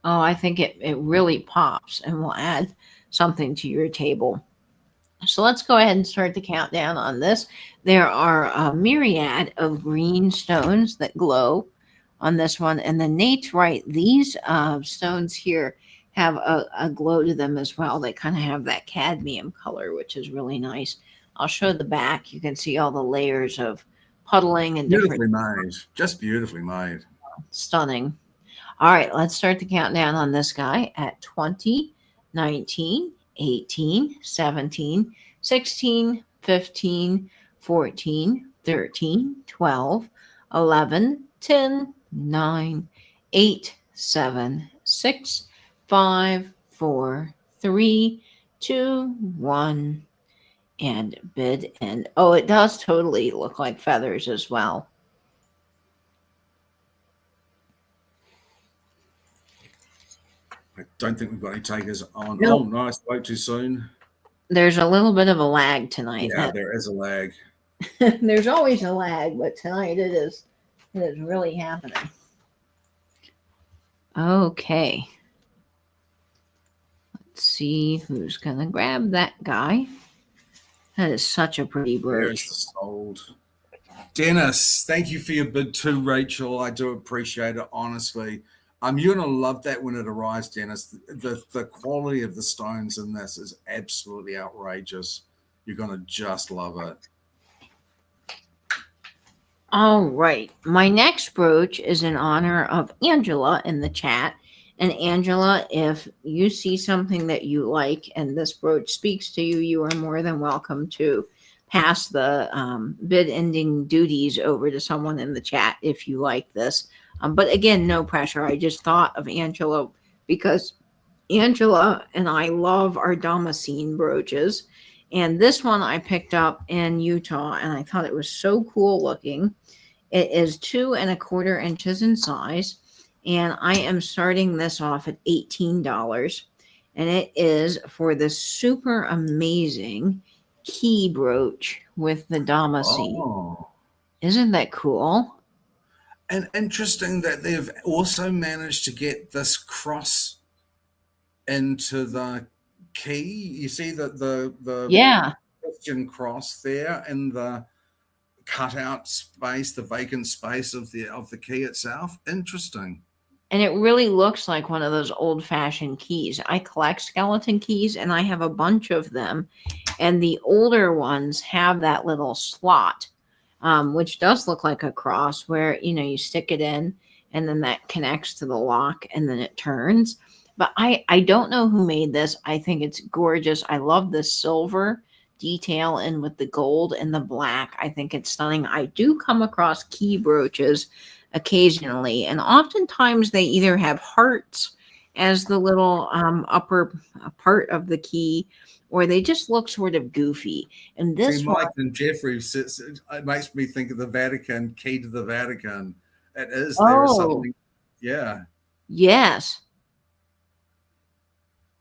Speaker 1: Oh, I think it really pops and will add something to your table. So let's go ahead and start the countdown on this. There are a myriad of green stones that glow on this one. And then Nate's right. These stones here have a glow to them as well. They kind of have that cadmium color, which is really nice. I'll show the back. You can see all the layers of puddling and
Speaker 3: Beautifully made. Just beautifully made.
Speaker 1: stunning. All right, let's start the countdown on this guy at 20, 19, 18, 17, 16, 15, 14, 13, 12, 11, 10, 9, 8, 7, 6, 5, 4, 3, 2, 1, and bid end. Oh, it does totally look like feathers as well.
Speaker 3: I don't think we've got any takers on.
Speaker 1: Nope.
Speaker 3: Oh, no, I spoke too soon.
Speaker 1: There's a little bit of a lag tonight.
Speaker 3: Yeah, there is a lag.
Speaker 1: There's always a lag, but tonight it is really happening. Okay. Let's see who's gonna grab that guy. That is such a pretty brooch.
Speaker 3: There's sold. Dennis, thank you for your bid too, Rachel. I do appreciate it, honestly. You're gonna love that when it arrives, Dennis. The quality of the stones in this is absolutely outrageous. You're gonna just love it.
Speaker 1: All right. My next brooch is in honor of Angela in the chat. And Angela, if you see something that you like and this brooch speaks to you, you are more than welcome to pass the bid ending duties over to someone in the chat if you like this. But again, no pressure. I just thought of Angela because Angela and I love our Damascene brooches. And this one I picked up in Utah and I thought it was so cool looking. It is 2 1/4 inches in size. And I am starting this off at $18. and it is for the super amazing key brooch with the Damacy.
Speaker 3: Oh.
Speaker 1: Isn't that cool?
Speaker 3: And interesting that they've also managed to get this cross into the key. You see the
Speaker 1: Yeah.
Speaker 3: Christian cross there in the cutout space, the vacant space of the key itself. Interesting.
Speaker 1: And it really looks like one of those old fashioned keys. I collect skeleton keys and I have a bunch of them. And the older ones have that little slot, which does look like a cross where, you stick it in and then that connects to the lock and then it turns. But I don't know who made this. I think it's gorgeous. I love the silver detail and with the gold and the black. I think it's stunning. I do come across key brooches occasionally, and oftentimes they either have hearts as the little upper part of the key, or they just look sort of goofy. And this
Speaker 3: See,
Speaker 1: one,
Speaker 3: Mike and Jeffrey it makes me think of the Vatican, key to the Vatican. It is. There is
Speaker 1: oh
Speaker 3: something. Yeah.
Speaker 1: yes,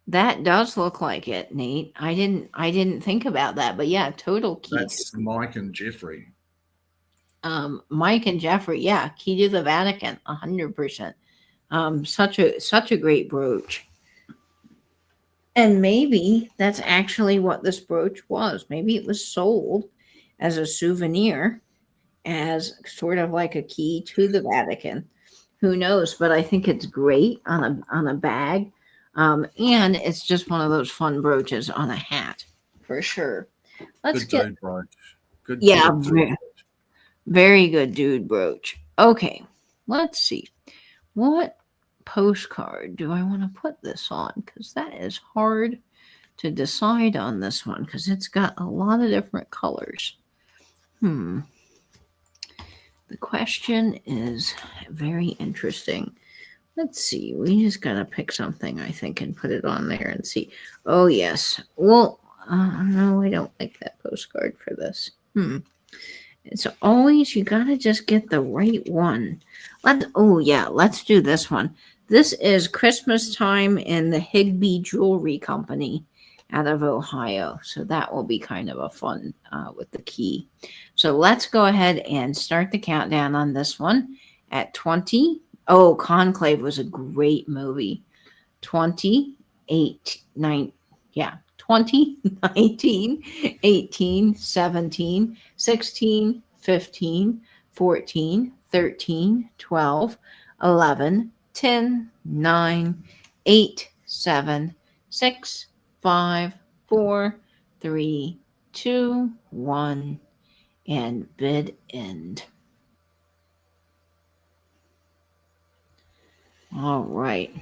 Speaker 1: that does look like it, Nate. I didn't think about that, but yeah, total key.
Speaker 3: That's Mike and Jeffrey.
Speaker 1: Mike and Jeffrey, yeah, key to the Vatican, 100%. Such a great brooch. And maybe that's actually what this brooch was. Maybe it was sold as a souvenir, as sort of like a key to the Vatican. Who knows? But I think it's great on a bag, and it's just one of those fun brooches on a hat for sure. Let's
Speaker 3: Good
Speaker 1: get
Speaker 3: dude brooch. Good.
Speaker 1: yeah,
Speaker 3: good dude.
Speaker 1: very good dude brooch. Okay, let's see. What postcard do I want to put this on? Because that is hard to decide on this one because it's got a lot of different colors. The question is very interesting. Let's see. We just got to pick something, I think, and put it on there and see. Oh, yes. Well, no, I don't like that postcard for this. It's always, you got to just get the right one. Let's do this one. This is Christmas time in the Higby Jewelry Company out of Ohio. So that will be kind of a fun with the key. So let's go ahead and start the countdown on this one at 20. Oh, Conclave was a great movie. 20, 19, 18, 17, 16, 15, 14, 13, 12, 11, 10, 9, 8, 7, 6, 5, 4, 3, 2, 1, and bid end. All right.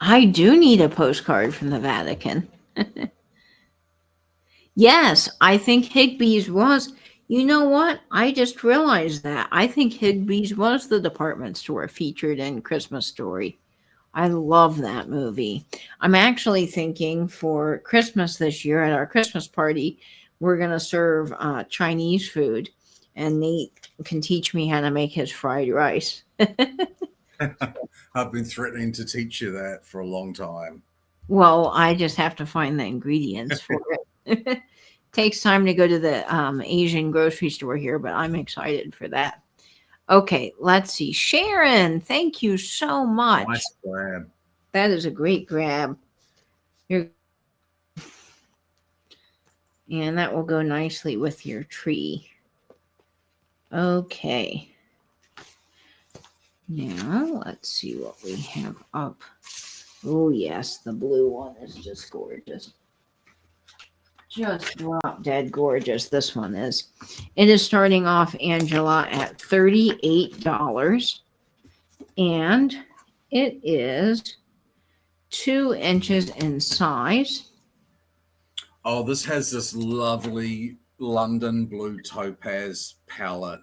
Speaker 1: I do need a postcard from the Vatican. Yes, I think Higbee's was. You know what? I just realized that. I think Higbee's was the department store featured in Christmas Story. I love that movie. I'm actually thinking for Christmas this year at our Christmas party, we're going to serve Chinese food, and Nate can teach me how to make his fried rice.
Speaker 3: I've been threatening to teach you that for a long time.
Speaker 1: Well, I just have to find the ingredients for it. Takes time to go to the Asian grocery store here, but I'm excited for that. Okay, let's see. Sharon, thank you so much.
Speaker 3: Nice grab.
Speaker 1: That is a great grab. And that will go nicely with your tree. Okay. Now, let's see what we have up. Oh, yes, the blue one is just gorgeous. Just drop dead gorgeous. This one is. It is starting off, Angela, at $38. And it is 2 inches in size.
Speaker 3: Oh, this has this lovely London blue topaz palette.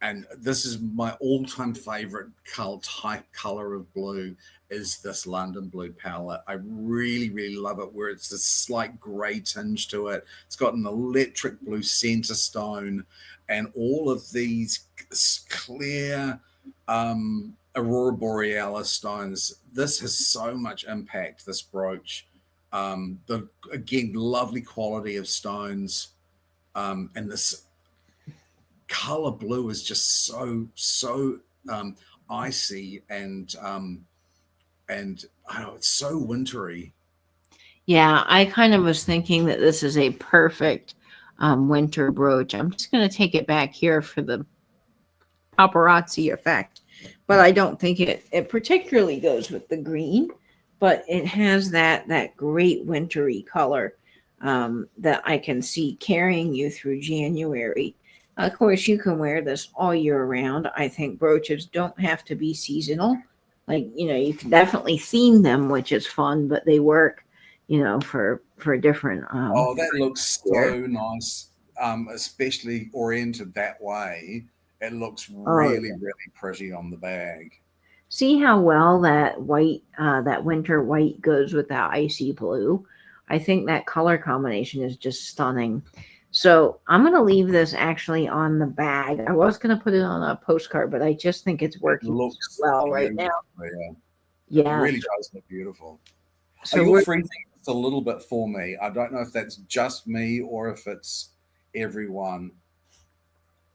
Speaker 3: And this is my all-time favorite type color of blue is this London blue palette. I really, really love it where it's this slight gray tinge to it. It's got an electric blue center stone and all of these clear Aurora Borealis stones. This has so much impact, this brooch. The again, lovely quality of stones. And this color blue is just so icy and oh, it's so wintry.
Speaker 1: Yeah, I kind of was thinking that this is a perfect winter brooch. I'm just going to take it back here for the paparazzi effect, but I don't think it particularly goes with the green, but it has that great wintry color that I can see carrying you through January. Of course, you can wear this all year round. I think brooches don't have to be seasonal. Like, you can definitely theme them, which is fun, but they work, for different
Speaker 3: Oh, that looks
Speaker 1: year.
Speaker 3: so nice, especially oriented that way. It looks
Speaker 1: Oh,
Speaker 3: really, really pretty on the bag.
Speaker 1: see how well that white, that winter white goes with that icy blue. I think that color combination is just stunning. So I'm going to leave this actually on the bag. I was going to put it on a postcard, but I just think it's
Speaker 3: It
Speaker 1: working so
Speaker 3: looks
Speaker 1: well right now.
Speaker 3: beautiful. Yeah, it
Speaker 1: Yeah.
Speaker 3: really does look beautiful.
Speaker 1: So
Speaker 3: You're
Speaker 1: we're,
Speaker 3: freezing just a little bit for me. I don't know if that's just me or if it's everyone.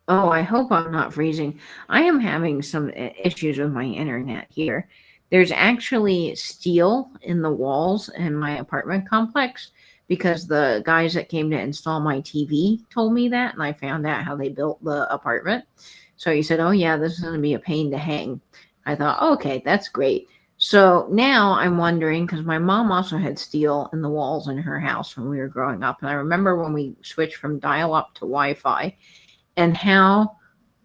Speaker 1: oh, I hope I'm not freezing. I am having some issues with my internet here. There's actually steel in the walls in my apartment complex because the guys that came to install my TV told me that, and I found out how they built the apartment. So he said, "Oh, yeah, this is going to be a pain to hang." I thought, okay, that's great. So now I'm wondering because my mom also had steel in the walls in her house when we were growing up. And I remember when we switched from dial up to Wi Fi and how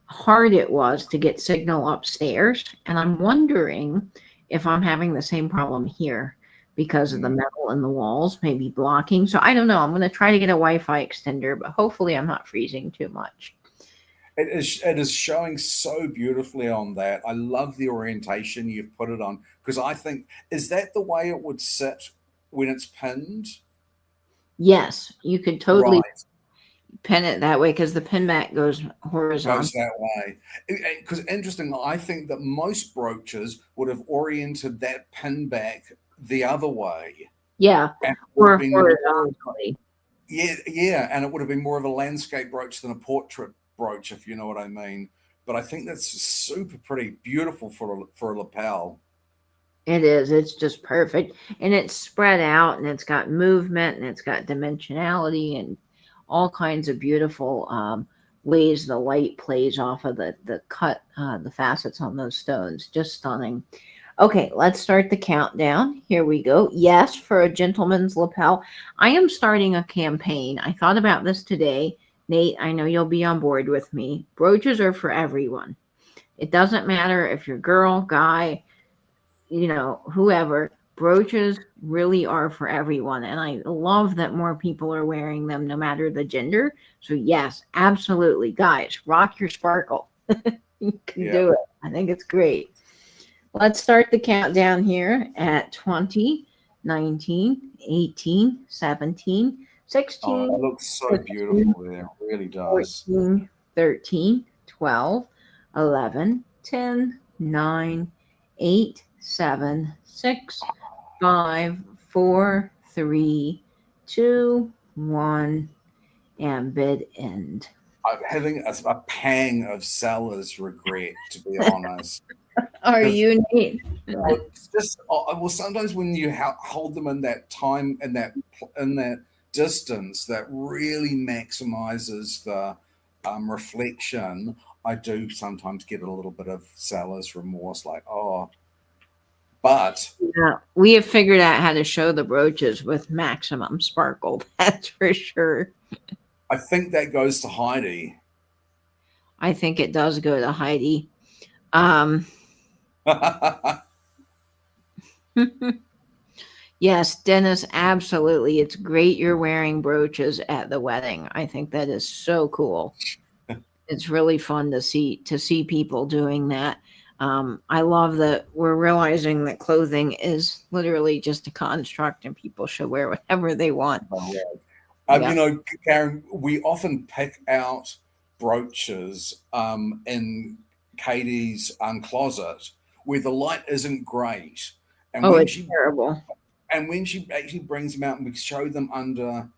Speaker 1: hard it was to get signal upstairs. And I'm wondering if I'm having the same problem here because of the
Speaker 3: Mm.
Speaker 1: metal in the walls maybe blocking. So I don't know. I'm going to try to get a Wi-Fi extender, but hopefully I'm not freezing too much.
Speaker 3: It is showing so beautifully on that. I love the orientation you've put it on because I think is that the way it would sit when it's pinned?
Speaker 1: Yes, you could totally
Speaker 3: Right.
Speaker 1: pin it that way because the pin mat goes
Speaker 3: Goes
Speaker 1: horizontal.
Speaker 3: that way. Because interesting, I think that most brooches would have oriented that pin back the other way,
Speaker 1: Yeah,
Speaker 3: and it would have
Speaker 1: or
Speaker 3: been more.
Speaker 1: horizontally.
Speaker 3: Yeah, and it would have been more of a landscape brooch than a portrait brooch, if you know what I mean. But I think that's super pretty, beautiful for a lapel.
Speaker 1: It is. It's just perfect. And it's spread out and it's got movement and it's got dimensionality and all kinds of beautiful ways the light plays off of the cut, the facets on those stones. Just stunning. Okay, let's start the countdown. Here we go. Yes, for a gentleman's lapel. I am starting a campaign. I thought about this today. Nate, I know you'll be on board with me. Brooches are for everyone. It doesn't matter if you're girl, guy, whoever, brooches really are for everyone. And I love that more people are wearing them no matter the gender. So, yes, absolutely. Guys, rock your sparkle. You can
Speaker 3: Yeah.
Speaker 1: do it. I think it's great. Let's start the countdown here at 20, 19, 18, 17,
Speaker 3: Oh,
Speaker 1: 16,
Speaker 3: it looks so
Speaker 1: 15,
Speaker 3: beautiful there. It really does.
Speaker 1: 14, 13, 12, 11, 10, 9, 8, 7, 6, 5, 4, 3, 2, 1, and bid end.
Speaker 3: I'm having a pang of seller's regret, to be honest.
Speaker 1: Are
Speaker 3: 'Cause
Speaker 1: you Nate?
Speaker 3: it's just well, sometimes when you hold them in that time in that distance, that really maximizes the reflection. I do sometimes get a little bit of seller's remorse, like but
Speaker 1: Yeah, we have figured out how to show the brooches with maximum sparkle. That's for sure.
Speaker 3: I think that goes to Heidi.
Speaker 1: I think it does go to Heidi. Um, yes, Dennis, absolutely. It's great you're wearing brooches at the wedding. I think that is so cool. It's really fun to see people doing that. I love that we're realizing that clothing is literally just a construct and people should wear whatever they want. Yeah.
Speaker 3: Karen, we often pick out brooches in Katie's closet where the light isn't great. And
Speaker 1: Oh,
Speaker 3: when
Speaker 1: it's
Speaker 3: she
Speaker 1: terrible.
Speaker 3: actually brings them out and we show them under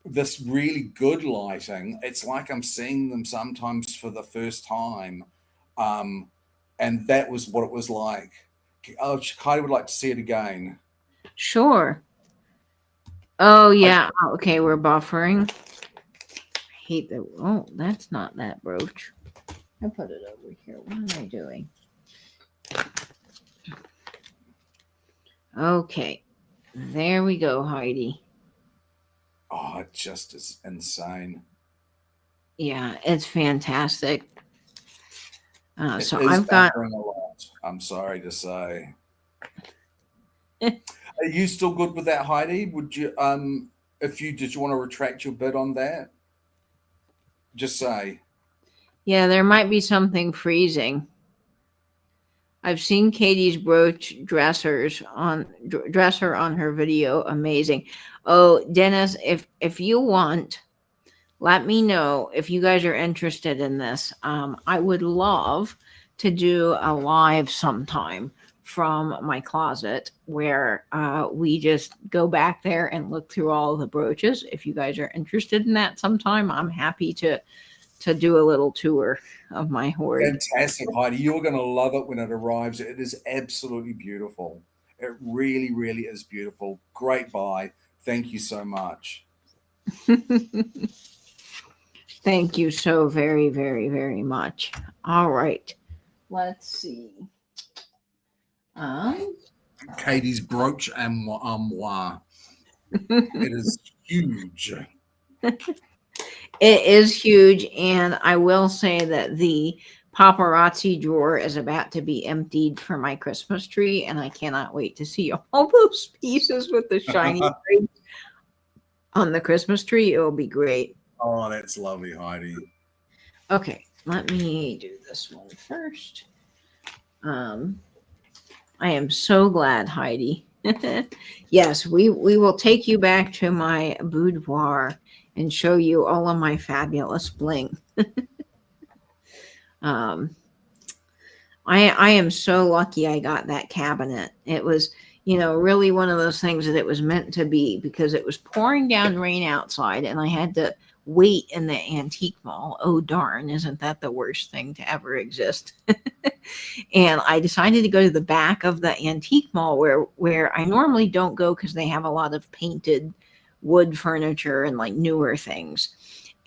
Speaker 3: this really good lighting, it's like I'm seeing them sometimes for the first time. And that was what it was like. Oh, Heidi would like to see it again.
Speaker 1: Sure. Oh yeah. Oh, okay, we're buffering. I hate that. Oh, that's not that brooch. I put it over here. What am I doing? Okay. There we go, Heidi.
Speaker 3: Oh, it just is insane.
Speaker 1: Yeah, it's fantastic.
Speaker 3: It
Speaker 1: So
Speaker 3: is
Speaker 1: I've got.
Speaker 3: buffering a lot, I'm sorry to say. Are you still good with that, Heidi? Would you if you did you want to retract your bid on that? Just say.
Speaker 1: Yeah, there might be something freezing. I've seen Katie's brooch dresser on her video. Amazing. Oh, Dennis, if you want, let me know if you guys are interested in this. I would love to do a live sometime from my closet where we just go back there and look through all the brooches. If you guys are interested in that sometime, I'm happy to do a little tour of my hoard.
Speaker 3: Fantastic, Heidi. You're going to love it when it arrives. It is absolutely beautiful. It really, really is beautiful. Great buy. Thank you so much.
Speaker 1: Thank you so very, very, very much. All right. Let's see.
Speaker 3: Katie's brooch armoire. It is huge.
Speaker 1: It is huge, and I will say that the paparazzi drawer is about to be emptied for my Christmas tree, and I cannot wait to see all those pieces with the shiny grapes on the Christmas tree. It will be great.
Speaker 3: Oh, that's lovely, Heidi.
Speaker 1: Okay, let me do this one first. I am so glad, Heidi. Yes, we will take you back to my boudoir and show you all of my fabulous bling. I am so lucky I got that cabinet. It was, really one of those things that it was meant to be, because it was pouring down rain outside and I had to wait in the antique mall. Oh darn, isn't that the worst thing to ever exist? And I decided to go to the back of the antique mall where I normally don't go because they have a lot of painted wood furniture and like newer things.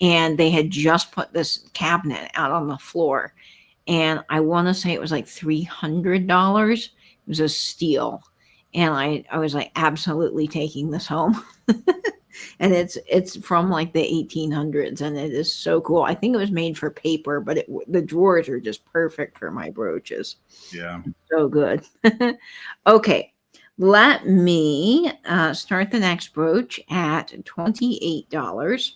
Speaker 1: And they had just put this cabinet out on the floor. And I want to say it was like $300. It was a steal. And I was like, absolutely taking this home. And it's from like the 1800s, and it is so cool. I think it was made for paper, but the drawers are just perfect for my brooches.
Speaker 3: Yeah.
Speaker 1: So good. Okay, let me start the next brooch at $28,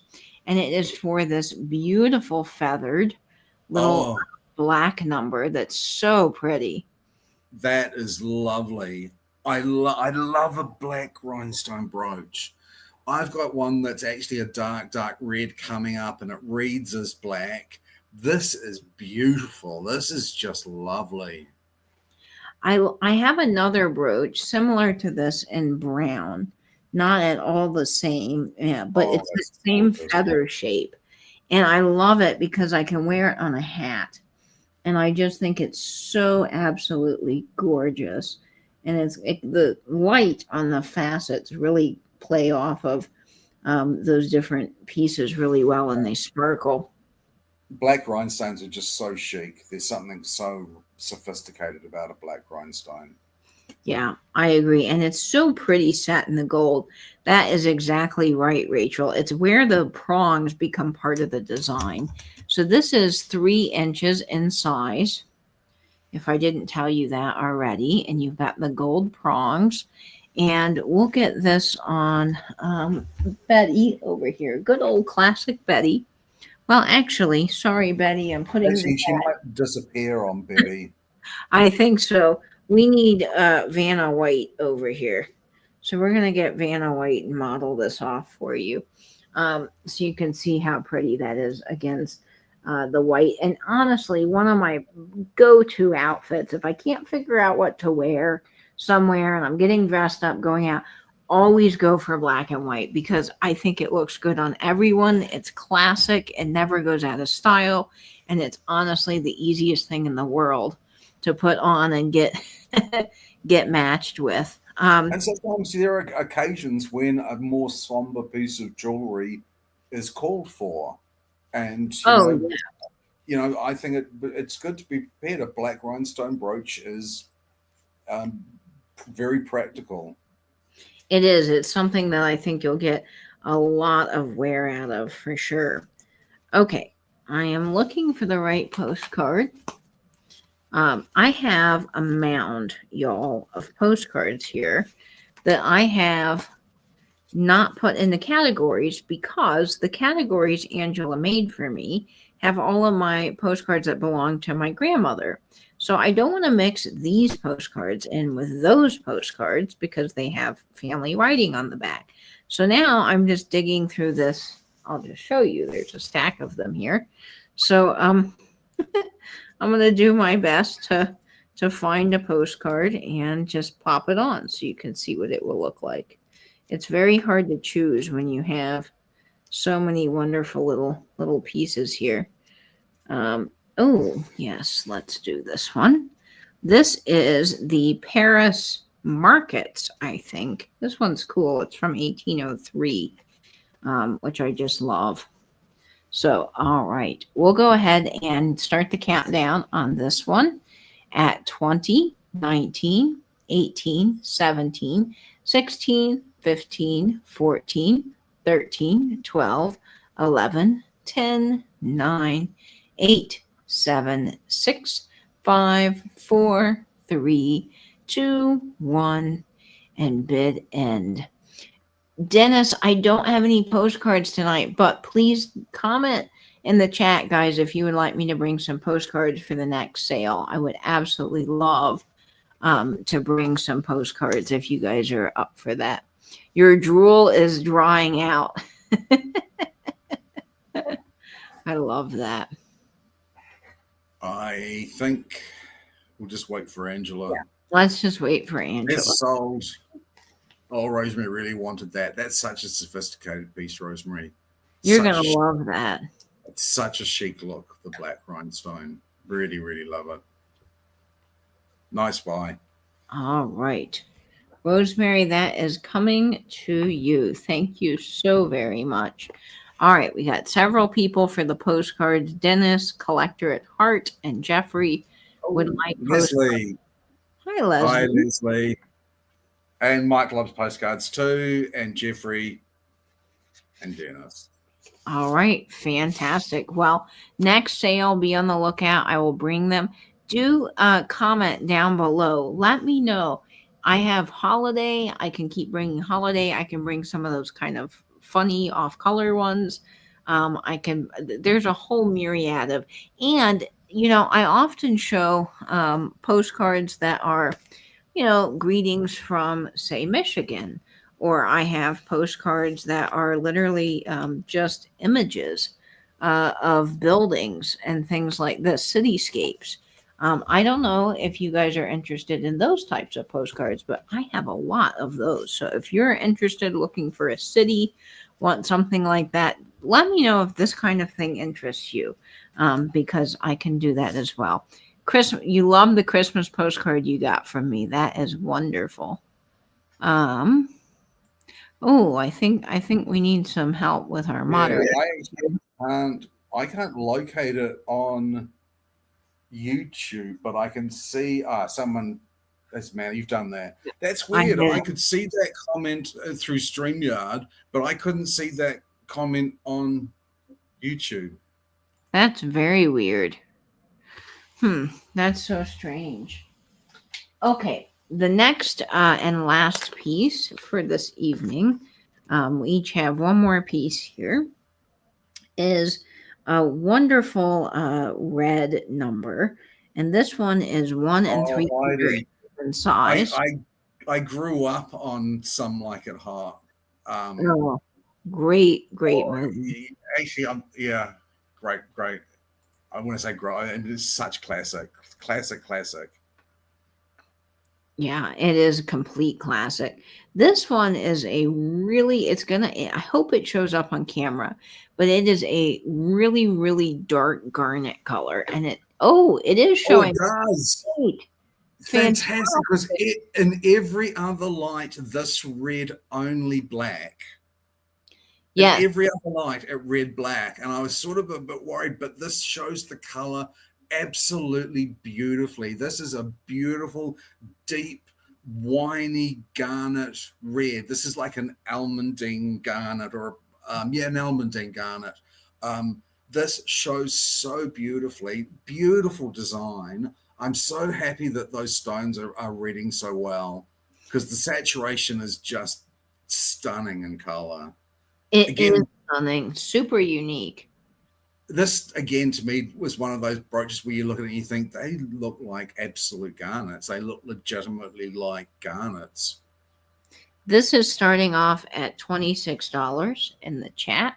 Speaker 1: and it is for this beautiful feathered little black number that's so pretty.
Speaker 3: That is lovely. I love a black rhinestone brooch. I've got one that's actually a dark red coming up, and it reads as black. This is beautiful. This is just lovely.
Speaker 1: I have another brooch similar to this in brown, not at all the same, but it's the same feather shape. And I love it because I can wear it on a hat. And I just think it's so absolutely gorgeous. And the light on the facets really play off of those different pieces really well, and they sparkle.
Speaker 3: Black rhinestones are just so chic. There's something so sophisticated about a black rhinestone.
Speaker 1: Yeah, I agree. And it's so pretty set in the gold. That is exactly right, Rachel. It's where the prongs become part of the design. So this is 3 inches in size, if I didn't tell you that already. And you've got the gold prongs. And we'll get this on Betty over here. Good old classic Betty. Well, actually, sorry, Betty. I'm putting.
Speaker 3: Actually, she might disappear on Betty.
Speaker 1: I think so. We need Vanna White over here. So we're going to get Vanna White and model this off for you. So you can see how pretty that is against the white. And honestly, one of my go-to outfits, if I can't figure out what to wear somewhere and I'm getting dressed up going out, always go for black and white because I think it looks good on everyone. It's classic. It never goes out of style. And it's honestly the easiest thing in the world to put on and get get matched with.
Speaker 3: And sometimes there are occasions when a more somber piece of jewelry is called for, and
Speaker 1: Oh,
Speaker 3: I think it's good to be prepared. A black rhinestone brooch is very practical.
Speaker 1: it is. It's something that I think you'll get a lot of wear out of for sure. Okay, I am looking for the right postcard. I have a mound, y'all, of postcards here that I have not put in the categories because the categories Angela made for me have all of my postcards that belong to my grandmother. So I don't want to mix these postcards in with those postcards because they have family writing on the back. So now I'm just digging through this. I'll just show you. There's a stack of them here. So I'm going to do my best to find a postcard and just pop it on so you can see what it will look like. It's very hard to choose when you have so many wonderful little pieces here. Oh, yes, let's do this one. This is the Paris Markets, I think. This one's cool. It's from 1803, which I just love. So, all right, we'll go ahead and start the countdown on this one at 20, 19, 18, 17, 16, 15, 14, 13, 12, 11, 10, 9, 8, 7, 6, 5, 4, 3, 2, 1, and bid end. Dennis, I don't have any postcards tonight, but please comment in the chat, guys, if you would like me to bring some postcards for the next sale. I would absolutely love to bring some postcards if you guys are up for that. Your drool is drying out. I love that.
Speaker 3: I think we'll just wait for Angela.
Speaker 1: Yeah. Let's just wait for Angela.
Speaker 3: It's sold. Oh, Rosemary really wanted that. That's such a sophisticated piece, Rosemary.
Speaker 1: You're going to love that.
Speaker 3: It's such a chic look, the black rhinestone. Really, really love it. Nice buy.
Speaker 1: All right. Rosemary, that is coming to you. Thank you so very much. All right, we got several people for the postcards. Dennis, Collector at Heart, and Jeffrey would like
Speaker 3: Leslie.
Speaker 1: Hi, Leslie.
Speaker 3: Hi, Leslie. And Mike loves postcards too, and Jeffrey and Dennis.
Speaker 1: All right, fantastic. Well, next sale, be on the lookout. I will bring them. Do comment down below. Let me know. I have holiday. I can keep bringing holiday. I can bring some of those kind of funny off-color ones. There's a whole myriad of, and, I often show postcards that are, greetings from, say, Michigan, or I have postcards that are literally just images of buildings and things like this, cityscapes. I don't know if you guys are interested in those types of postcards, but I have a lot of those. So if you're interested looking for a city, want something like that, let me know if this kind of thing interests you, because I can do that as well. Chris, you love the Christmas postcard you got from me. That is wonderful. I think we need some help with our moderator.
Speaker 3: I can't locate it on YouTube, but I can see someone. That's man, you've done that. That's weird. I could see that comment through StreamYard, but I couldn't see that comment on YouTube.
Speaker 1: That's very weird. That's so strange. Okay, the next and last piece for this evening, we each have one more piece here, is a wonderful red number, and this one is 1 3/4 in size.
Speaker 3: I grew up on Some Like It Hot.
Speaker 1: Great movie.
Speaker 3: Actually, great. I want to say grow, and it's such classic.
Speaker 1: Yeah, it is a complete classic. This one is a really, it's gonna, I hope it shows up on camera, but it is a really, really dark garnet color. And it is
Speaker 3: Oh,
Speaker 1: showing.
Speaker 3: it does.
Speaker 1: Great.
Speaker 3: Fantastic, because in every other light, this read only black.
Speaker 1: Yeah.
Speaker 3: In every other light, it read black. And I was sort of a bit worried, but this shows the color absolutely beautifully. This is a beautiful, deep, winey garnet red. This is like an almondine garnet, or an almondine garnet. This shows so beautifully, beautiful design. I'm so happy that those stones are reading so well, because the saturation is just stunning in color.
Speaker 1: It is stunning, super unique.
Speaker 3: This again to me was one of those brooches where you look at it and you think they look like absolute garnets. They look legitimately like garnets.
Speaker 1: This is starting off at $26 in the chat.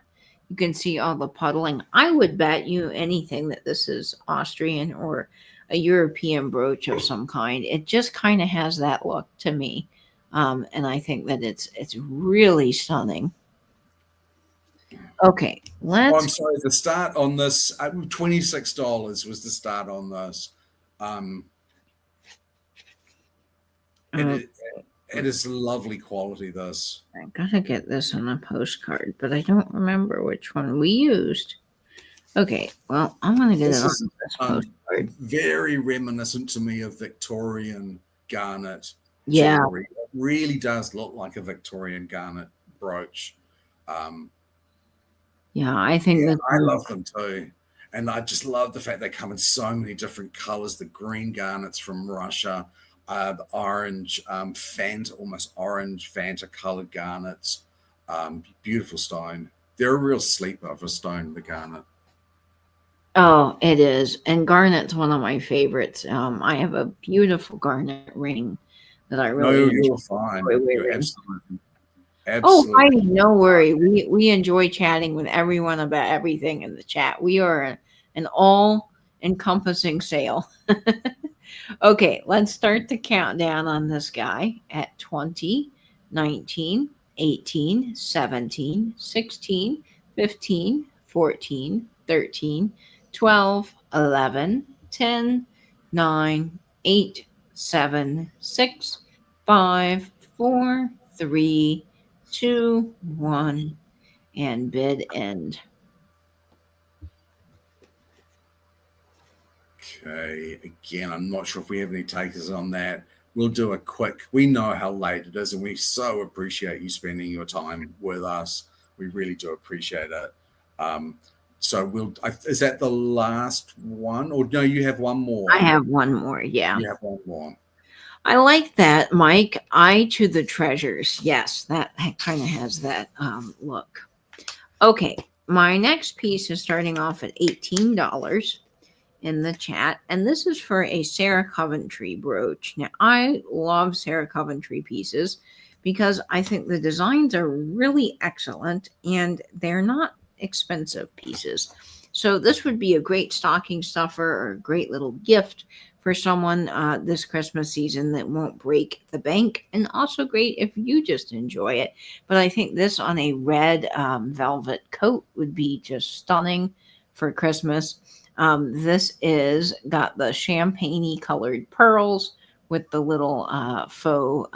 Speaker 1: You can see all the puddling. I would bet you anything that this is Austrian or a European brooch of some kind. It just kind of has that look to me. And I think that it's really stunning. Okay, let's.
Speaker 3: Oh, I'm sorry. The start on this, $26 was the start on this. It is lovely quality. This.
Speaker 1: I gotta get this on a postcard, but I don't remember which one we used. Okay, well, I'm gonna get it on this postcard.
Speaker 3: Very reminiscent to me of Victorian garnet.
Speaker 1: Yeah,
Speaker 3: jewelry. It really does look like a Victorian garnet brooch.
Speaker 1: Yeah, I think that
Speaker 3: I love them too. And I just love the fact they come in so many different colors. The green garnets from Russia, the orange, almost orange Fanta colored garnets. Beautiful stone. They're a real sleeper of a stone, the garnet.
Speaker 1: Oh, it is. And garnet's one of my favorites. I have a beautiful garnet ring that I really enjoy.
Speaker 3: You're fine. You're absolutely.
Speaker 1: Oh, Heidi, no worry. We enjoy chatting with everyone about everything in the chat. We are an all-encompassing sale. Okay, let's start the countdown on this guy at 20, 19, 18, 17, 16, 15, 14, 13, 12, 11, 10, 9, 8, 7, 6, 5, 4, 3, 2, 1, and bid end.
Speaker 3: Okay, again, I'm not sure if we have any takers on that. We'll do a quick, we know how late it is, and we so appreciate you spending your time with us. We really do appreciate it. So is that the last one? Or no, you have one more.
Speaker 1: I have one more, yeah.
Speaker 3: You have one more.
Speaker 1: I like that, Mike. Eye to the treasures. Yes, that kind of has that look. Okay, my next piece is starting off at $18 in the chat, and this is for a Sarah Coventry brooch. Now, I love Sarah Coventry pieces because I think the designs are really excellent and they're not expensive pieces. So this would be a great stocking stuffer or a great little gift for someone this Christmas season that won't break the bank, and also great if you just enjoy it. But I think this on a red velvet coat would be just stunning for Christmas. This is got the champagne-y colored pearls with the little faux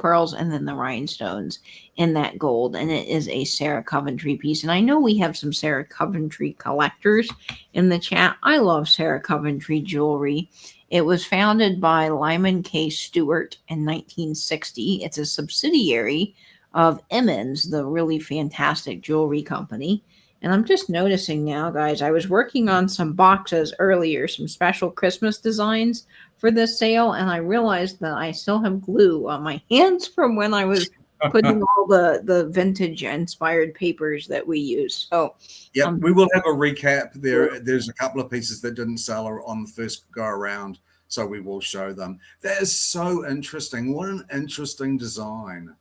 Speaker 1: pearls and then the rhinestones in that gold. And it is a Sarah Coventry piece. And I know we have some Sarah Coventry collectors in the chat. I love Sarah Coventry jewelry. It was founded by Lyman K. Stewart in 1960. It's a subsidiary of Emmons, the really fantastic jewelry company. And I'm just noticing now, guys, I was working on some boxes earlier, some special Christmas designs for this sale, and I realized that I still have glue on my hands from when I was putting all the vintage inspired papers that we use. So
Speaker 3: yeah, we will have a recap. There's a couple of pieces that didn't sell on the first go around, so we will show them. That is so interesting. What an interesting design.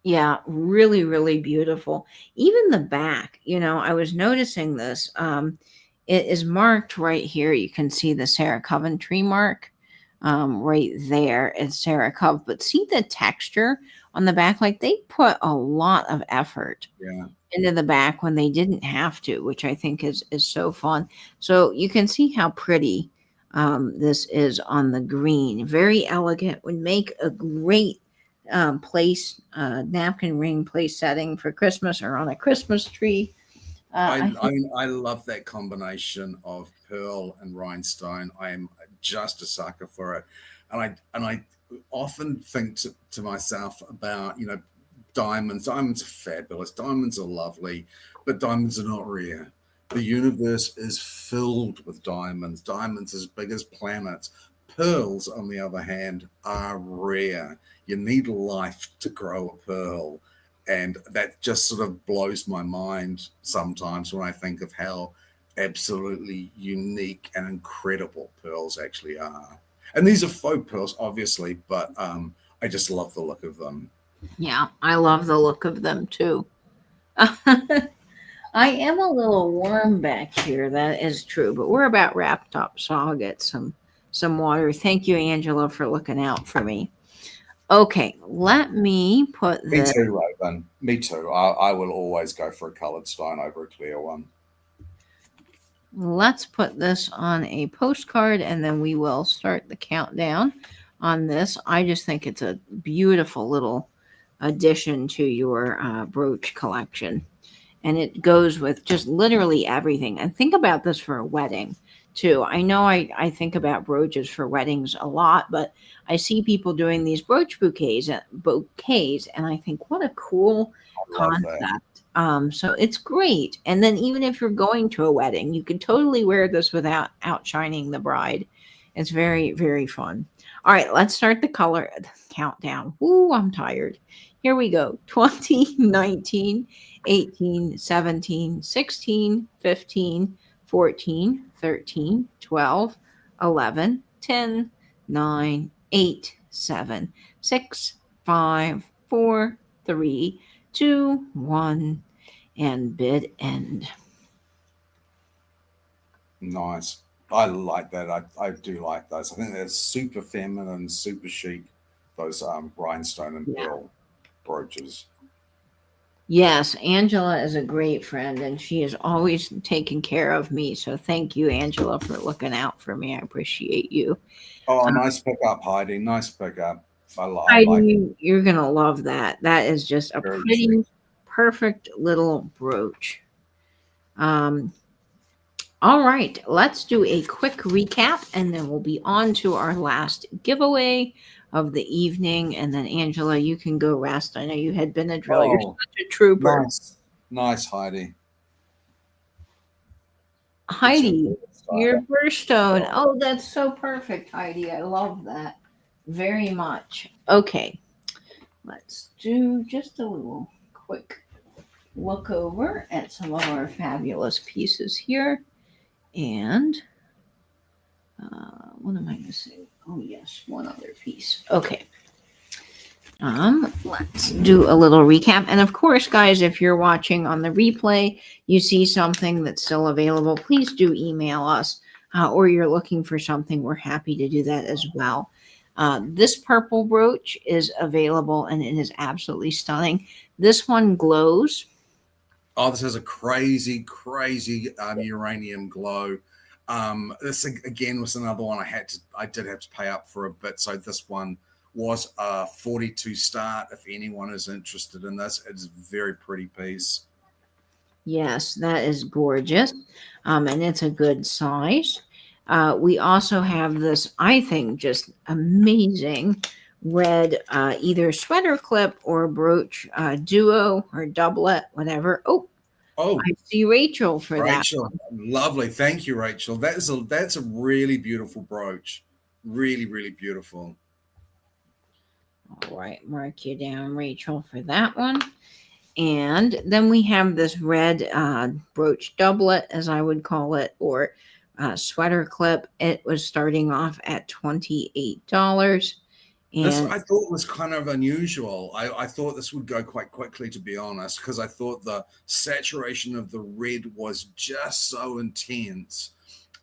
Speaker 1: Yeah, really, really beautiful. Even the back, I was noticing this. It is marked right here. You can see the Sarah Coventry mark right there. It's Sarah Cov. But see the texture on the back? Like they put a lot of effort
Speaker 3: Yeah.
Speaker 1: into the back when they didn't have to, which I think is so fun. So you can see how pretty this is on the green. Very elegant. Would make a great place napkin ring place setting for Christmas or on a Christmas tree.
Speaker 3: I love that combination of pearl and rhinestone. I am just a sucker for it, and I often think to myself about diamonds. Diamonds are fabulous. Diamonds are lovely, but diamonds are not rare. The universe is filled with diamonds. Diamonds as big as planets. Pearls, on the other hand, are rare. You need life to grow a pearl. And that just sort of blows my mind sometimes when I think of how absolutely unique and incredible pearls actually are. And these are faux pearls, obviously, but I just love the look of them.
Speaker 1: Yeah, I love the look of them too. I am a little warm back here. That is true, but we're about wrapped up, so I'll get some water. Thank you, Angela, for looking out for me. Okay, let me put
Speaker 3: Me
Speaker 1: this.
Speaker 3: too, Raven. Me too. I will always go for a coloured stone over a clear one.
Speaker 1: Let's put this on a postcard, and then we will start the countdown on this. I just think it's a beautiful little addition to your brooch collection. And it goes with just literally everything. And think about this for a wedding too. I know I think about brooches for weddings a lot, but I see people doing these brooch bouquets, and I think what a cool
Speaker 3: I love that.
Speaker 1: concept. So it's great. And then even if you're going to a wedding, you can totally wear this without outshining the bride. It's very, very fun. All right, let's start the color countdown. Ooh, I'm tired. Here we go. 20, 19, 18, 17, 16, 15, 14, 13, 12, 11, 10, 9, 8, 7, 6, 5, 4, 3, 2, 1, and bid end.
Speaker 3: Nice. I like that. I do like those. I think they're super feminine, super chic. Those rhinestone and
Speaker 1: Yeah.
Speaker 3: pearl brooches.
Speaker 1: Yes, Angela is a great friend and she is always taking care of me. So thank you, Angela, for looking out for me. I appreciate you.
Speaker 3: Oh, nice pickup, Heidi. Nice pickup. I like
Speaker 1: Heidi, you're going to love that. That is just a
Speaker 3: Very
Speaker 1: pretty,
Speaker 3: chic.
Speaker 1: perfect little brooch. All right, let's do a quick recap and then we'll be on to our last giveaway of the evening. And then, Angela, you can go rest. I know you had been a driller. You're
Speaker 3: Oh,
Speaker 1: such a trooper.
Speaker 3: nice, Heidi.
Speaker 1: Heidi, your
Speaker 3: It's
Speaker 1: birthstone. Oh, that's so perfect, Heidi. I love that very much. Okay, let's do just a little quick look over at some of our fabulous pieces here. And what am I missing? Oh, yes, one other piece. Okay. Let's do a little recap. And of course, guys, if you're watching on the replay, you see something that's still available, please do email us, or you're looking for something, we're happy to do that as well. This purple brooch is available and it is absolutely stunning. This one glows.
Speaker 3: Oh, this has a crazy uranium glow. This again was another one I did have to pay up for a bit. So this one was a 42 start. If anyone is interested in this, it's a very pretty piece.
Speaker 1: Yes, that is gorgeous. And it's a good size. We also have this, I think, just amazing red either sweater clip or brooch duo or doublet, whatever. Oh, I see Rachel for that.
Speaker 3: Rachel, lovely. Thank you, Rachel. That's a really beautiful brooch. Really, really beautiful.
Speaker 1: All right, mark you down, Rachel, for that one. And then we have this red brooch doublet, as I would call it, or sweater clip. It was starting off at $28.
Speaker 3: This
Speaker 1: And
Speaker 3: I thought was kind of unusual. I thought this would go quite quickly, to be honest, because I thought the saturation of the red was just so intense.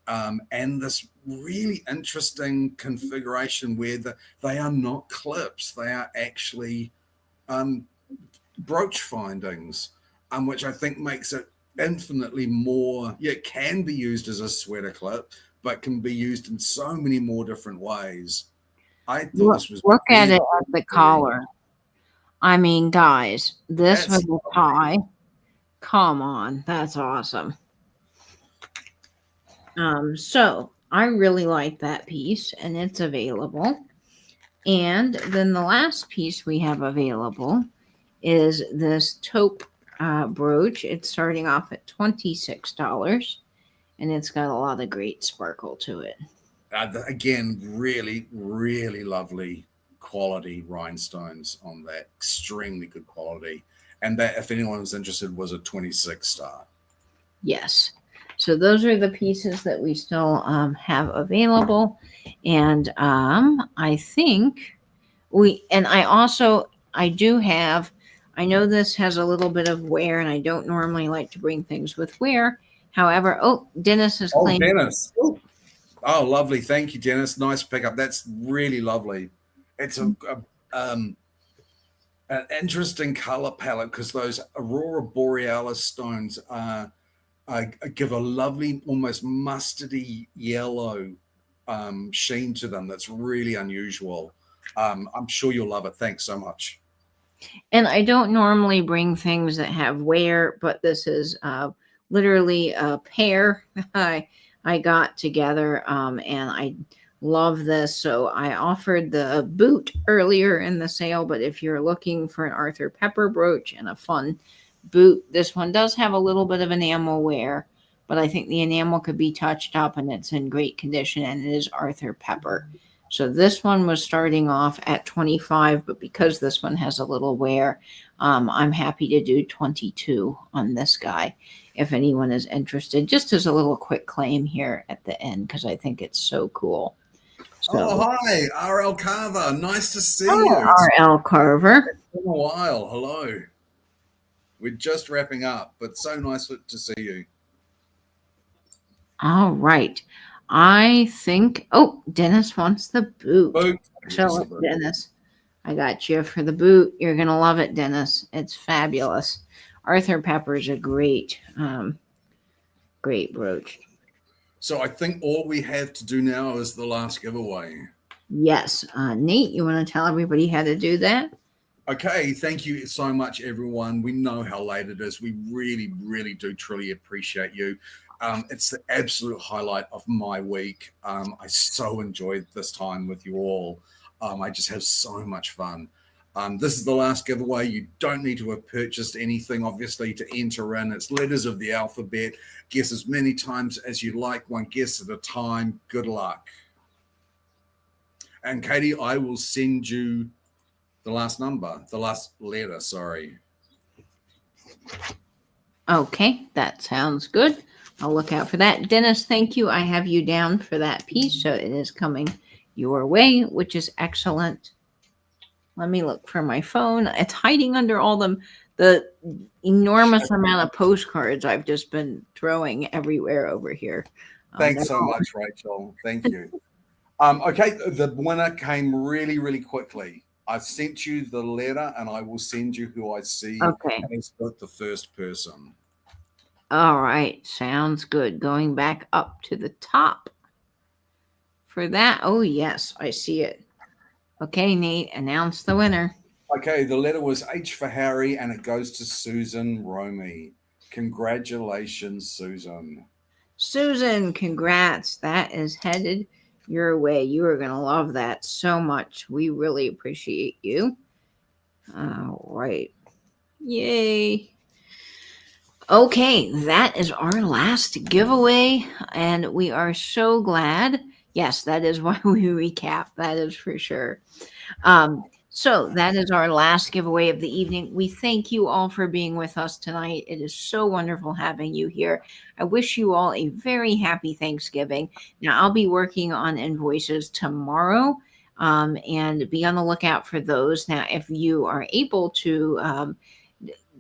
Speaker 3: And this really interesting configuration where they are not clips, they are actually brooch findings, which I think makes it infinitely more. Yeah, it can be used as a sweater clip, but can be used in so many more different ways. I thought this was
Speaker 1: look at
Speaker 3: really,
Speaker 1: it at the
Speaker 3: really
Speaker 1: collar. I mean, guys, this
Speaker 3: that's
Speaker 1: was a tie. Come on, that's awesome. So I really like that piece, and it's available. And then the last piece we have available is this taupe brooch. It's starting off at $26, and it's got a lot of great sparkle to it.
Speaker 3: again really, really lovely quality rhinestones on that. Extremely good quality. And that, if anyone was interested, was a 26 star.
Speaker 1: Yes. So those are the pieces that we still have available. And I think I do have, I know this has a little bit of wear, and I don't normally like to bring things with wear. However, Dennis is claiming.
Speaker 3: Dennis. Oh, lovely. Thank you, Dennis. Nice pickup. That's really lovely. It's an interesting color palette because those Aurora Borealis stones give a lovely, almost mustardy yellow sheen to them. That's really unusual. I'm sure you'll love it. Thanks so much.
Speaker 1: And I don't normally bring things that have wear, but this is literally a pair I got together, and I love this. So I offered the boot earlier in the sale, but if you're looking for an Arthur Pepper brooch and a fun boot, this one does have a little bit of enamel wear, but I think the enamel could be touched up, and it's in great condition, and it is Arthur Pepper. So this one was starting off at 25, but because this one has a little wear, I'm happy to do 22 on this guy if anyone is interested, just as a little quick claim here at the end, because I think it's so cool. So,
Speaker 3: hi, RL Carver. Nice to see
Speaker 1: you.
Speaker 3: you.
Speaker 1: RL Carver.
Speaker 3: It's been a while. Hello. We're just wrapping up, but so nice to see you.
Speaker 1: All right. I think, Dennis wants the boot. Show it, Dennis. I got you for the boot. You're going to love it, Dennis. It's fabulous. Arthur Pepper is a great brooch.
Speaker 3: So I think all we have to do now is the last giveaway.
Speaker 1: Yes. Nate, you want to tell everybody how to do that?
Speaker 3: Okay. Thank you so much, everyone. We know how late it is. We really, really do truly appreciate you. It's the absolute highlight of my week. I so enjoyed this time with you all. I just have so much fun. This is the last giveaway. You don't need to have purchased anything, obviously, to enter in. It's letters of the alphabet. Guess as many times as you like, one guess at a time. Good luck. And Katie, I will send you the last letter, sorry.
Speaker 1: Okay, that sounds good. I'll look out for that. Dennis, thank you. I have you down for that piece, so it is coming your way, which is excellent. Let me look for my phone. It's hiding under all the enormous amount of postcards I've just been throwing everywhere over here.
Speaker 3: Thanks so much, Rachel. Thank you. Okay, the winner came really, really quickly. I've sent you the letter, and I will send you who I see as the first person.
Speaker 1: All right, sounds good. Going back up to the top for that. Oh, yes, I see it. Okay, Nate, announce the winner.
Speaker 3: Okay, the letter was H for Harry, and it goes to Susan Romey. Congratulations, Susan.
Speaker 1: Susan, congrats. That is headed your way. You are going to love that so much. We really appreciate you. All right. Yay. Okay, that is our last giveaway, and we are so glad. Yes, that is why we recap. That is for sure. So that is our last giveaway of the evening. We thank you all for being with us tonight. It is so wonderful having you here. I wish you all a very happy Thanksgiving. Now, I'll be working on invoices tomorrow. and be on the lookout for those. Now, if you are able to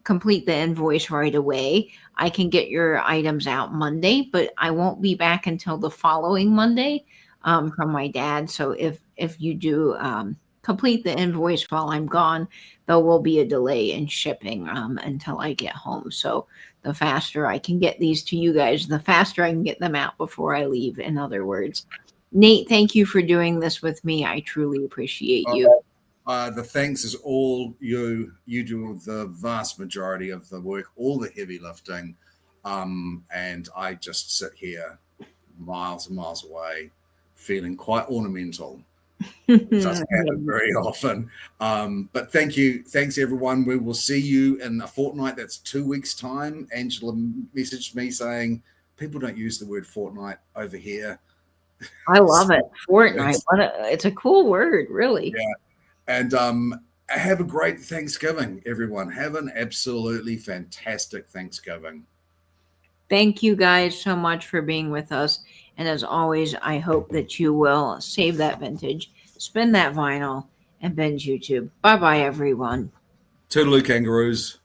Speaker 1: complete the invoice right away, I can get your items out Monday, but I won't be back until the following Monday from my dad. So if you do complete the invoice while I'm gone, there will be a delay in shipping until I get home. So the faster I can get these to you guys, the faster I can get them out before I leave, in other words. Nate, thank you for doing this with me. I truly appreciate you.
Speaker 3: The thanks is all you. You do the vast majority of the work, all the heavy lifting, and I just sit here miles and miles away, feeling quite ornamental. Doesn't happen very often. But thanks everyone. We will see you in a fortnight. That's 2 weeks' time. Angela messaged me saying people don't use the word fortnight over here.
Speaker 1: I love it. Fortnight. It's a cool word, really.
Speaker 3: Yeah. And have a great Thanksgiving, everyone. Have an absolutely fantastic Thanksgiving.
Speaker 1: Thank you guys so much for being with us. And as always, I hope that you will save that vintage, spin that vinyl, and binge YouTube. Bye-bye, everyone.
Speaker 3: Toodaloo, kangaroos.